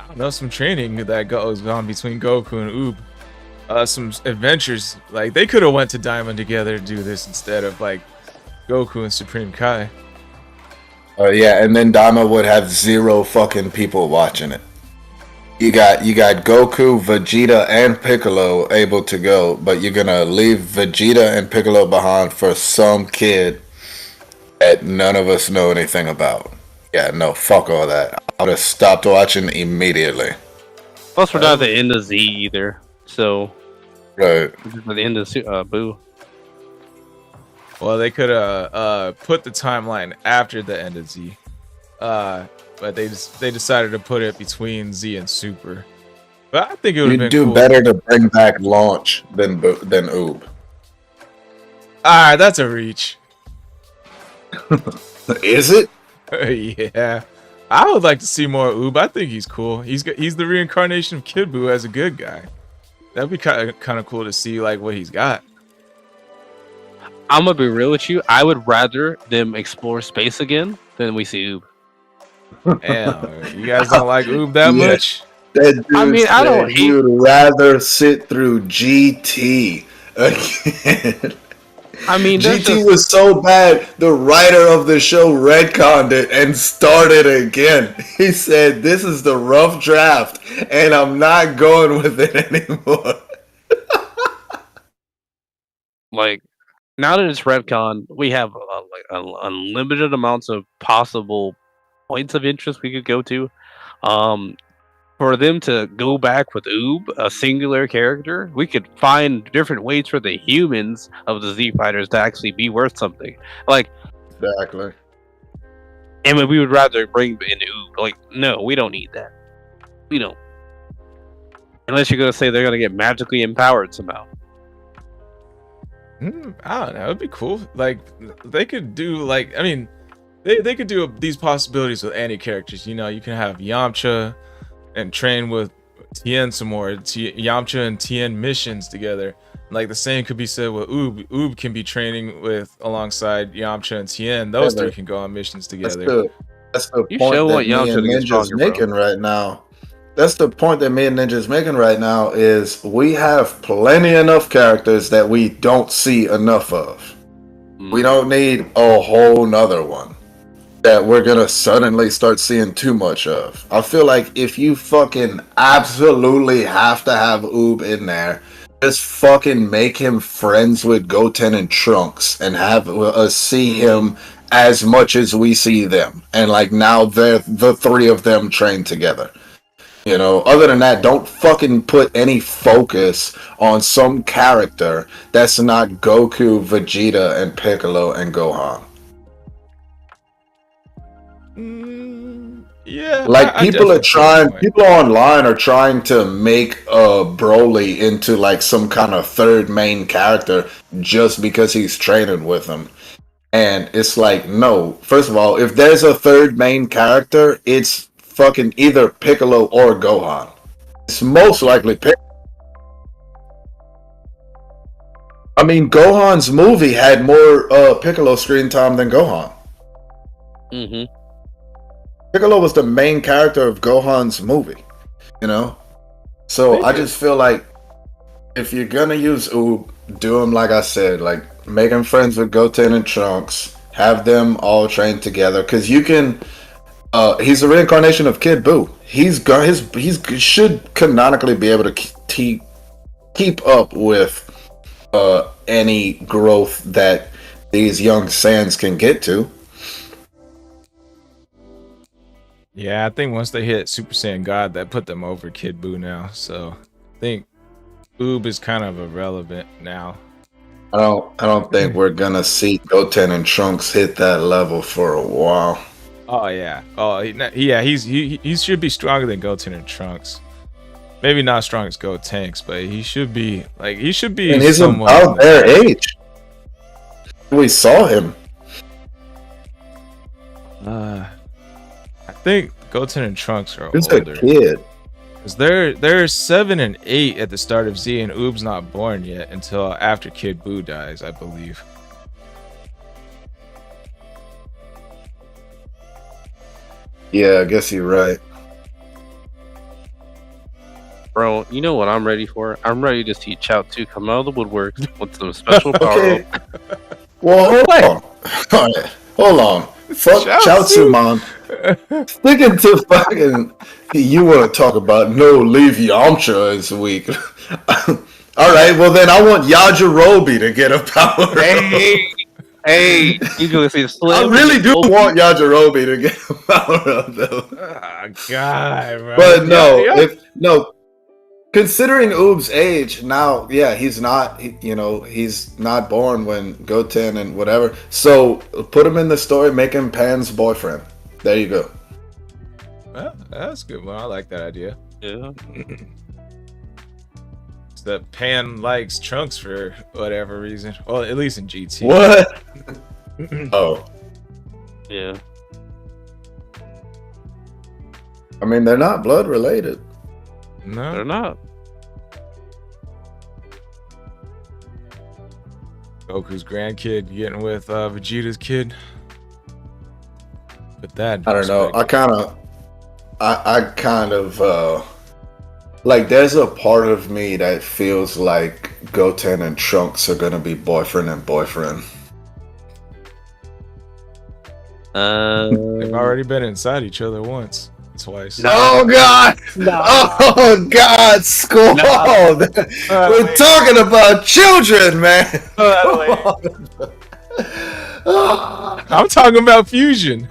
don't know, some training that goes on between Goku and Oob. Some adventures. Like they could have went to Diamond together to do this instead of like Goku and Supreme Kai. Yeah, and then Daima would have 0 fucking people watching it. You got Goku, Vegeta, and Piccolo able to go, but you're gonna leave Vegeta and Piccolo behind for some kid that none of us know anything about. Yeah, no, fuck all that. I would have stopped watching immediately. Plus, we're not at the end of Z either, so Right. this is at the end of Boo. Well, they could have put the timeline after the end of Z, but they decided to put it between Z and Super. But I think it would have You'd been do cool. better to bring back Launch than Oob. That's a reach. Is it? Yeah, I would like to see more Oob. I think he's cool. He's the reincarnation of Kid Buu as a good guy. That'd be kind of cool to see like what he's got. I'm gonna be real with you. I would rather them explore space again than we see Oob. Damn, you guys don't like Oob that Yeah. much? That dude I mean, I don't said he would rather sit through GT again. I mean, GT was so bad, the writer of the show retconned it and started again. He said, "This is the rough draft, and I'm not going with it anymore." like now that it's retcon, we have unlimited amounts of possible points of interest we could go to. For them to go back with Oob, a singular character, we could find different ways for the humans of the Z Fighters to actually be worth something. Like, Exactly. and we would rather bring in Oob. Like, no, we don't need that. We don't. Unless you're gonna say they're gonna get magically empowered somehow. I don't know. It'd be cool. Like they could do like I mean, they could do these possibilities with any characters. You know, you can have Yamcha and train with Tien some more. Yamcha and Tien missions together. Like the same could be said with Oob. Oob can be training with alongside Yamcha and Tien. Those three can go on missions together. That's the You point show that what me Yamcha and gets Ninja's stronger, bro. making right now. That's the point that me and Ninja's making right now is we have plenty enough characters that we don't see enough of. We don't need a whole nother one that we're gonna suddenly start seeing too much of. I feel like if you fucking absolutely have to have Oob in there, just fucking make him friends with Goten and Trunks and have us see him as much as we see them. And like now they're the three of them trained together. You know, other than that, don't fucking put any focus on some character that's not Goku, Vegeta, and Piccolo and Gohan. Yeah, Like people I are trying, people online are trying to make Broly into like some kind of third main character just because he's training with him. And it's like, no. First of all, if there's a third main character, it's fucking either Piccolo or Gohan. It's most likely Piccolo. I mean, Gohan's movie had more Piccolo screen time than Gohan. Mm-hmm. Piccolo was the main character of Gohan's movie, you know? So I just feel like if you're gonna use Oob, do him like I said, like make him friends with Goten and Trunks, have them all train together, because you can. He's a reincarnation of Kid Buu. He should canonically be able to keep up with any growth that these young Saiyans can get to. Yeah, I think once they hit Super Saiyan God, that put them over Kid Buu now. So I think Oob is kind of irrelevant now. I don't think we're gonna see Goten and Trunks hit that level for a while. Oh yeah. Oh yeah. He should be stronger than Goten and Trunks. Maybe not as strong as Gotenks, but he should be like he should be. And he's about their age. We saw him. I think Goten and Trunks are He's older. a kid. Cause they're 7 and 8 at the start of Z, and Oob's not born yet until after Kid Buu dies, I believe. Yeah, I guess you're right. Bro, you know what I'm ready for? I'm ready to see Chaozu come out of the woodwork with some special power. Okay. Well, hold on. All right. Hold on. Fuck Chaozu, man. Sticking to fucking, you want to talk about no leave Yamcha is weak. All right, well then I want Yajirobe to get a power. Hey, you gonna see the I really do want Yajirobe to get a power up though. Oh, God, bro. But no, considering Oob's age now, yeah, he's not. He's not born when Goten and whatever. So put him in the story, make him Pan's boyfriend. There you go. Well, that's a good one. I like that idea. Yeah. That Pan likes Trunks for whatever reason. Well, at least in GT. What? Oh. Yeah. I mean, they're not blood related. No, They're not. Goku's grandkid getting with Vegeta's kid. But that I don't know. I kind of like there's a part of me that feels like Goten and Trunks are gonna be boyfriend and boyfriend. They've already been inside each other once, twice. Oh God! No. Oh God! Squall! No. We're talking about children, man. I'm talking about fusion.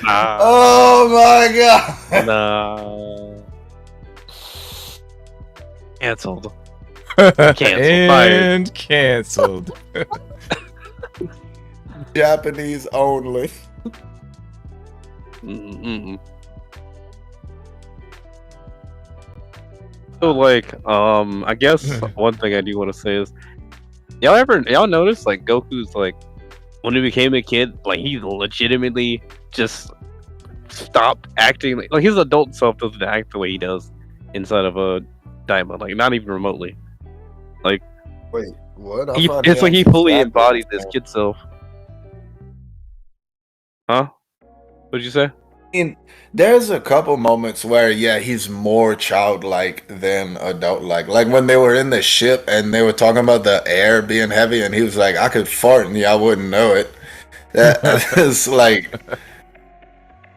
Oh my God! No. Canceled. Canceled. And canceled. Japanese only. Mm-mm. So like, I guess one thing I do want to say is, y'all notice like Goku's like when he became a kid, like he legitimately just stopped acting like his adult self doesn't act the way he does inside of a diamond, like not even remotely. Wait, what? It's like he fully embodied this kid self. Huh? What'd you say? I mean, there's a couple moments where, yeah, he's more childlike than adult-like. Like when they were in the ship and they were talking about the air being heavy, and he was like, "I could fart and y'all wouldn't know it." That is like,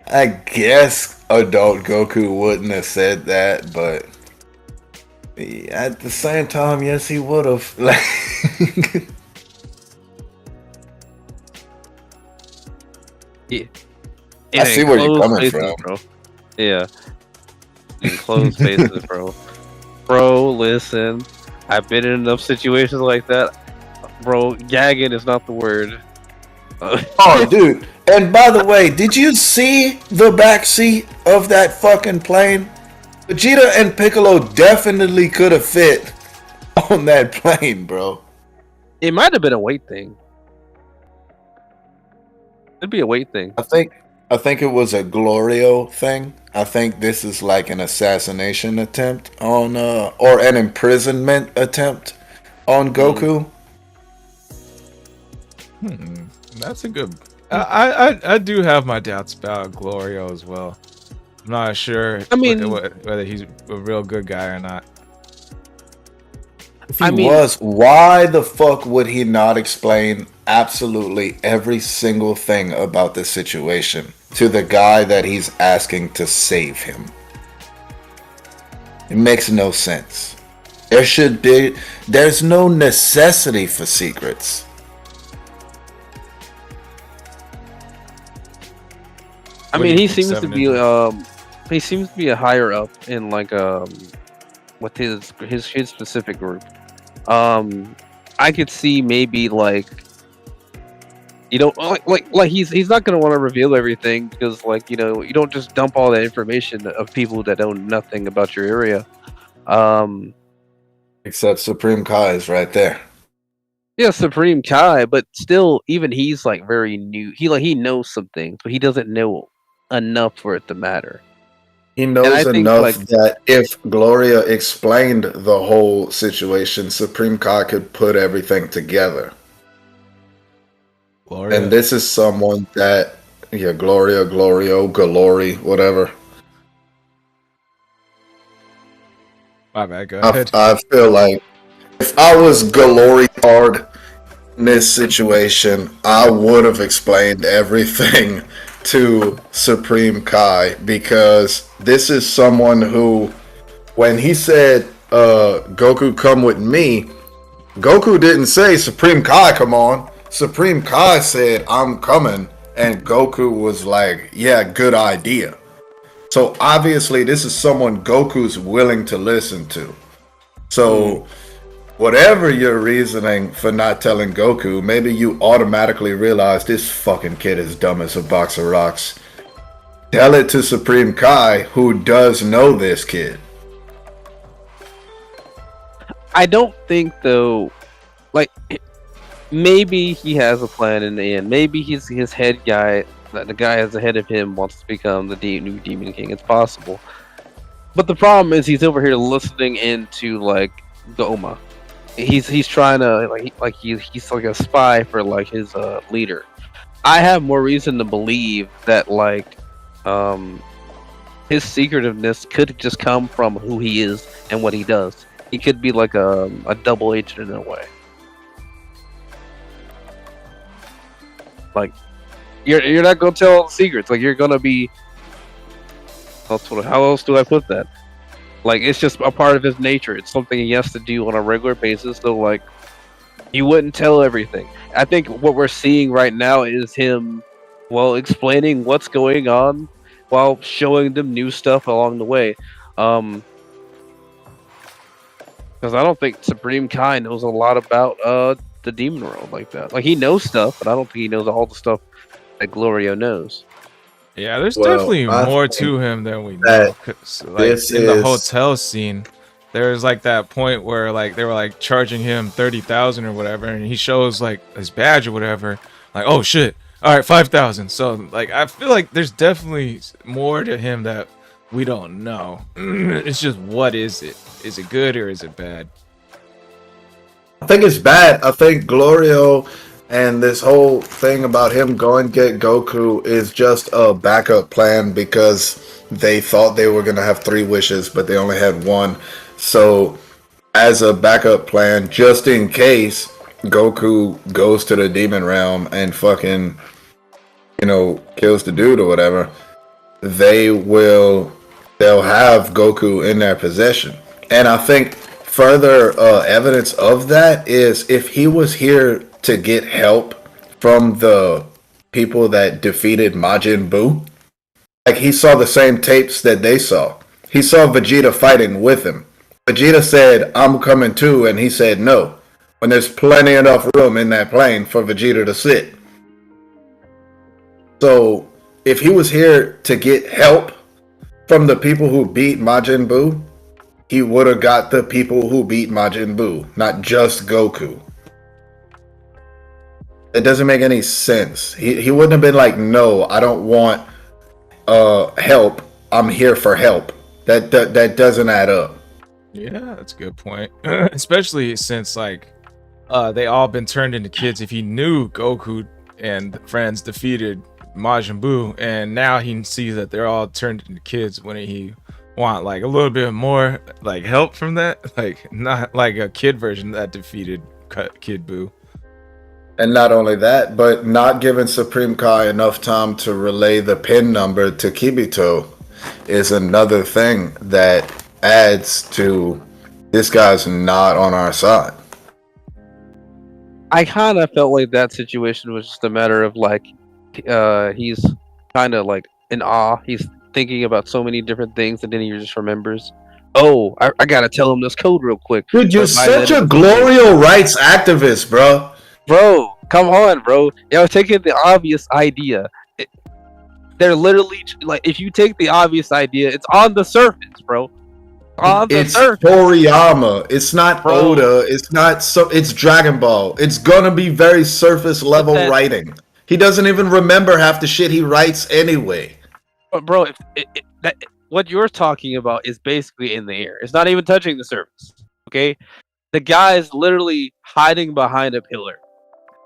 I guess adult Goku wouldn't have said that, but at the same time, yes, he would have. Like, Yeah. I see where you're coming from. Bro. Yeah. In closed spaces, bro. Bro, listen. I've been in enough situations like that. Bro, gagging is not the word. Oh, dude. And by the way, did you see the back seat of that fucking plane? Vegeta and Piccolo definitely could have fit on that plane, bro. It might have been a weight thing. It'd be a weight thing. I think it was a Glorio thing. I think this is like an assassination attempt on or an imprisonment attempt on Goku. That's a good. I do have my doubts about Glorio as well. I'm not sure. I mean, whether he's a real good guy or not. If he was, why the fuck would he not explain absolutely every single thing about the situation to the guy that he's asking to save him? It makes no sense. There's no necessity for secrets. I mean, he seems to be a higher up in like with his specific group. I could see maybe like, you know, like he's not gonna want to reveal everything because, like, you know, you don't just dump all that information of people that know nothing about your area. Except Supreme Kai is right there. Yeah, Supreme Kai, but still, even he's like very new. He knows some things, but he doesn't know enough for it to matter. He knows enough that if Gloria explained the whole situation, Supreme Kai could put everything together. Gloria. And this is someone that, Gloria, Glory, whatever. My bad, go ahead. I feel like if I was Glory hard in this situation, I would have explained everything to Supreme Kai, because this is someone who, when he said, Goku, come with me, Goku didn't say, Supreme Kai, come on. Supreme Kai said, I'm coming, and Goku was like, yeah, good idea. So obviously this is someone Goku's willing to listen to. So whatever your reasoning for not telling Goku, maybe you automatically realize this fucking kid is dumb as a box of rocks. Tell it to Supreme Kai, who does know this kid. I don't think, though, like, maybe he has a plan in the end. Maybe his head guy, the guy that's ahead of him, wants to become the new Demon King. It's possible. But the problem is he's over here listening into, like, Goma. He's trying to he's like a spy for like his leader. I have more reason to believe that like his secretiveness could just come from who he is and what he does. he could be like a double agent in a way. Like you're not gonna tell all the secrets. Like you're gonna be. How else do I put that? Like it's just a part of his nature. It's something he has to do on a regular basis. So like, you wouldn't tell everything. I think what we're seeing right now is him, well, explaining what's going on while showing them new stuff along the way. Because I don't think Supreme Kai knows a lot about the demon world like that. Like he knows stuff, but I don't think he knows all the stuff that Glorio knows. Yeah, there's definitely more to him than we know. 'Cause, like in the hotel scene, there's like that point where like they were like charging him 30,000 or whatever, and he shows like his badge or whatever. Like, oh shit! All right, 5,000. So like, I feel like there's definitely more to him that we don't know. It's just, what is it? Is it good or is it bad? I think it's bad. I think Glorio and this whole thing about him going get Goku is just a backup plan because they thought they were going to have 3 wishes, but they only had 1. So, as a backup plan, just in case Goku goes to the demon realm and fucking, kills the dude or whatever, they'll have Goku in their possession. And I think further evidence of that is if he was here to get help from the people that defeated Majin Buu, like he saw the same tapes that they saw. He saw Vegeta fighting with him. Vegeta said, "I'm coming too," and he said no, when there's plenty enough room in that plane for Vegeta to sit. So if he was here to get help from the people who beat Majin Buu, he would have got the people who beat Majin Buu, not just Goku. It doesn't make any sense. He wouldn't have been like, no, I don't want help. I'm here for help. That doesn't add up. Yeah, that's a good point. Especially since like they all been turned into kids. If he knew Goku and friends defeated Majin Buu, and now he sees that they're all turned into kids, wouldn't he want like a little bit more like help from that? Like not like a kid version that defeated Kid Buu. And not only that, but not giving Supreme Kai enough time to relay the pin number to Kibito is another thing that adds to this guy's not on our side. I kind of felt like that situation was just a matter of like he's kind of like in awe. He's thinking about so many different things, and then he just remembers, oh, I gotta tell him this code real quick. Dude, you're such a Glorio rights activist, bro. Bro, come on, bro. Y'all taking the obvious idea. They're literally like, if you take the obvious idea, it's on the surface, bro. It's Toriyama. It's not Oda. It's not it's Dragon Ball. It's gonna be very surface level writing. He doesn't even remember half the shit he writes anyway. But bro, what you're talking about is basically in the air. It's not even touching the surface. Okay, the guy is literally hiding behind a pillar.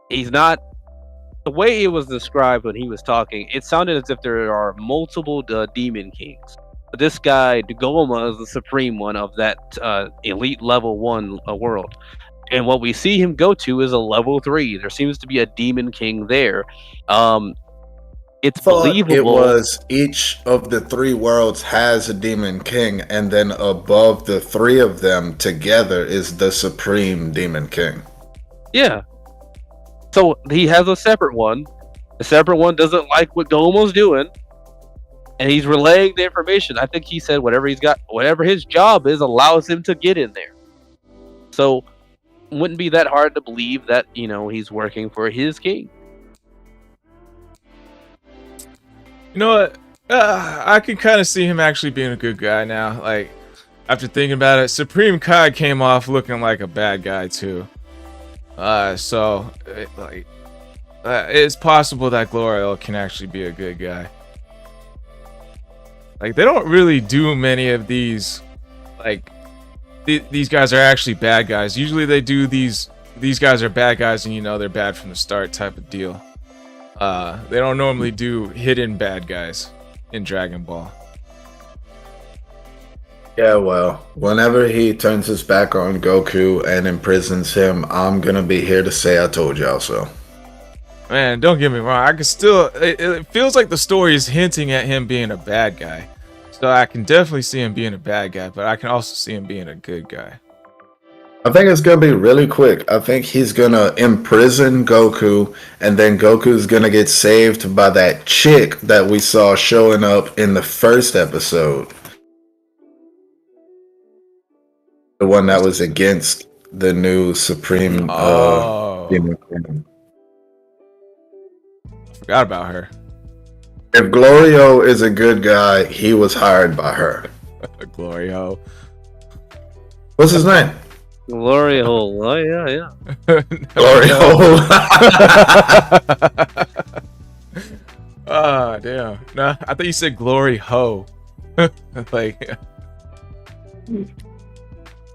He's not. The way it was described when he was talking, it sounded as if there are multiple demon kings. But this guy, Dugoma, is the supreme one of that elite level 1 world. And what we see him go to is a level 3. There seems to be a demon king there. It's believable. It was each of the 3 worlds has a demon king, and then above the 3 of them together is the supreme demon king. Yeah. So he has a separate one. The separate one doesn't like what Gomo's doing, and he's relaying the information. I think he said whatever his job is allows him to get in there. So it wouldn't be that hard to believe that, he's working for his king. You know what? I can kind of see him actually being a good guy now. Like, after thinking about it, Supreme Kai came off looking like a bad guy too. So it's possible that Glorio can actually be a good guy. Like, they don't really do many of these. Like, these guys are actually bad guys. Usually they do these guys are bad guys, and they're bad from the start type of deal. They don't normally do hidden bad guys in Dragon Ball. Yeah, well, whenever he turns his back on Goku and imprisons him, I'm gonna be here to say I told y'all so. Man, don't get me wrong. I can still. It feels like the story is hinting at him being a bad guy. So I can definitely see him being a bad guy, but I can also see him being a good guy. I think it's gonna be really quick. I think he's gonna imprison Goku, and then Goku's gonna get saved by that chick that we saw showing up in the first episode. The one that was against the new Supreme Demon Queen. Forgot about her. If Glorio is a good guy, he was hired by her. Glory hole. What's his name? Glory hole. Oh yeah. Glorio. Ah, damn. Nah, I thought you said glory ho. Like,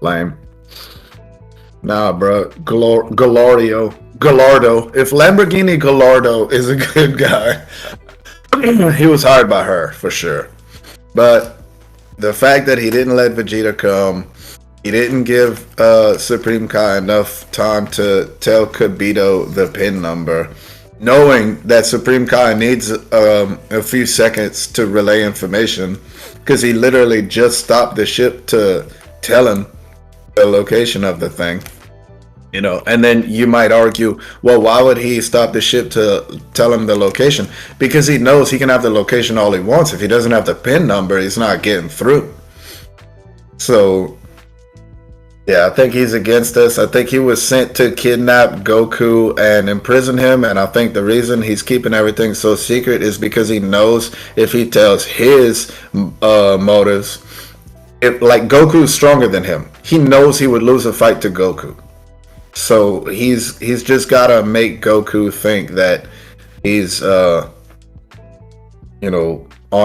Lame. Nah, bro. Gallardo. If Lamborghini Gallardo is a good guy, he was hired by her for sure. But the fact that he didn't let Vegeta come, he didn't give Supreme Kai enough time to tell Kibito the pin number, knowing that Supreme Kai needs a few seconds to relay information, because he literally just stopped the ship to tell him the location of the thing. You know, and then you might argue, well, why would he stop the ship to tell him the location? Because he knows he can have the location all he wants. If he doesn't have the pin number, he's not getting through. So, yeah, I think he's against us. I think he was sent to kidnap Goku and imprison him. And I think the reason he's keeping everything so secret is because he knows if he tells his motives, if like Goku's stronger than him, he knows he would lose a fight to Goku. So he's just gotta make Goku think that he's on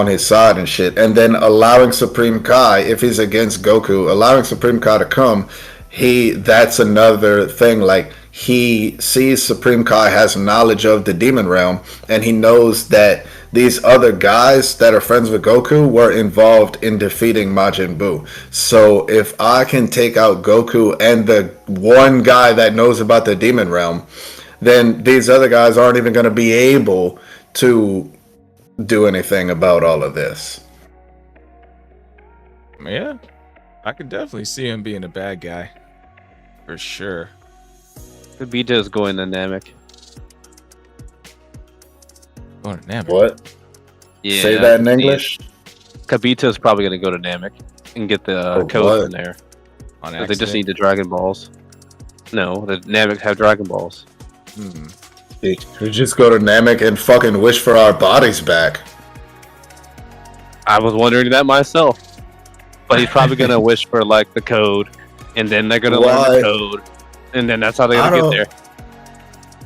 his side and shit, and then allowing Supreme Kai, if he's against Goku, allowing Supreme Kai to come, that's another thing. Like, he sees Supreme Kai has knowledge of the demon realm, and he knows that these other guys that are friends with Goku were involved in defeating Majin Buu. So if I can take out Goku and the one guy that knows about the demon realm, then these other guys aren't even going to be able to do anything about all of this. yeah, I could definitely see him being a bad guy. For sure. Vegeta's going to Namek. Going to Namek. What? Yeah. Say that in English? Kibito's probably going to go to Namek and get the code from there. On They just need the Dragon Balls. No, the Namek have Dragon Balls. We just go to Namek and fucking wish for our bodies back. I was wondering that myself. But he's probably going to wish for, like, the code. And then they're going to learn the code. And then that's how they're going to get there.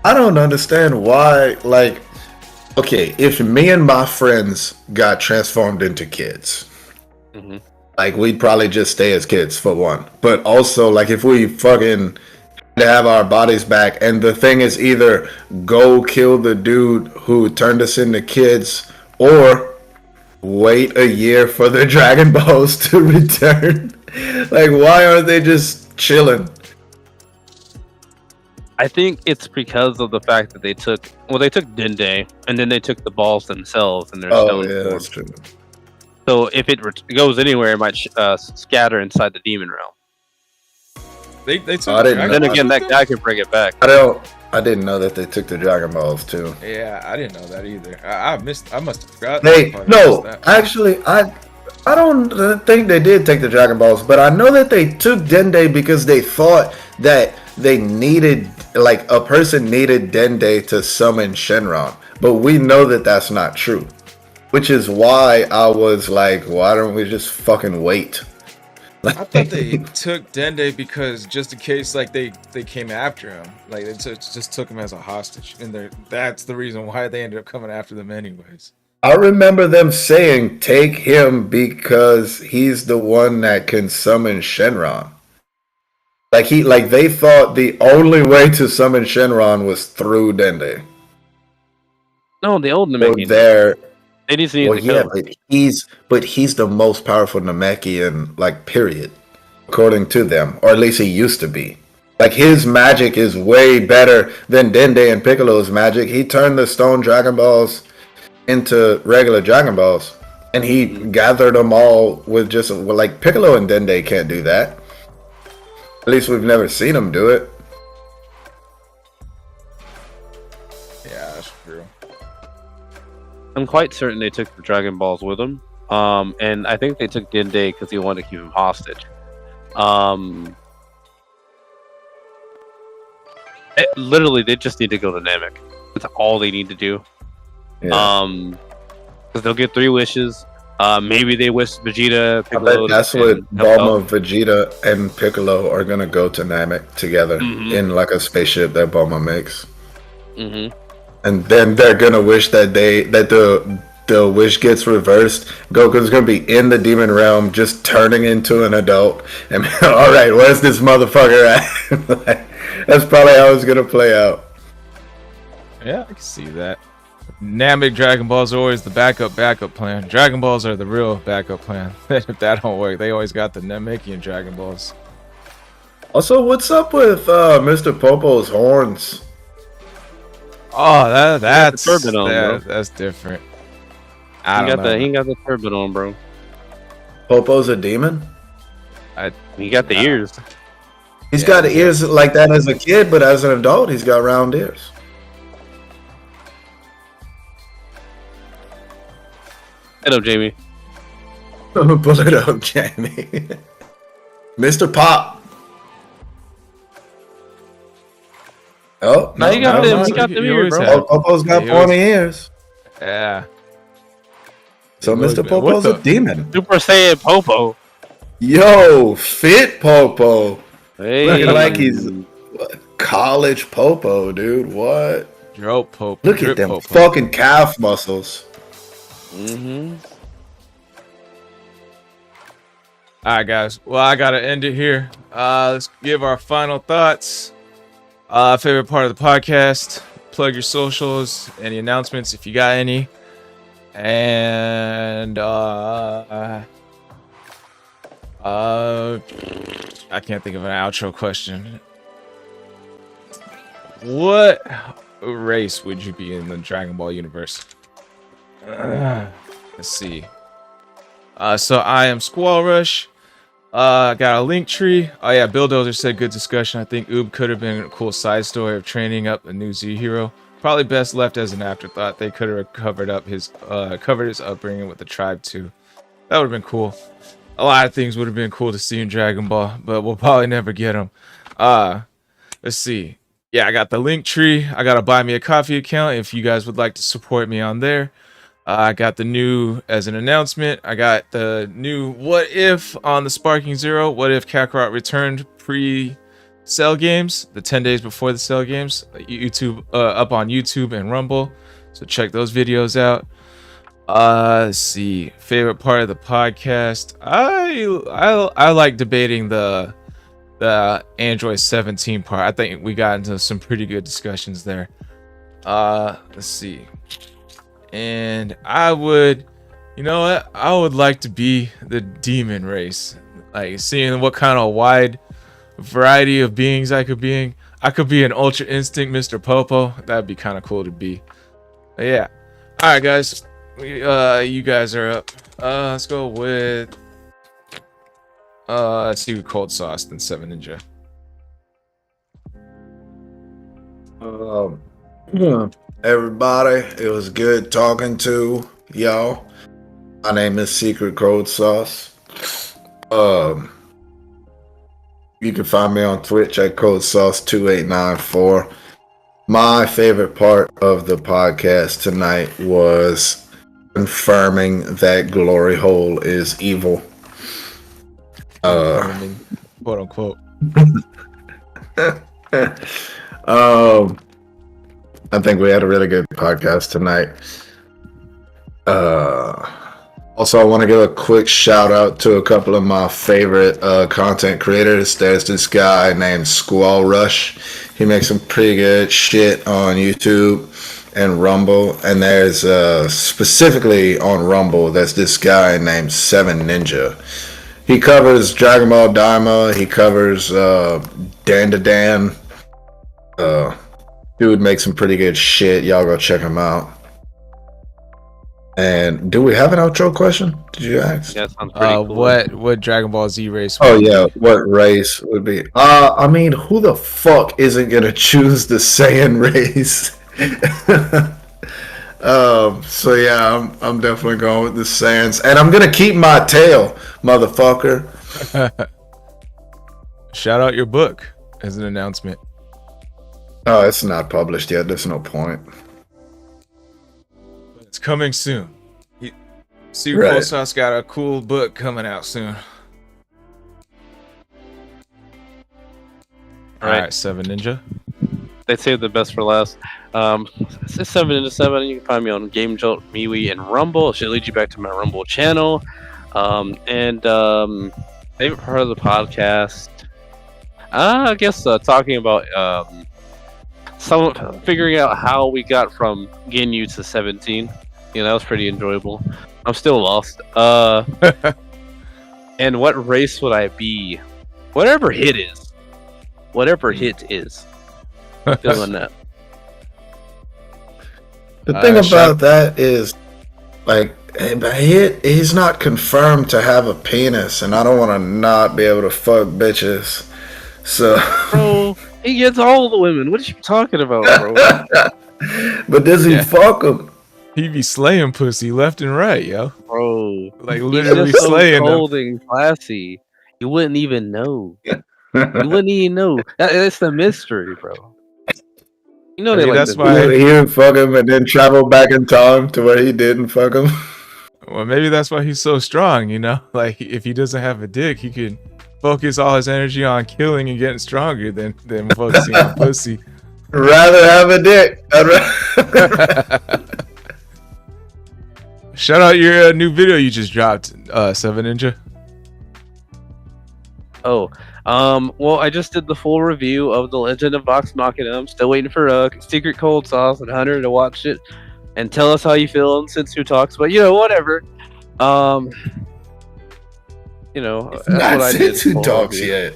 I don't understand why, like, okay, if me and my friends got transformed into kids, like, we'd probably just stay as kids for one. But also, like, if we fucking to have our bodies back, and the thing is either go kill the dude who turned us into kids, or wait a year for the Dragon Balls to return. Like, why aren't they just chilling? I think it's because of the fact that they took Dende, and then they took the balls themselves, and they're stone form. That's true. So if it goes anywhere, it might scatter inside the demon realm. They took I didn't know. Then again, that guy can bring it back. I didn't know that they took the Dragon Balls too. Yeah, I didn't know that either. I must have forgotten. Actually, I don't think they did take the Dragon Balls, but I know that they took Dende because they thought that they needed, like, a person needed Dende to summon Shenron. But we know that that's not true. Which is why I was like, why don't we just fucking wait? I thought they took Dende because just in case, like, they came after him, like, they just took him as a hostage, and that's the reason why they ended up coming after them anyways. I remember them saying take him because he's the one that can summon Shenron. Like, they thought the only way to summon Shenron was through Dende. No, the old Namekian. They need to use Well, the yeah, kill. but he's the most powerful Namekian, like, period, according to them, or at least he used to be. Like, his magic is way better than Dende and Piccolo's magic. He turned the Stone Dragon Balls into regular Dragon Balls, and he gathered them all with just like Piccolo and Dende can't do that. At least we've never seen him do it. Yeah, that's true. I'm quite certain they took the Dragon Balls with them. And I think they took Dende because he wanted to keep him hostage. Literally, they just need to go to Namek. That's all they need to do. Yeah. Because they'll get 3 wishes. Maybe they wish Vegeta, I Piccolo. bet that's what Bulma, Vegeta, and Piccolo are gonna go to Namek together in like a spaceship that Bulma makes. And then they're gonna wish that the wish gets reversed. Goku's gonna be in the demon realm, just turning into an adult. And all right, where's this motherfucker at? That's probably how it's gonna play out. Yeah, I can see that. Namek Dragon Balls are always the backup plan. Dragon Balls are the real backup plan. If that don't work, they always got the Namekian Dragon Balls. Also, what's up with Mr. Popo's horns? Oh, that's turban on, bro. that's different. He got the turban on, bro. Popo's a demon? He got the ears. He's got ears like that as a kid, but as an adult, he's got round ears. Hit up, Jamie. Pull it up, Jamie. Mr. Pop. Oh, No, he got the ears, bro. Oh, Popo's got pointy ears. Yeah. So Mr. Popo's a demon. Super Saiyan Popo. Yo, fit Popo. Hey. Looking like he's college Popo, dude. What? Drip Popo. Look at them fucking calf muscles. Alright, guys. Well, I gotta end it here. Let's give our final thoughts. Favorite part of the podcast. Plug your socials, any announcements if you got any. And I can't think of an outro question. What race would you be in the Dragon Ball universe? Let's see. So I am Squall Rush. Got a link tree. Oh yeah, Bulldozer said good discussion. I think Oob could have been a cool side story of training up a new Z hero. Probably best left as an afterthought. They could have covered his upbringing with the tribe too. That would have been cool. A lot of things would have been cool to see in Dragon Ball, but we'll probably never get them. Let's see. Yeah, I got the link tree. I got a buy me a coffee account if you guys would like to support me on there. I got the new, as an announcement, I got the new What If on the Sparking Zero. What if Kakarot returned pre-Cell games, the 10 days before the Cell games, YouTube up on YouTube and Rumble. So check those videos out. Let's see. Favorite part of the podcast. I like debating the Android 17 part. I think we got into some pretty good discussions there. Let's see. And I would, you know what? I would like to be the demon race. Like seeing what kind of wide variety of beings I could be in. I could be an Ultra Instinct Mr. Popo. That'd be kind of cool to be. But yeah. All right, guys. You guys are up. Let's go with let's see, Cold Sauce then 7 Ninja. Everybody, it was good talking to y'all. My name is Secret Cold Sauce. You can find me on Twitch at Cold Sauce 2894. My favorite part of the podcast tonight was confirming that Glory Hole is evil. Quote unquote. I think we had a really good podcast tonight. Also, I want to give a quick shout out to a couple of my favorite content creators. There's this guy named Squall Rush. He makes some pretty good shit on YouTube and Rumble. And there's specifically on Rumble, there's this guy named 7Ninja. He covers Dragon Ball Daima. He covers Dan to Dan. Dude makes some pretty good shit. Y'all go check him out. And do we have an outro question? Did you ask? Yeah, sounds pretty cool. What Dragon Ball Z race? Oh yeah, what race would be? I mean, who the fuck isn't gonna choose the Saiyan race? So yeah, I'm definitely going with the Saiyans, and I'm gonna keep my tail, motherfucker. Shout out your book as an announcement. Oh, it's not published yet. There's no point. It's coming soon. Super Right. Cool Sauce got a cool book coming out soon. All right, 7Ninja. They saved the best for last. It's 7 You can find me on Game Jolt, MeWe, and Rumble. It should lead you back to my Rumble channel. Favorite part of the podcast. I guess talking about figuring out how we got from Ginyu to 17. You know, that was pretty enjoyable. I'm still lost. And what race would I be? Whatever hit is. Feeling that. The thing about that is, like, he's not confirmed to have a penis, and I don't want to not be able to fuck bitches. So, Bro, he gets all the women. What are you talking about, bro? but does he fuck them? He be slaying pussy left and right, yo. Bro, Like he's literally just so slaying them. cold and classy. You wouldn't even know. You wouldn't even know. It's the mystery, bro. You know I they mean, like that's this. why- He would fuck him and then travel back in time to where he didn't fuck him. Well, maybe that's why he's so strong, you know? Like, if he doesn't have a dick, he could focus all his energy on killing and getting stronger than focusing on pussy. Rather have a dick. Shout out your new video you just dropped, 7Ninja. Oh, well, I just did the full review of The Legend of Vox Machina. I'm still waiting for Secret Cold Sauce and Hunter to watch it and tell us how you feel on Sensu Talks. But, you know, whatever. You know, that's Not what I did. Sensu full Talks review. yet.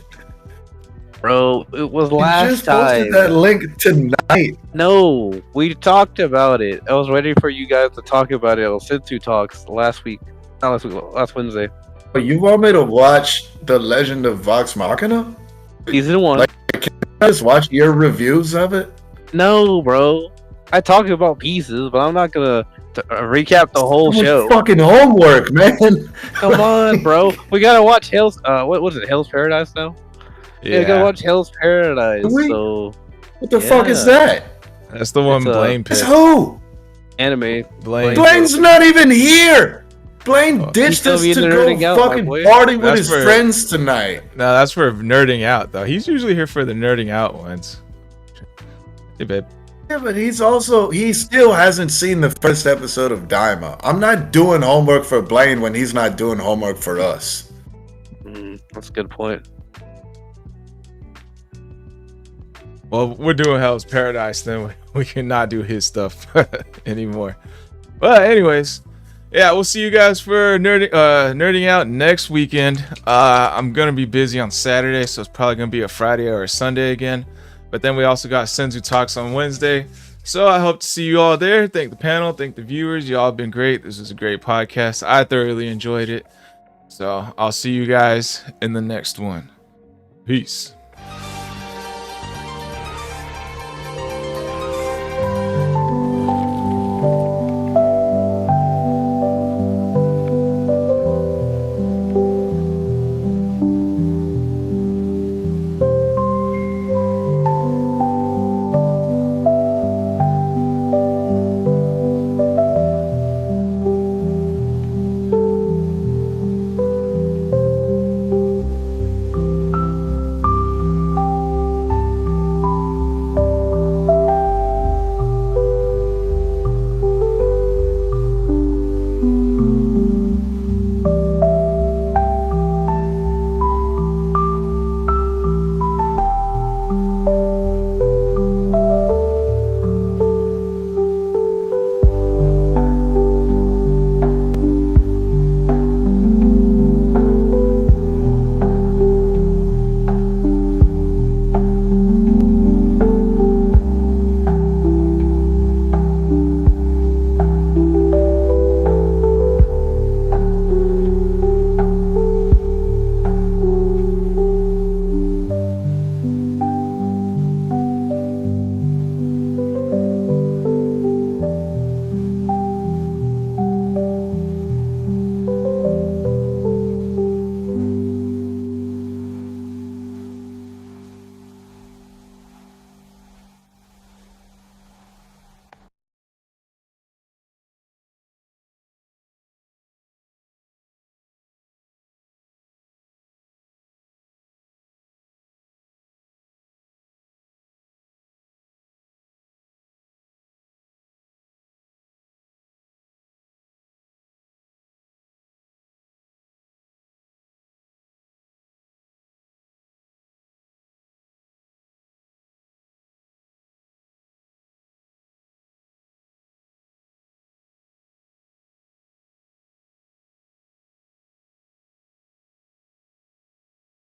Bro, it was You last just posted time. that link tonight. No, we talked about it. I was waiting for you guys to talk about it on Sensu Talks last week. Not last week, last Wednesday. But you want me to watch The Legend of Vox Machina? Season 1. Like, can I just watch your reviews of it? No, bro. I talked about pieces, but I'm not gonna recap the whole That was show. fucking homework, man. Come on, bro. We gotta watch Hell's. What was it? Hell's Paradise now. Yeah, we gotta watch Hell's Paradise. Really? So What the fuck is that? That's the one It's, Blaine It's picked. who? anime. Blaine. Blaine's not even here. Blaine Oh, ditched he's us still to being go nerding out, my fucking boy. party with That's his for- friends tonight. No, that's for nerding out, though. He's usually here for the nerding out ones. Hey, babe. Yeah, but he still hasn't seen the first episode of Daima. I'm not doing homework for Blaine when he's not doing homework for us. That's a good point. Well, we're doing Hell's Paradise, then we cannot do his stuff anymore. But anyways, yeah, we'll see you guys for nerding out next weekend. I'm gonna be busy on Saturday, so it's probably gonna be a Friday or a Sunday again. But then we also got Senzu Talks on Wednesday. So I hope to see you all there. Thank the panel, thank the viewers. Y'all have been great. This was a great podcast. I thoroughly enjoyed it. So I'll see you guys in the next one. Peace.